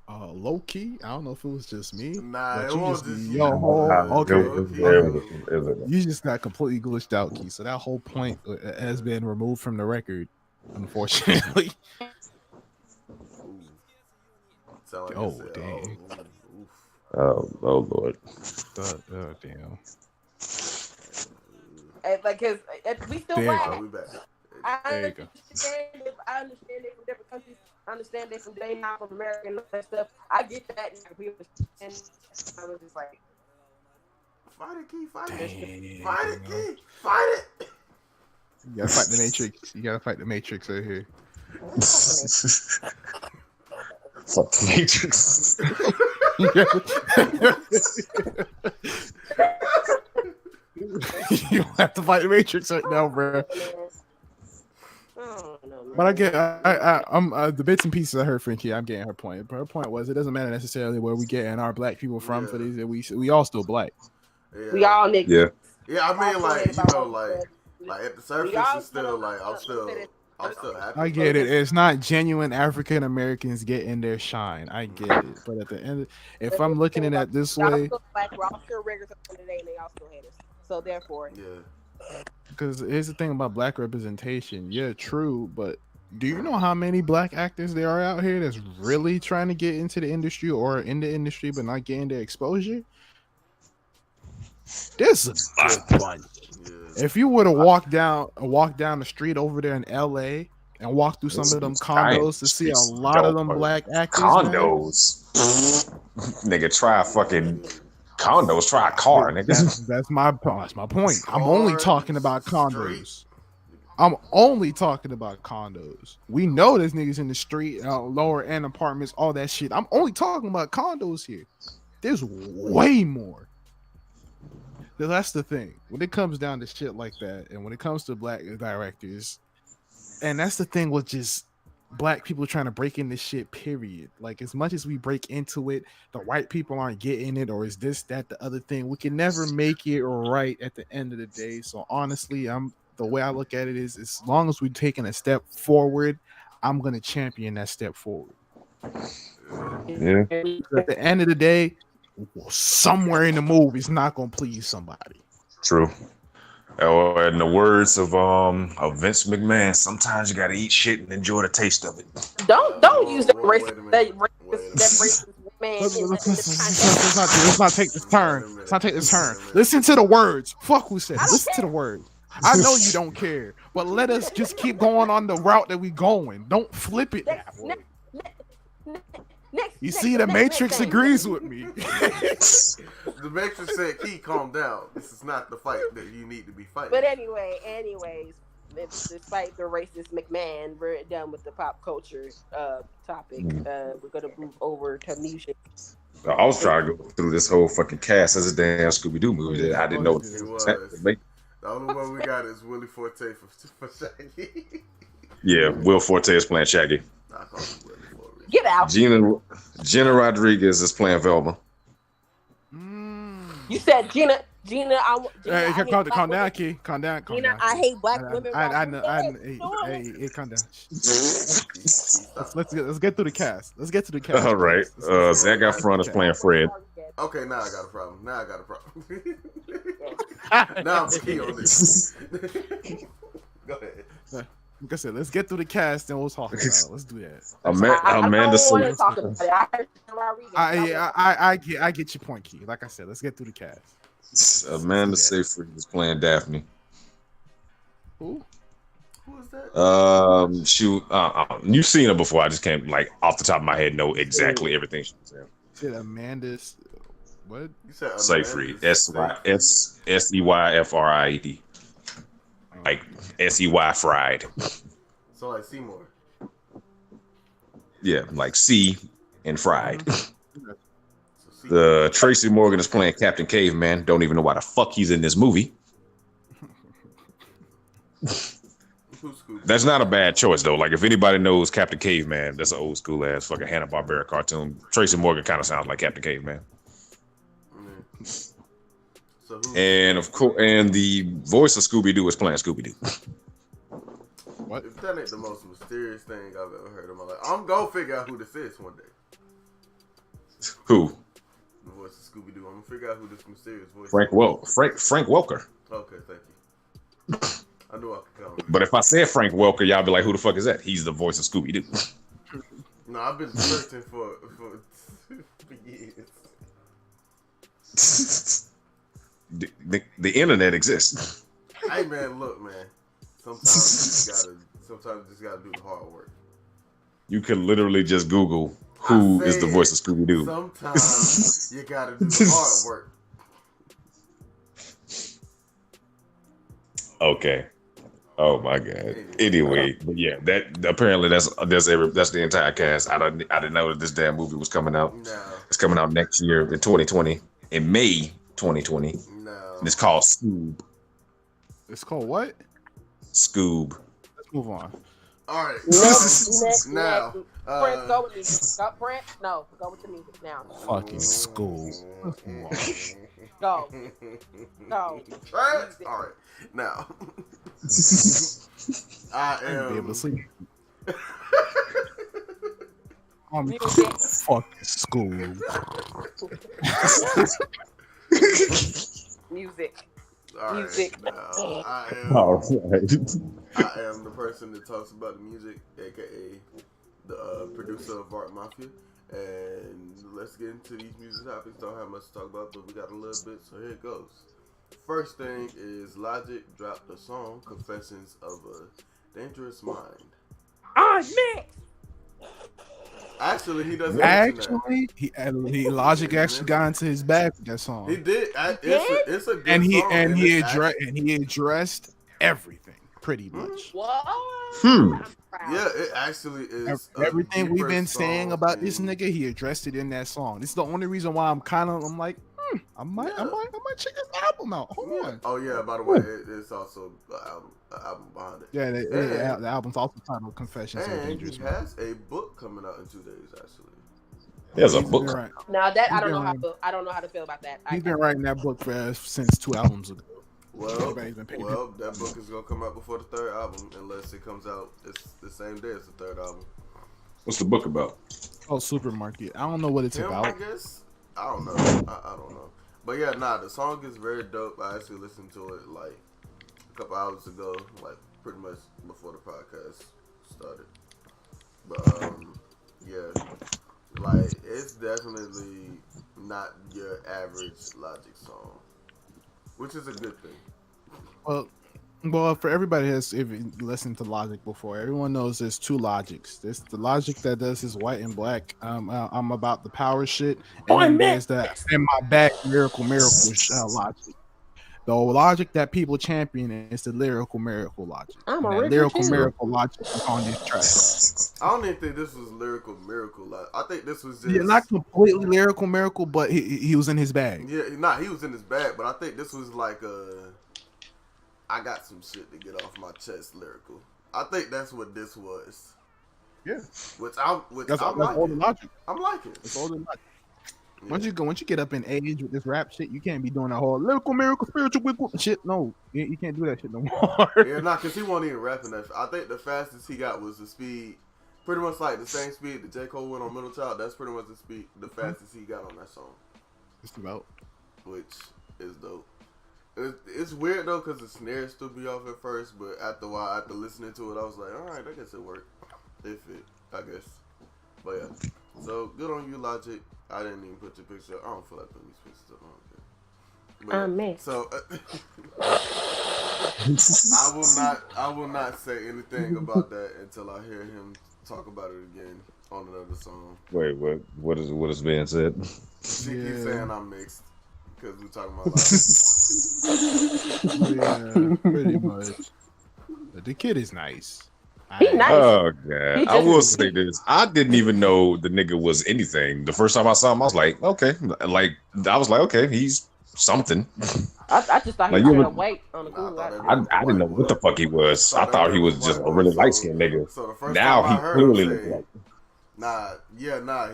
Low key, I don't know if it was just me. Nah, but it was just you. Okay. You just got completely glitched out, Key. So that whole point has been removed from the record, unfortunately. Oh dang! Oh Lord! Oh damn! Because we still black. We back. I understand it from different countries. I understand it from day now from America and all that stuff. I get that. And I was just like, fight it, Key. Fight it, Key. Fight it. You gotta fight the Matrix. You gotta fight the Matrix right here. Fuck the Matrix. You have to fight the Matrix right now, bro. But I get, I'm the bits and pieces I heard from Key. I'm getting her point. But her point was, it doesn't matter necessarily where we getting our black people from for these. We all still black. Yeah. We all niggas. Yeah. I mean, like at the surface, it's still like I'm still happy. I get it. It's not genuine African Americans getting their shine. I get it. But at the end, if I'm looking at it this way, we're all still riggers today, and they all still haters. So therefore, because here's the thing about black representation. Yeah, true, but do you know how many black actors there are out here that's really trying to get into the industry or in the industry but not getting their exposure? There's a bunch. If you were to walk down the street over there in LA and walk through some of them condos to see a lot of them black actors, condos, nigga, try fucking condos, try a car, nigga. That's my point. I'm only talking about condos. I'm only talking about condos. We know there's niggas in the street, lower end apartments, all that shit. I'm only talking about condos here. There's way more. That's the thing. When it comes down to shit like that, and when it comes to black directors, and that's the thing with just black people trying to break in this shit, period. Like, as much as we break into it, the white people aren't getting it, or is this, that, the other thing. We can never make it right at the end of the day. So honestly, the way I look at it is, as long as we're taking a step forward, I'm gonna champion that step forward. Yeah. At the end of the day, somewhere in the movie is not gonna please somebody. True. Or in the words of Vince McMahon, sometimes you gotta eat shit and enjoy the taste of it. Don't use that racist man. Let's not take this turn. Let's not take this turn. Listen to the words. Fuck who said it. Listen to the words. I know you don't care, but let us just keep going on the route that we going. Don't flip it that way. You see, the Matrix agrees with me. The Matrix said, "Key, calm down. This is not the fight that you need to be fighting." But anyways, despite the racist McMahon, we're done with the pop culture topic. We're gonna move over to music. I was trying to go through this whole fucking cast as a damn Scooby-Doo movie that I didn't know. The only one we got is Willie Forte for Shaggy. Yeah, Will Forte is playing Shaggy. Get out. Gina Rodriguez is playing Velma. You said Gina. Calm down, Key. Calm down. Gina, I hate black women. I know. Hey, calm down. Let's get through the cast. All right. Zach Efron is playing Fred. Okay, now I got a problem. Now I'm key on this. Go ahead. Like I said, let's get through the cast and we'll talk about it. Let's do that. Amanda Seyfried. I get your point, Key. Like I said, let's get through the cast. Amanda Seyfried is playing Daphne. Who is that? You've seen her before. I just can't, like, off the top of my head, know exactly everything she was in. Said Amanda's what? You said Seyfried. Seyfried. Like SEY fried. So like Seymour. Yeah, like C and fried. The Tracy Morgan is playing Captain Caveman. Don't even know why the fuck he's in this movie. That's not a bad choice though. Like if anybody knows Captain Caveman, that's an old school ass fucking Hanna-Barbera cartoon. Tracy Morgan kind of sounds like Captain Caveman. So and of course, and the voice of Scooby-Doo is playing Scooby-Doo. What? If that ain't the most mysterious thing I've ever heard in my life, I'm gonna figure out who this is one day. Who? The voice of Scooby-Doo. I'm gonna figure out who this mysterious voice Frank Welker. Okay, thank you. I knew I could count. But if I said Frank Welker, y'all be like, who the fuck is that? He's the voice of Scooby-Doo. No, I've been searching for years. The internet exists. Hey man, look man. Sometimes you just gotta do the hard work. You can literally just Google who is the voice of Scooby-Doo. Sometimes you gotta do the hard work. Okay. Oh my god. Anyway, but yeah, that apparently that's the entire cast. I didn't know that this damn movie was coming out. No. It's coming out next year in 2020, in May 2020. No. And it's called Scoob. It's called what? Scoob. Let's move on. All right. Next. Now, Prynce, go with music. Go, Prynce. No, go with the music now. Fucking school. Go. Go. Right? All right. Now, I Be able to am. sleep. I'm Music. fucking school. Music. All right. Music. Now, I am. All right. I am the person that talks about the music, a.k.a. the producer of VarkMafia. And let's get into these music topics. Don't have much to talk about, but we got a little bit, so here it goes. First thing is Logic dropped a song, Confessions of a Dangerous Mind. Oh, man. Actually, he doesn't mention Actually, he Logic actually got into his bag with that song. that. He did. It's a good and he song. and it's he addressed everything pretty much. What? Hmm. I'm proud. Yeah, it actually is. a Everything we've deeper been saying song about this in- nigga, he addressed it in that song. This is the only reason why I'm like, I might check his album out. Hold on. Oh yeah, by the way, it's also an album behind it. Yeah, And- the album's also titled Confessions of a And Dangerous he Man. has a book coming out in 2 days, actually. There's a He's book. been writing- Now that I He's don't know been how writing- to, I don't know how to feel about that. He's been writing that book since 2 albums ago. Well, Everybody's been paying that book is gonna come out before the third album, unless it comes out the same day as the third album. What's the book about? Oh, Supermarket. I don't know what it's Him, I about. guess. I don't know. I don't know. But yeah, the song is very dope. I actually listened to it like a couple hours ago, like pretty much before the podcast started. But yeah, like it's definitely not your average Logic song, which is a good thing. Well, for everybody that's if you listened to Logic before, everyone knows there's 2 Logics. There's the Logic that does his white and black. I'm about the power shit, and then there's that in my back miracle Logic. The Logic that people champion is the lyrical miracle Logic. I'm a And that river lyrical too. miracle Logic is on this track. I don't even think this was lyrical miracle. Like, I think this was just Yeah, not completely lyrical miracle, but he was in his bag. Yeah, he was in his bag, but I think this was like I got some shit to get off my chest lyrical. I think that's what this was. Yeah, Which that's I'm all the liking. Logic. I'm liking. That's all the Logic. Yeah. Once you get up in age with this rap shit, you can't be doing that whole lyrical miracle spiritual wiggle shit. No, you can't do that shit no more. Yeah, because he wasn't even rapping that. I think the fastest he got was the speed, pretty much like the same speed that J. Cole went on Middle Child. That's pretty much the fastest he got on that song, Just about. which is dope. It's weird though because the snares still be off at first, but after a while, after listening to it, I was like, all right, I guess it worked. It fit, I guess. But yeah, so good on you, Logic. I didn't even put your picture up. I don't feel like putting these pictures up. I don't care. But, Mixed. so I will not say anything about that until I hear him talk about it again on another song. Wait, what is being said? She keeps saying I'm mixed because we're talking about Logic. Yeah, pretty much. But the kid is nice. He nice. Oh god, I will say this: I didn't even know the nigga was anything. The first time I saw him, I was like, okay, he's something. I just thought he Like was you, kind of white on the cool. I didn't know what the fuck he was. I thought he was just a really light skinned nigga. So the first Now time I he heard clearly him looks say, like.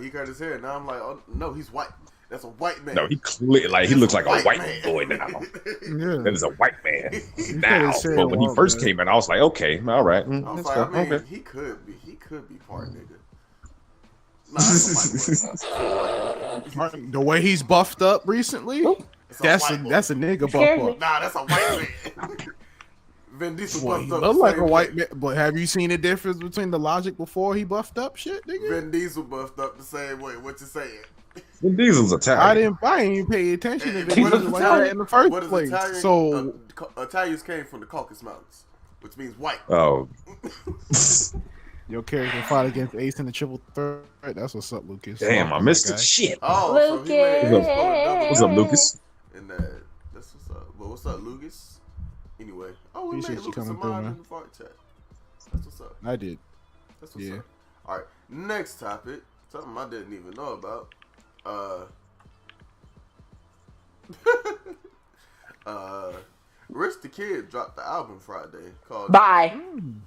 he cut his hair. Now I'm like, oh no, he's white. That's a white man. No, he clearly he looks like a white boy now. Yeah. That is a white man now. his hair But when he long, first man. came in, I was like, okay, all right. I was like, I mean, okay. he could be part nigga. Nah, that's a white boy. The way he's buffed up recently, that's a nigga buff up. Nah, that's a white man. Vin Diesel Boy, buffed he up. look like a white man, but have you seen the difference between the logic before he buffed up shit, nigga? Vin Diesel buffed up the same way. What you saying? Vin Diesel's Italian. I ain't even pay attention to And Vin what Diesel is like Italian? that in the first What is place. Italian? So Italians came from the Caucasus Mountains, which means white. Oh, your character fought against Ace in the triple threat. That's what's up, Lucas. damn, I Welcome, missed my it. guy. Shit. Oh, so he made What's up, Lucas? And that's what's up. But what's up, Lucas? Anyway, we Appreciate made you Lucas a coming through, mod man. in the Vark chat. That's what's up. I did. That's what's Yeah. up. All right, next topic. Something I didn't even know about. Rich the Kid dropped the album Friday called Bye. Come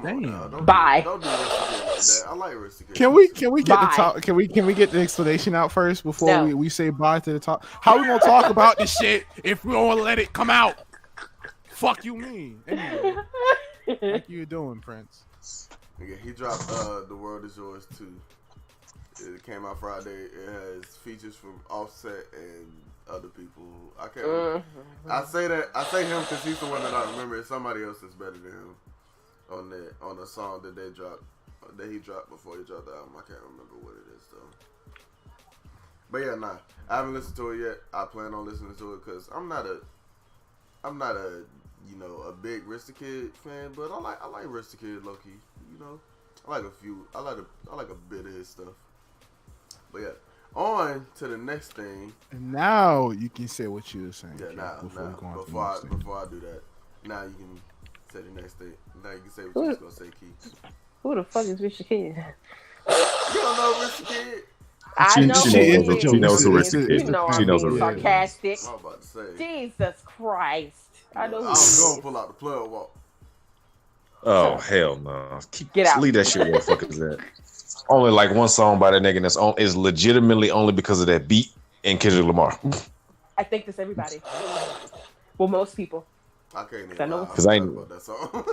on now. Bye. Don't do Rich the Kid like that. I like Rich the Kid. Can we get Bye. the top? Can we get the explanation out first before No. we say bye to the top? How we gonna talk about this shit if we don't let it come out? Fuck you mean? Anyway, what you doing, Prynce? Yeah, he dropped The World Is Yours 2. It came out Friday. It has features from Offset and other people. I can't remember. I say him because he's the one that I remember. Somebody else is better than him on the song that he dropped before he dropped the album. I can't remember what it is though. But yeah, nah, I haven't listened to it yet. I plan on listening to it because I'm not a a big Rich the Kid fan, but I like Rich the Kid low key. I like a bit of his stuff. But yeah, on to the next thing. And now you can say what you were saying. Yeah, Keith, before I do that, now you can say the next thing. Now you can say what you was gonna say, Keith. Who the fuck is Rich the Kid? You don't know Rich the Kid? I know She knows who Rich the Kid is. You know She knows who I'm being Rich sarcastic. I'm about to say. Jesus Christ. I know I who was he gonna is. pull out the plug walk. Oh hell no! Get out. Leave that shit. What the fuck is that? Only like one song by that nigga that's is legitimately only because of that beat and Kendrick Lamar. I think that's everybody. Well, most people. I can't even. I know. Because I I ain't- about that song.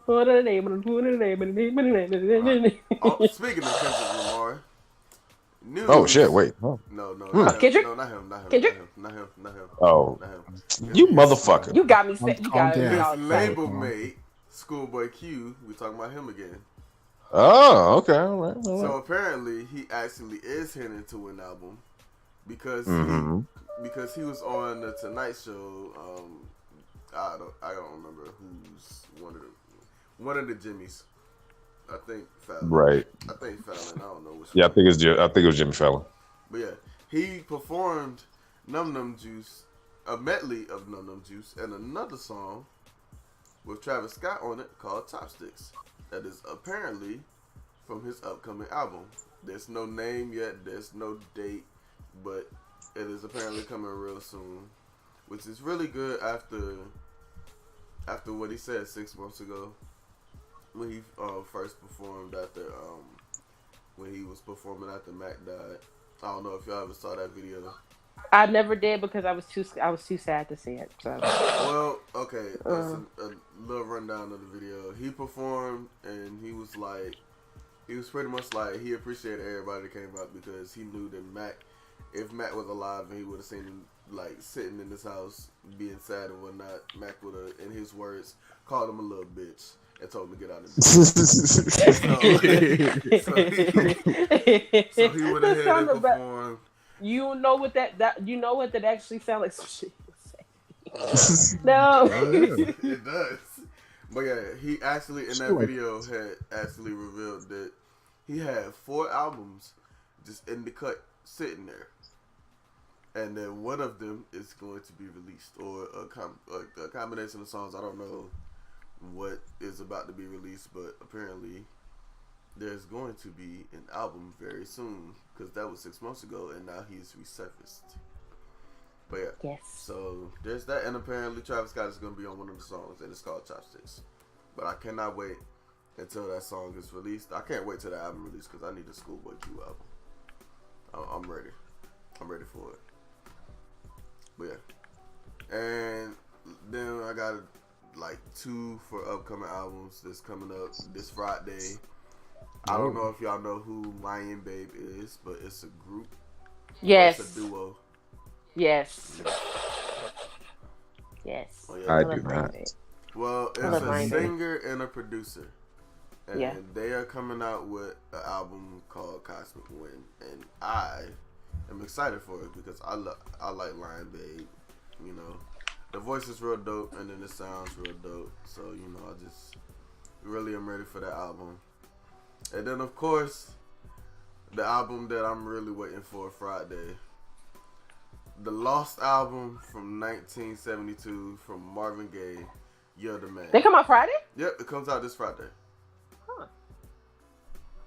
What are the name? Oh, speaking of Kendrick Lamar. News. Oh shit! Wait. Oh, No, Kendrick? No, not him. Kendrick? Not him. oh. Not him. You motherfucker! You got me set. You Calm got me down. all His excited. label mate, Schoolboy Q. We talking about him again. Oh, okay, all right. So apparently he actually is hinting to an album because he was on the Tonight Show. I don't remember who's one of the Jimmys. I think Fallon. Right. I think Fallon. I don't know which. Yeah, I one. think it was Jimmy Fallon. But yeah, he performed Num Num Juice, a medley of Num Num Juice, and another song with Travis Scott on it called Chopsticks. That is apparently from his upcoming album. There's no name yet, there's no date, but it is apparently coming real soon, which is really good after what he said 6 months ago when he first performed when he was performing after Mac died. I don't know if y'all ever saw that video. I never did because I was too sad to see it. So. Well, okay, that's a little rundown of the video. He performed and he was pretty much like he appreciated everybody that came out because he knew that if Mac was alive and he would have seen him like sitting in his house being sad and whatnot, Mac would have, in his words, called him a little bitch and told him to get out of so he would have had to perform. You know what that actually sounds like? Some shit he was saying. No. It does. But yeah, he actually in that video had actually revealed that he had 4 albums just in the cut sitting there, and then one of them is going to be released or a combination of songs. I don't know what is about to be released, but apparently there's going to be an album very soon because that was 6 months ago, and now he's resurfaced. But yeah, Yes. so there's that, and apparently Travis Scott is going to be on one of the songs, and it's called Chopsticks. But I cannot wait until that song is released. I can't wait till the album release because I need a Schoolboy Q album. I'm ready. I'm ready for it. But yeah, and then I got like 2 for upcoming albums that's coming up this Friday. I don't know if y'all know who Lion Babe is, but it's a group. Yes. It's a duo. Yes. Yes. Oh, yeah. I do not. Well, it's a singer and a producer. And they are coming out with an album called Cosmic Wind. And I am excited for it because I like Lion Babe. You know, the voice is real dope and then the sound's real dope. So, you know, I just really am ready for that album. And then, of course, the album that I'm really waiting for Friday. The Lost album from 1972 from Marvin Gaye, You're the Man. They come out Friday? Yep, it comes out this Friday. Huh.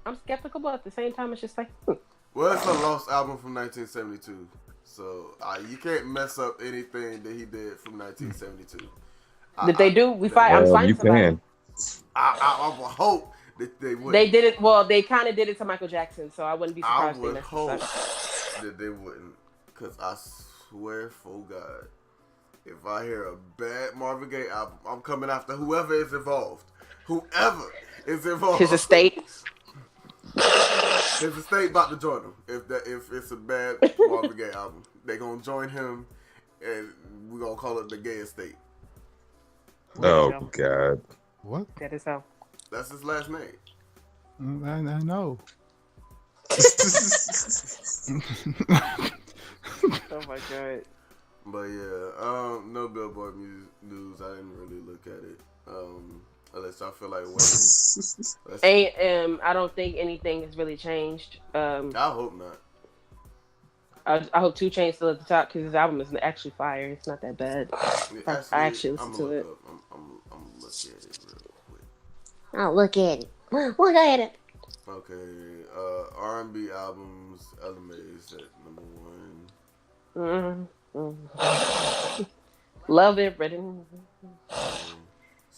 I'm skeptical, but at the same time, it's just like, Well, it's a Lost album from 1972. So, you can't mess up anything that he did from 1972. Did they do? I'm fine. You can. I would hope that they would. They did it. Well, they kind of did it to Michael Jackson, so I wouldn't be surprised. I would hope that they wouldn't, because I swear for God, if I hear a bad Marvin Gaye album, I'm coming after whoever is involved. Whoever is involved. His estate. His estate about to join him. If it's a bad Marvin Gaye album, they gonna join him, and we gonna call it the Gay Estate. Oh God. What? That is how. That's his last name. I know. Oh my God. But yeah, no Billboard news. I didn't really look at it. Unless I feel like waiting. I don't think anything has really changed. I hope not. I hope 2 Chainz still at the top because his album is actually fire. It's not that bad. I actually listened to it. I'm looking at it real quick. Oh, look at it. Look at it. Okay, R&B albums, Ella Mai is at #1. Love it, Britain.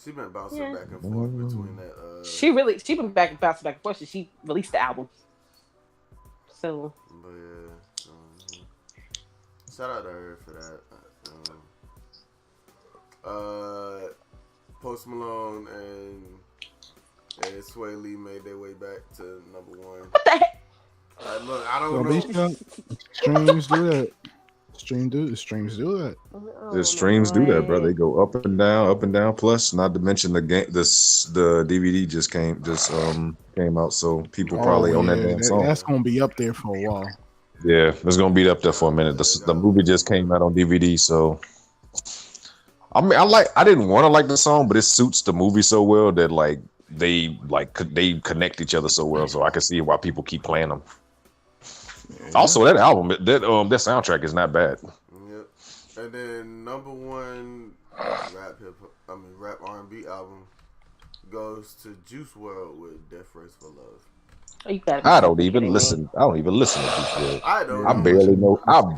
She been bouncing back and forth between that. She been bouncing back and forth. She released the album. So. But yeah, shout out to her for that. Post Malone and Sway Lee made their way back to #1. What the heck? Look, I don't know. Streams do that. Streams do that. The streams do that, bro. They go up and down. Plus, not to mention the game, the DVD just came out, so people probably own that damn song. That's gonna be up there for a while. Yeah, it's gonna be up there for a minute. The movie just came out on DVD, so I mean, I didn't want to like the song, but it suits the movie so well that they connect each other so well, so I can see why people keep playing them. Yeah. Also, that album, that soundtrack is not bad. Yep. And then #1 rap R&B album goes to Juice WRLD with Death Race for Love. I don't even listen to Juice WRLD. I don't. I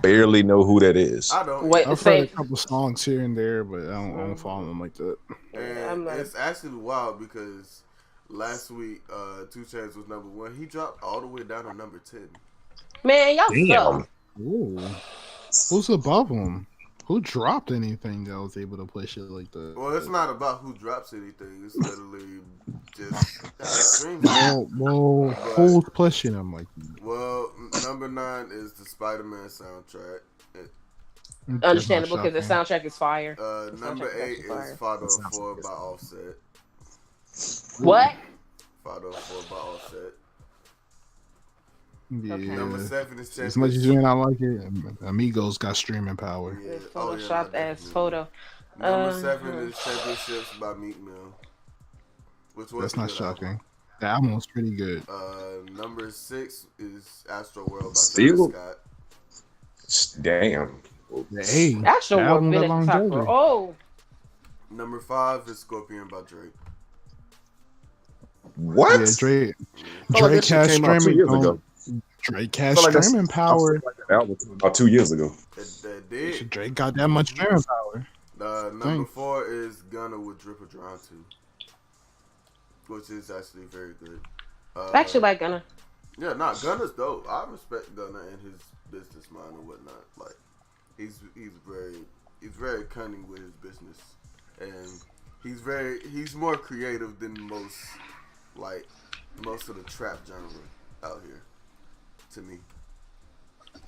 barely know who that is. I don't. I've heard a couple songs here and there, but I don't follow them like that. And it's actually wild because last week 2 Chainz was #1. He dropped all the way down to #10. Man, y'all suck. Ooh. Who's above him? Who dropped anything that was able to play shit like that? Well, it's not about who drops anything. It's literally just streams. Well, who's pushing them like that? Well, #9 is the Spider-Man soundtrack. Understandable because the soundtrack is fire. #8 is 504 by Offset. What? 504 by Offset. Yeah. Okay. #7 is as much as you and I like it, Amigos got streaming power. Yeah. Photoshopped ass photo. #7 is Championships by Meek Mill. That's not shocking. The album was pretty good. #6 is Astro World by Still? Travis Scott. Damn. Hey, Astro World been at the top for Number 5 is Scorpion by Drake. What? Yeah, Drake Felt like that shit has came out 2 streaming. years ago. Drake has Felt like that's- streaming power. Like that album came out 2 years ago. That did. Drake got that much streaming power. Number 4 is Gunna with Drip or Drown 2, which is actually very good. I actually like Gunna. Yeah, Gunna's dope. I respect Gunna and his business mind and whatnot. Like, he's very cunning with his business, and he's more creative than most of the trap genre out here, to me.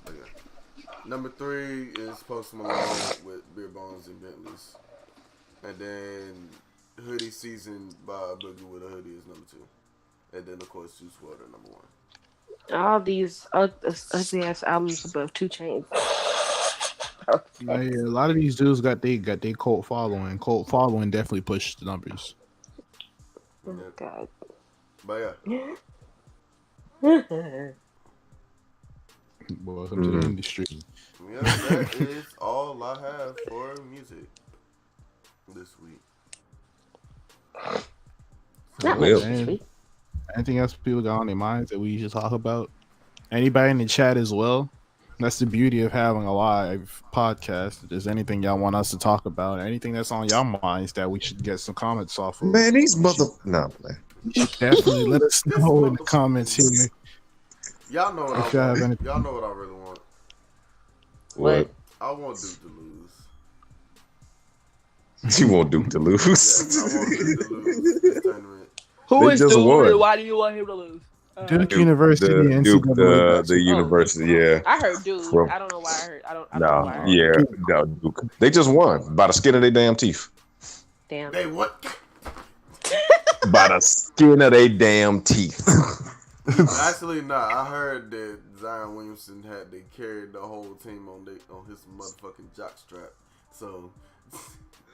But yeah. Number 3 is Post Malone with Beer Bongs and Bentleys, and then Hoodie Season by Boogie with a Hoodie is number 2, and then of course Juice WRLD number 1. All these ugly ass albums above 2 Chainz. Yeah, a lot of these dudes got they cult following. Cult following definitely pushed the numbers. Oh God. But yeah. Welcome to the industry. Yeah, that is all I have for music this week. Not much this week. Anything else people got on their minds that we should talk about? Anybody in the chat as well? That's the beauty of having a live podcast. If there's anything y'all want us to talk about, anything that's on y'all minds that we should get some comments off of. Man, these man. Definitely let us know in the comments here. Y'all know what If I y'all have want. anything. Y'all know what I really want. What? I want Duke to lose. You want Duke to lose? Yes, I want Duke to lose this tournament. Who They is just Duke? won. Why do you want him to lose? Duke University and Duke, NCAA. the university, yeah. I heard Duke. From- I don't know why I heard. I don't know why I heard. Yeah, no, Duke. They just won by the skin of their damn teeth. Damn. They what? By the skin of their damn teeth. Actually, nah. I heard that Zion Williamson they carried the whole team on his motherfucking jock strap. So,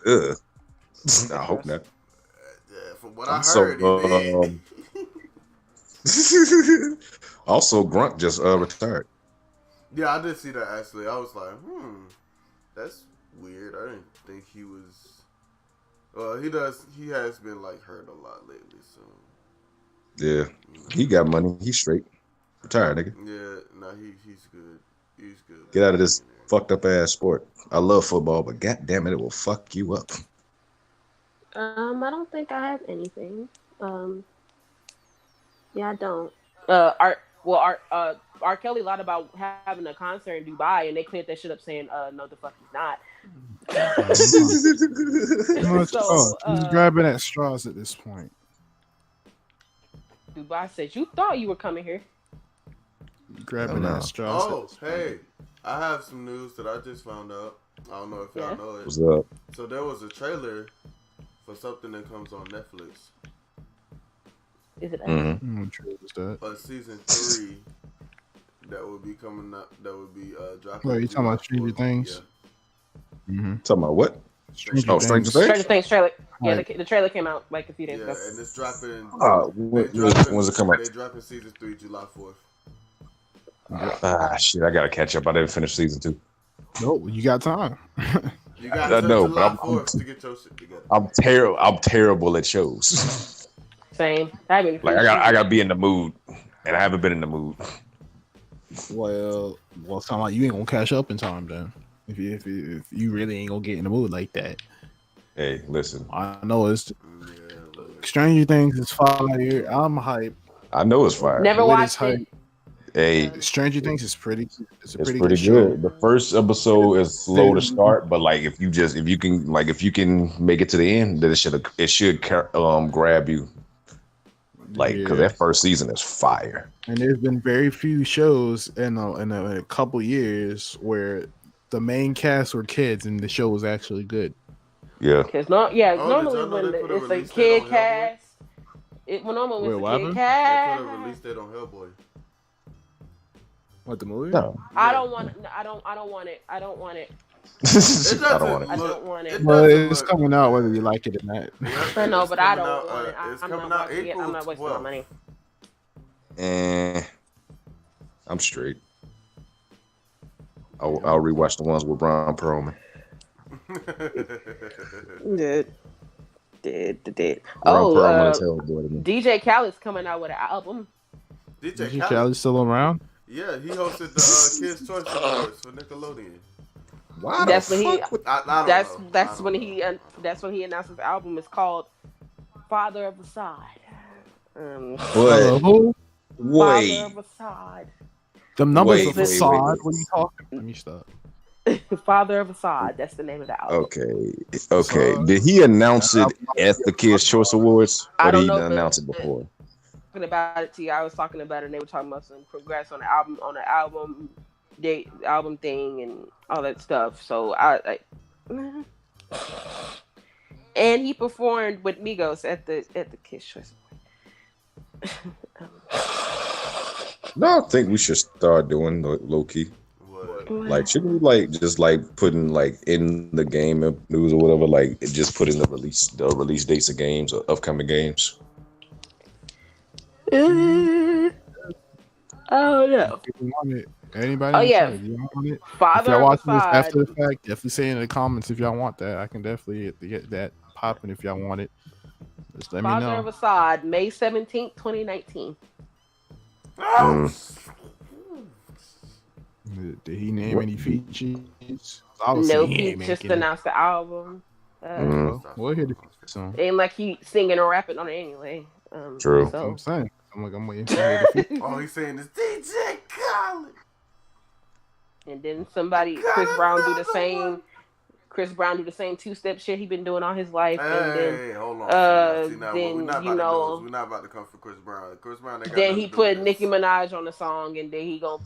Ugh. I hope not. yeah, from what I heard, he did. Also, Grunt just retired. Yeah, I did see that actually. I was like, that's weird. I didn't think he was. He has been like hurt a lot lately. So Yeah, he got money. He's straight. Retired, nigga. yeah, no, he's good. He's good. Get out of this fucked up ass sport. I love football, but god damn it, it will fuck you up. I don't think I have anything. Yeah, I don't. R. Kelly lied about having a concert in Dubai, and they cleared that shit up saying, no, the fuck he's not. He's grabbing at straws at this point. Dubai said, you thought you were coming here. Grabbing at straws. Oh, hey, I have some news that I just found out. I don't know if y'all know it. What's up? So there was a trailer for something that comes on Netflix. Is it? Season 3 that will be coming up. That will be dropping. Wait, you talking about Stranger Things? Yeah. Talking about what? Stranger Stranger Things. Things? Stranger Things trailer. Yeah, Right. the trailer came out like a few days Yeah, ago. and it's dropping. When's it come out? They're dropping season 3 July 4th. Ah, shit, I gotta catch up. I didn't finish season 2. No, you got time. You got I know, July but 4th to get your shit together. I'm terrible at shows. Same. I mean, Like I gotta be in the mood, and I haven't been in the mood. Well, it's kind of like you ain't gonna catch up in time then. If you really ain't gonna get in the mood like that. Hey, listen, I know it's Stranger Things is fire. I'm hype. I know it's fire. never With watched its hype. it. Hey, Stranger Things is pretty. It's a it's pretty, pretty good show. good. The first episode is slow to start, but like if you can make it to the end, then it should grab you. Like, because that first season is fire. And there's been very few shows in a couple years where the main cast were kids and the show was actually good. Yeah. Cause normally y'all know when they put a it's a release kid date on cast, normally Wait, when it's a what kid They cast. put a release date on Hellboy. What, the movie? No. I don't want it. I don't want it. I don't want it. I don't want it. But it's coming out whether you like it or not. I know, but I don't want it. It's I'm coming not out watching it. April I'm not wasting my 12th. money. I'm straight. I'll rewatch the ones with Ron Perlman. Did. DJ Khaled's coming out with an album. DJ Khaled's still around? Yeah, he hosted the Kids' Choice Awards for Nickelodeon. Why that's when he. That's when he announced his album is called Father of the Side. But wait, Father of the Side. The numbers of facade. What are you talking? Let me stop. Father of Assad. That's the name of the album. Okay. Did he announce it at the Kids' Choice Awards, or did he announce it before? Talking about it to you, I was talking about it, and they were talking about some progress on the album date, album thing, and all that stuff. So and he performed with Migos at the Kids' Choice Awards. No, I think we should start doing low key. Like, should we just putting in the game news or whatever, just put in the release dates of games or upcoming games? Oh no! Anybody? Oh yeah! Father, if y'all watching this after the fact, definitely say in the comments if y'all want that. I can definitely get that popping if y'all want it. Just let me know. Father of Assad, May 17th, 2019. Did he name any features? No, he just announced the album. We'll hear the song. Ain't like he singing or rapping on it anyway. True. So. I'm saying. I'm waiting to hear the features. All he's saying is DJ Khaled. And then Chris Brown do the same. Chris Brown do the same two-step shit he been doing all his life. Hey, hold on. We're not about to come for Chris Brown. Chris Brown. Then he put Nicki Minaj on the song, and then he gonna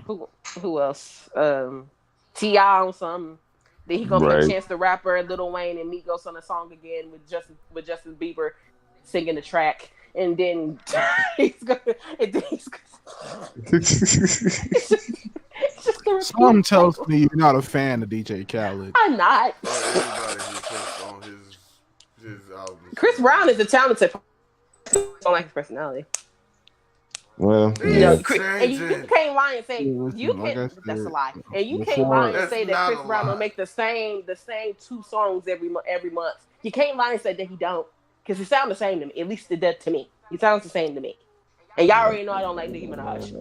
put who else? T.I. on something. Then he gonna put Chance the Rapper, Lil Wayne, and Migos on the song again with Justin Bieber singing the track. And then Someone tells me you're not a fan of DJ Khaled. I'm not. On his album. Chris Brown is a talented. I don't like his personality. Well, and you can't lie and say that's a lie. And you can't lie and say that Chris Brown will make the same 2 songs every month. You can't lie and say that he don't, because he sounds the same to me. At least it did to me. He sounds the same to me. And y'all already know I don't like Nicki Minaj.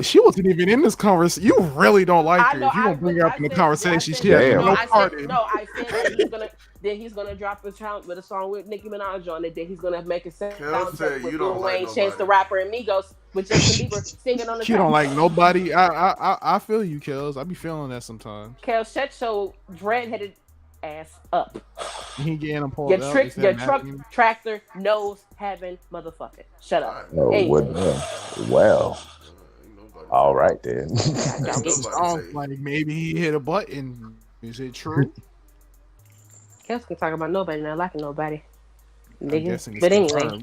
She wasn't even in this conversation. You really don't like her. If you gonna bring her up in the conversation, she has no part in. No, I said that he's gonna drop a song with Nicki Minaj on it. Then he's gonna make a soundtrack with Lil Wayne, Chance the Rapper, and Migos with Justin Bieber singing on the. You don't like nobody. I feel you, Kels. I be feeling that sometimes. Kels, shut your dreadheaded ass up. He getting him pulled out. Your truck tractor knows having motherfucker. Shut up. Oh, well. All right then. Sounds like maybe he hit a button. Is it true? Kels can talk about nobody not liking nobody. Nigga. But anyway.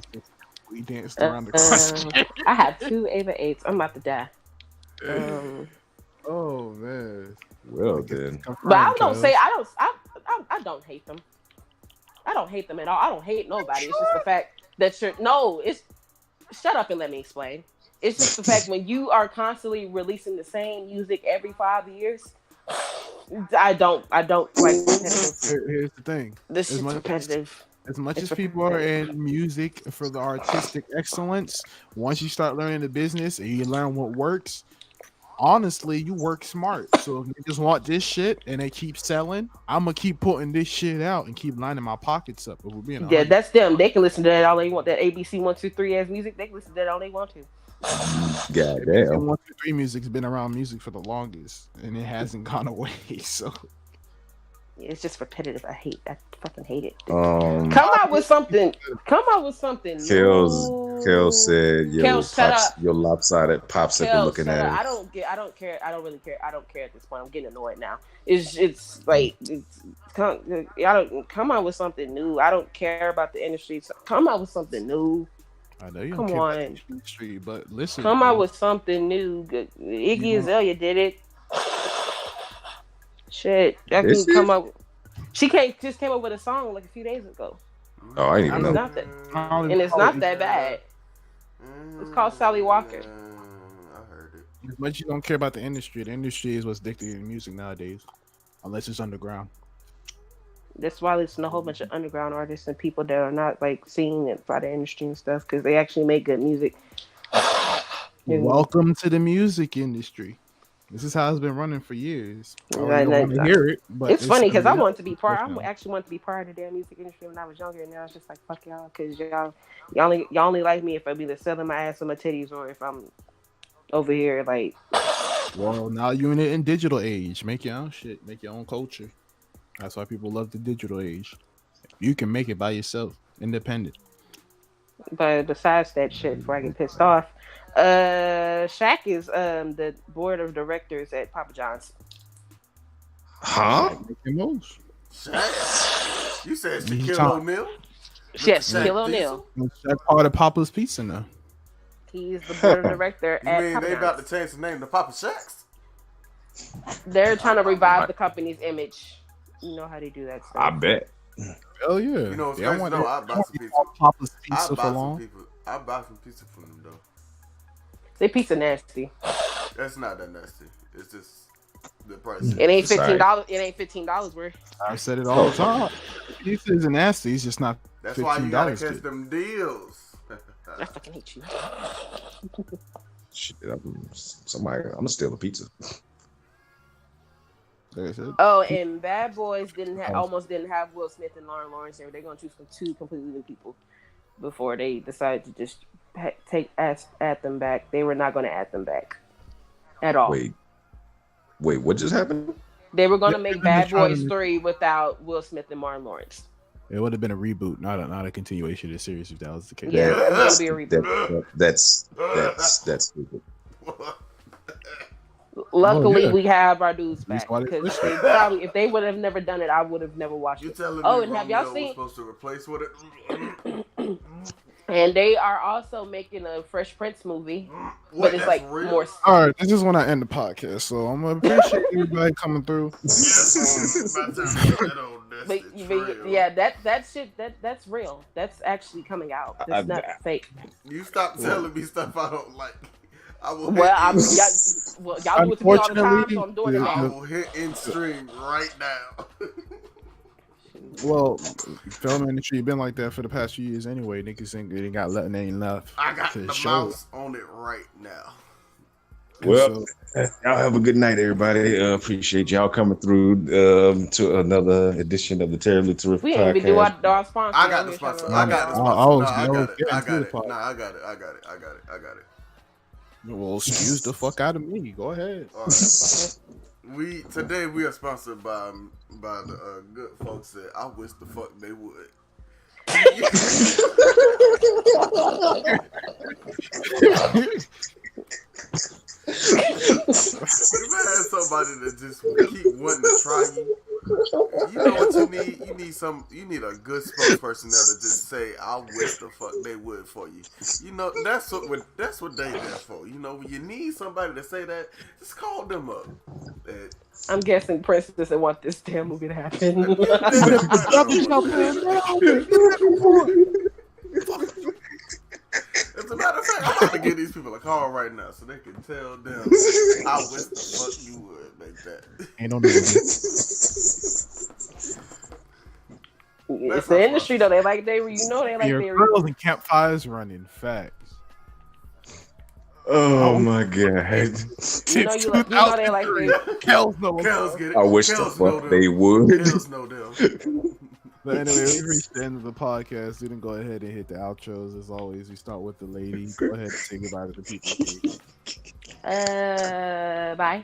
We danced around the question. I have 2 Ava 8s. I'm about to die. Oh man. Well then. But I don't hate them. I don't hate them at all. I don't hate nobody. It's just the fact that shut up and let me explain. It's just the fact when you are constantly releasing the same music every 5 years, I don't like repetitive. Here's the thing. This is repetitive. As much as people are in music for the artistic excellence, once you start learning the business and you learn what works, honestly, you work smart. So if you just want this shit and they keep selling, I'm gonna keep putting this shit out and keep lining my pockets up. If we're being honest. That's them. They can listen to that all they want. That ABC 1, 2, 3 ass music. They can listen to that all they want to. Goddamn. 1, 2, 3 music's been around music for the longest, and it hasn't gone away. So it's just repetitive. I fucking hate it. Come out with something. Kels said, your lopsided pops that we're looking at it. I don't care. I don't really care. I don't care at this point. I'm getting annoyed now. It's like come out with something new. I don't care about the industry. So come out with something new. I know you don't care about the industry, but listen. Come out with something new. Iggy Azalea did it. Shit, that can come up. She just came up with a song like a few days ago. Oh, I didn't even know. And it's not that bad. It's called Sally Walker. I heard it. As much as you don't care about the industry is what's dictating music nowadays, unless it's underground. That's why there's a whole bunch of underground artists and people that are not like seen by the industry and stuff because they actually make good music. Welcome to the music industry. This is how it's been running for years. I don't want to hear it, but it's funny because I want to be part. I actually want to be part of the damn music industry when I was younger, and now it's just like fuck y'all, because y'all only like me if I be either selling my ass or my titties, or if I'm over here like. Well, now you're in digital age. Make your own shit. Make your own culture. That's why people love the digital age. You can make it by yourself, independent. But besides that shit, before I get pissed off, Shaq is the board of directors at Papa John's. Huh? Shaq? You said Shaquille O'Neal? Yes, Shaquille O'Neal. That's part of Papa's Pizza now. He's the board of director at Papa John's. They about to change the name to Papa Shaq's? They're trying to revive the company's image. You know how they do that stuff. I bet. Hell yeah. You know what's crazy though? I buy some pizza. Papa's Pizza for long. I buy some pizza from them though. They pizza nasty. That's not that nasty. It's just the price. It ain't $15. It ain't $15 worth. I said it all the time. Pizza isn't nasty. It's just not. That's $15 why you gotta catch them deals. I fucking hate you. Shit, I'm gonna steal a pizza. Oh, and Bad Boys almost didn't have Will Smith and Lauren Lawrence here. They're gonna choose from two completely new people before they decide to just add them back. They were not going to add them back at all. Wait, what just happened? They were going to make Bad Boys 3 without Will Smith and Martin Lawrence. It would have been a reboot, not a continuation of the series if that was the case. Yeah, it's going to be a reboot. That's stupid. Luckily, we have our dudes back because if they would have never done it, I would have never watched it. Oh, and have y'all seen? Supposed to replace with it. And they are also making a Fresh Prince movie, but it's like real? more. All right, this is when I end the podcast, so I'm gonna appreciate everybody coming through. But yeah, that shit that's real. That's actually coming out. That's not fake. You stop telling me stuff I don't like. I will y'all do it to me all the time, so I'm doing it now. I will hit in stream right now. Well, film industry been like that for the past few years anyway. Niggas ain't got nothing left. I got the mouse on it right now. Well, y'all have a good night, everybody. Appreciate y'all coming through to another edition of the Terribly Terrific We didn't even do our sponsor. I got the sponsor. I got it. Well, excuse the fuck out of me. Go ahead. All right. Today we are sponsored by the good folks that I wish the fuck they would. You better have somebody that just keep wanting to try you. You know what you need? You need a good spokesperson that'll just say, "I wish the fuck they would" for you. You know that's what they there for. You know when you need somebody to say that, just call them up. I'm guessing Prynce doesn't want this damn movie to happen. As a matter of fact, I'm about to give these people a call right now so they can tell them, "I wish the fuck you would make that." Ain't no need. It's the industry though. They like their girls and campfires running facts. Oh my god! You know they like their Kells know. Kells get it. I wish the fuck they would. Kells know them. But anyway, we reached the end of the podcast. We didn't go ahead and hit the outros as always. We start with the lady. Go ahead and say goodbye to the people. Bye.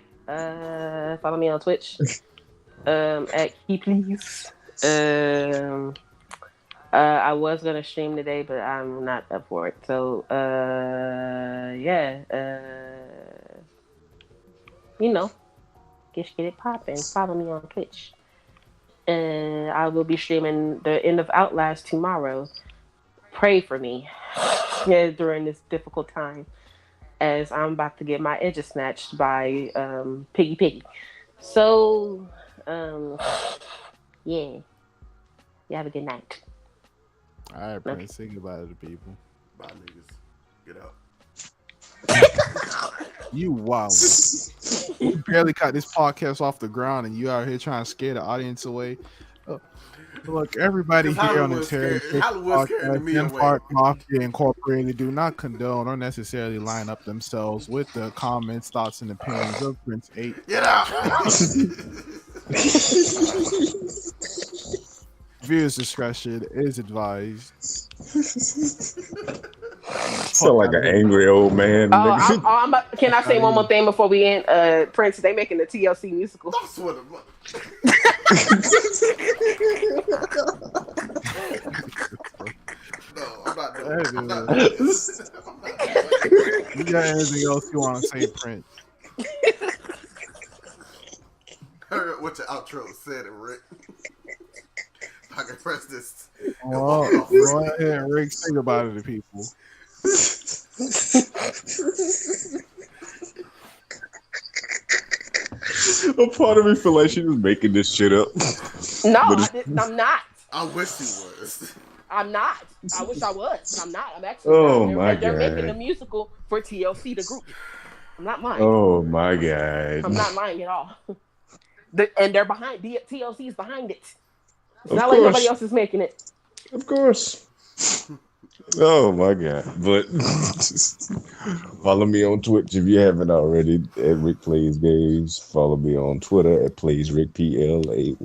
Follow me on Twitch. At Key Please. I was gonna stream today, but I'm not up for it. So get it poppin'. Follow me on Twitch. I will be streaming the end of Outlast tomorrow. Pray for me during this difficult time, as I'm about to get my edges snatched by Piggy. So, yeah. You have a good night. All right, Prynce, say goodbye to the people. Bye, niggas. Get out. You wow. You barely got this podcast off the ground, and you out here trying to scare the audience away. Look, everybody here on the Hollywood's carrying me and away. VarkMafia Incorporated do not condone or necessarily line up themselves with the comments, thoughts, and opinions of Prynce 8. Get out! Viewers' discretion is advised. Sound like an angry old man. Can I say one more thing before we end? Prynce, they making the TLC musical. That's what No, I'm not doing it. You got anything else you want to say, Prynce? Heard what your outro said, Rick. I can press this. Well, go ahead, Rick. Think about it to people. A part of me feel like she was making this shit up. No, I'm not. I wish he was. I'm not. I wish I was. I'm not. I'm actually. Oh not. my They're God. making a musical for TLC, the group. I'm not lying. Oh my God. I'm not lying at all. And they're behind. TLC is behind it. It's Of not course. like nobody else is making it. Of course. Oh my God. But follow me on Twitch if you haven't already at Rick Plays Games. Follow me on Twitter at Plays Rick PlayesRic.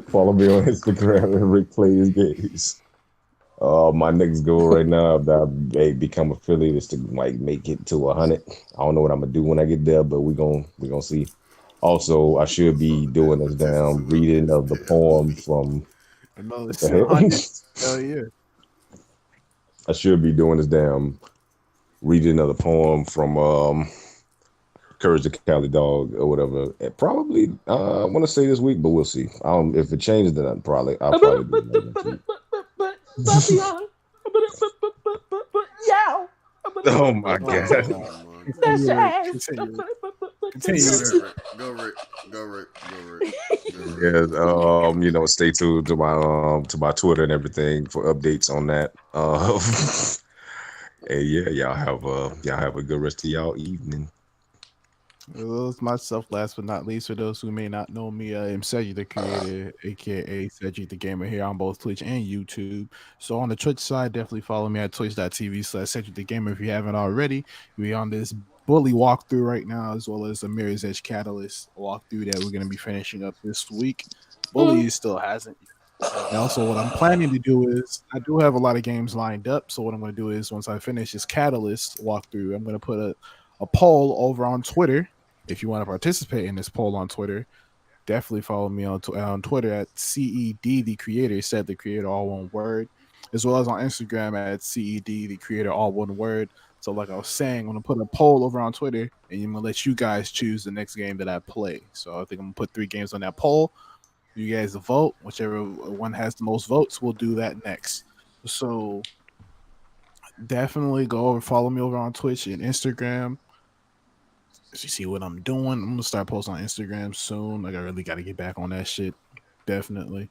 Follow me on Instagram at Rick Plays Games. My next goal right now, I become affiliate, is to like make it to 100. I don't know what I'm gonna do when I get there, but we're gonna see. Also, I should be doing this damn reading of the poem from. Another the hell? 700. Hell yeah. I should be doing this damn reading of the poem from Courage the Cali Dog or whatever. Probably I want to say this week, but we'll see. If it changes, then I'll probably do it next week. Oh my God. That's your ass. Go Rick. Yeah, stay tuned to my Twitter and everything for updates on that. And yeah, y'all have a good rest of y'all evening. Well, it's myself, last but not least. For those who may not know me, I am CedrickTheCreator, a.k.a. CedrickTheGamer, here on both Twitch and YouTube. So on the Twitch side, definitely follow me at twitch.tv/CedrickTheGamer if you haven't already. We're on this Bully walkthrough right now, as well as a Mirror's Edge Catalyst walkthrough that we're going to be finishing up this week. Bully still hasn't. And also, what I'm planning to do is, I do have a lot of games lined up. So what I'm going to do is, once I finish this Catalyst walkthrough, I'm going to put a poll over on Twitter. If you want to participate in this poll on Twitter, definitely follow me on Twitter at CedrickTheCreator, CedrickTheCreator, all one word, as well as on Instagram at CedrickTheCreator, all one word. So like I was saying, I'm going to put a poll over on Twitter, and I'm going to let you guys choose the next game that I play. So I think I'm going to put 3 games on that poll. You guys vote. Whichever one has the most votes, we'll do that next. So definitely go over, follow me over on Twitch and Instagram. As you see what I'm doing, I'm gonna start posting on Instagram soon. Like I really got to get back on that shit. Definitely.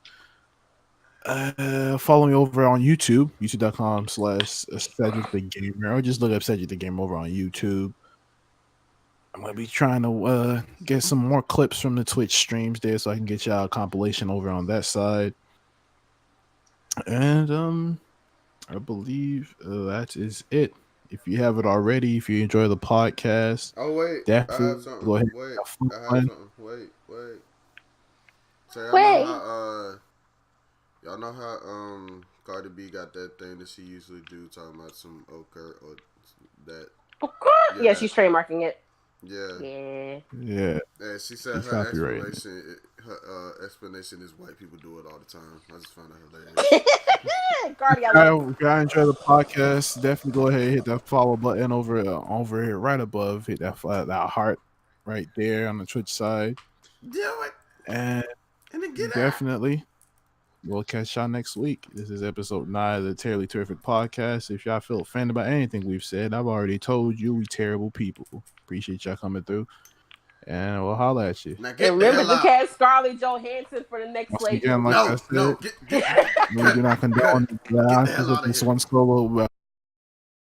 Follow me over on YouTube, youtube.com/CedrickTheGamer, or just look up Cedric the Gamer over on YouTube. I'm gonna be trying to get some more clips from the Twitch streams there, so I can get y'all a compilation over on that side. And I believe that is it. If you haven't already, if you enjoy the podcast, oh wait, definitely I have something. go ahead. Wait. So y'all know how Cardi B got that thing that she usually do, talking about some Oker or that. Okay. Yeah, she's trademarking it. Yeah. And she said her explanation is white people do it all the time. I just found that hilarious. Cardi, If you enjoy the podcast, definitely go ahead and hit that follow button over here right above. Hit that heart right there on the Twitch side. Do it. And then get definitely, we'll catch y'all next week. This is episode 9 of the Terribly Terrific podcast. If y'all feel offended by anything we've said, I've already told you we terrible people. Appreciate y'all coming through. And we'll holler at you. Now get And remember the to hell out. cast Scarlett Johansson for the next Once Lady. again, like I said, No, we do not condone the hell actions out of of this here. one solo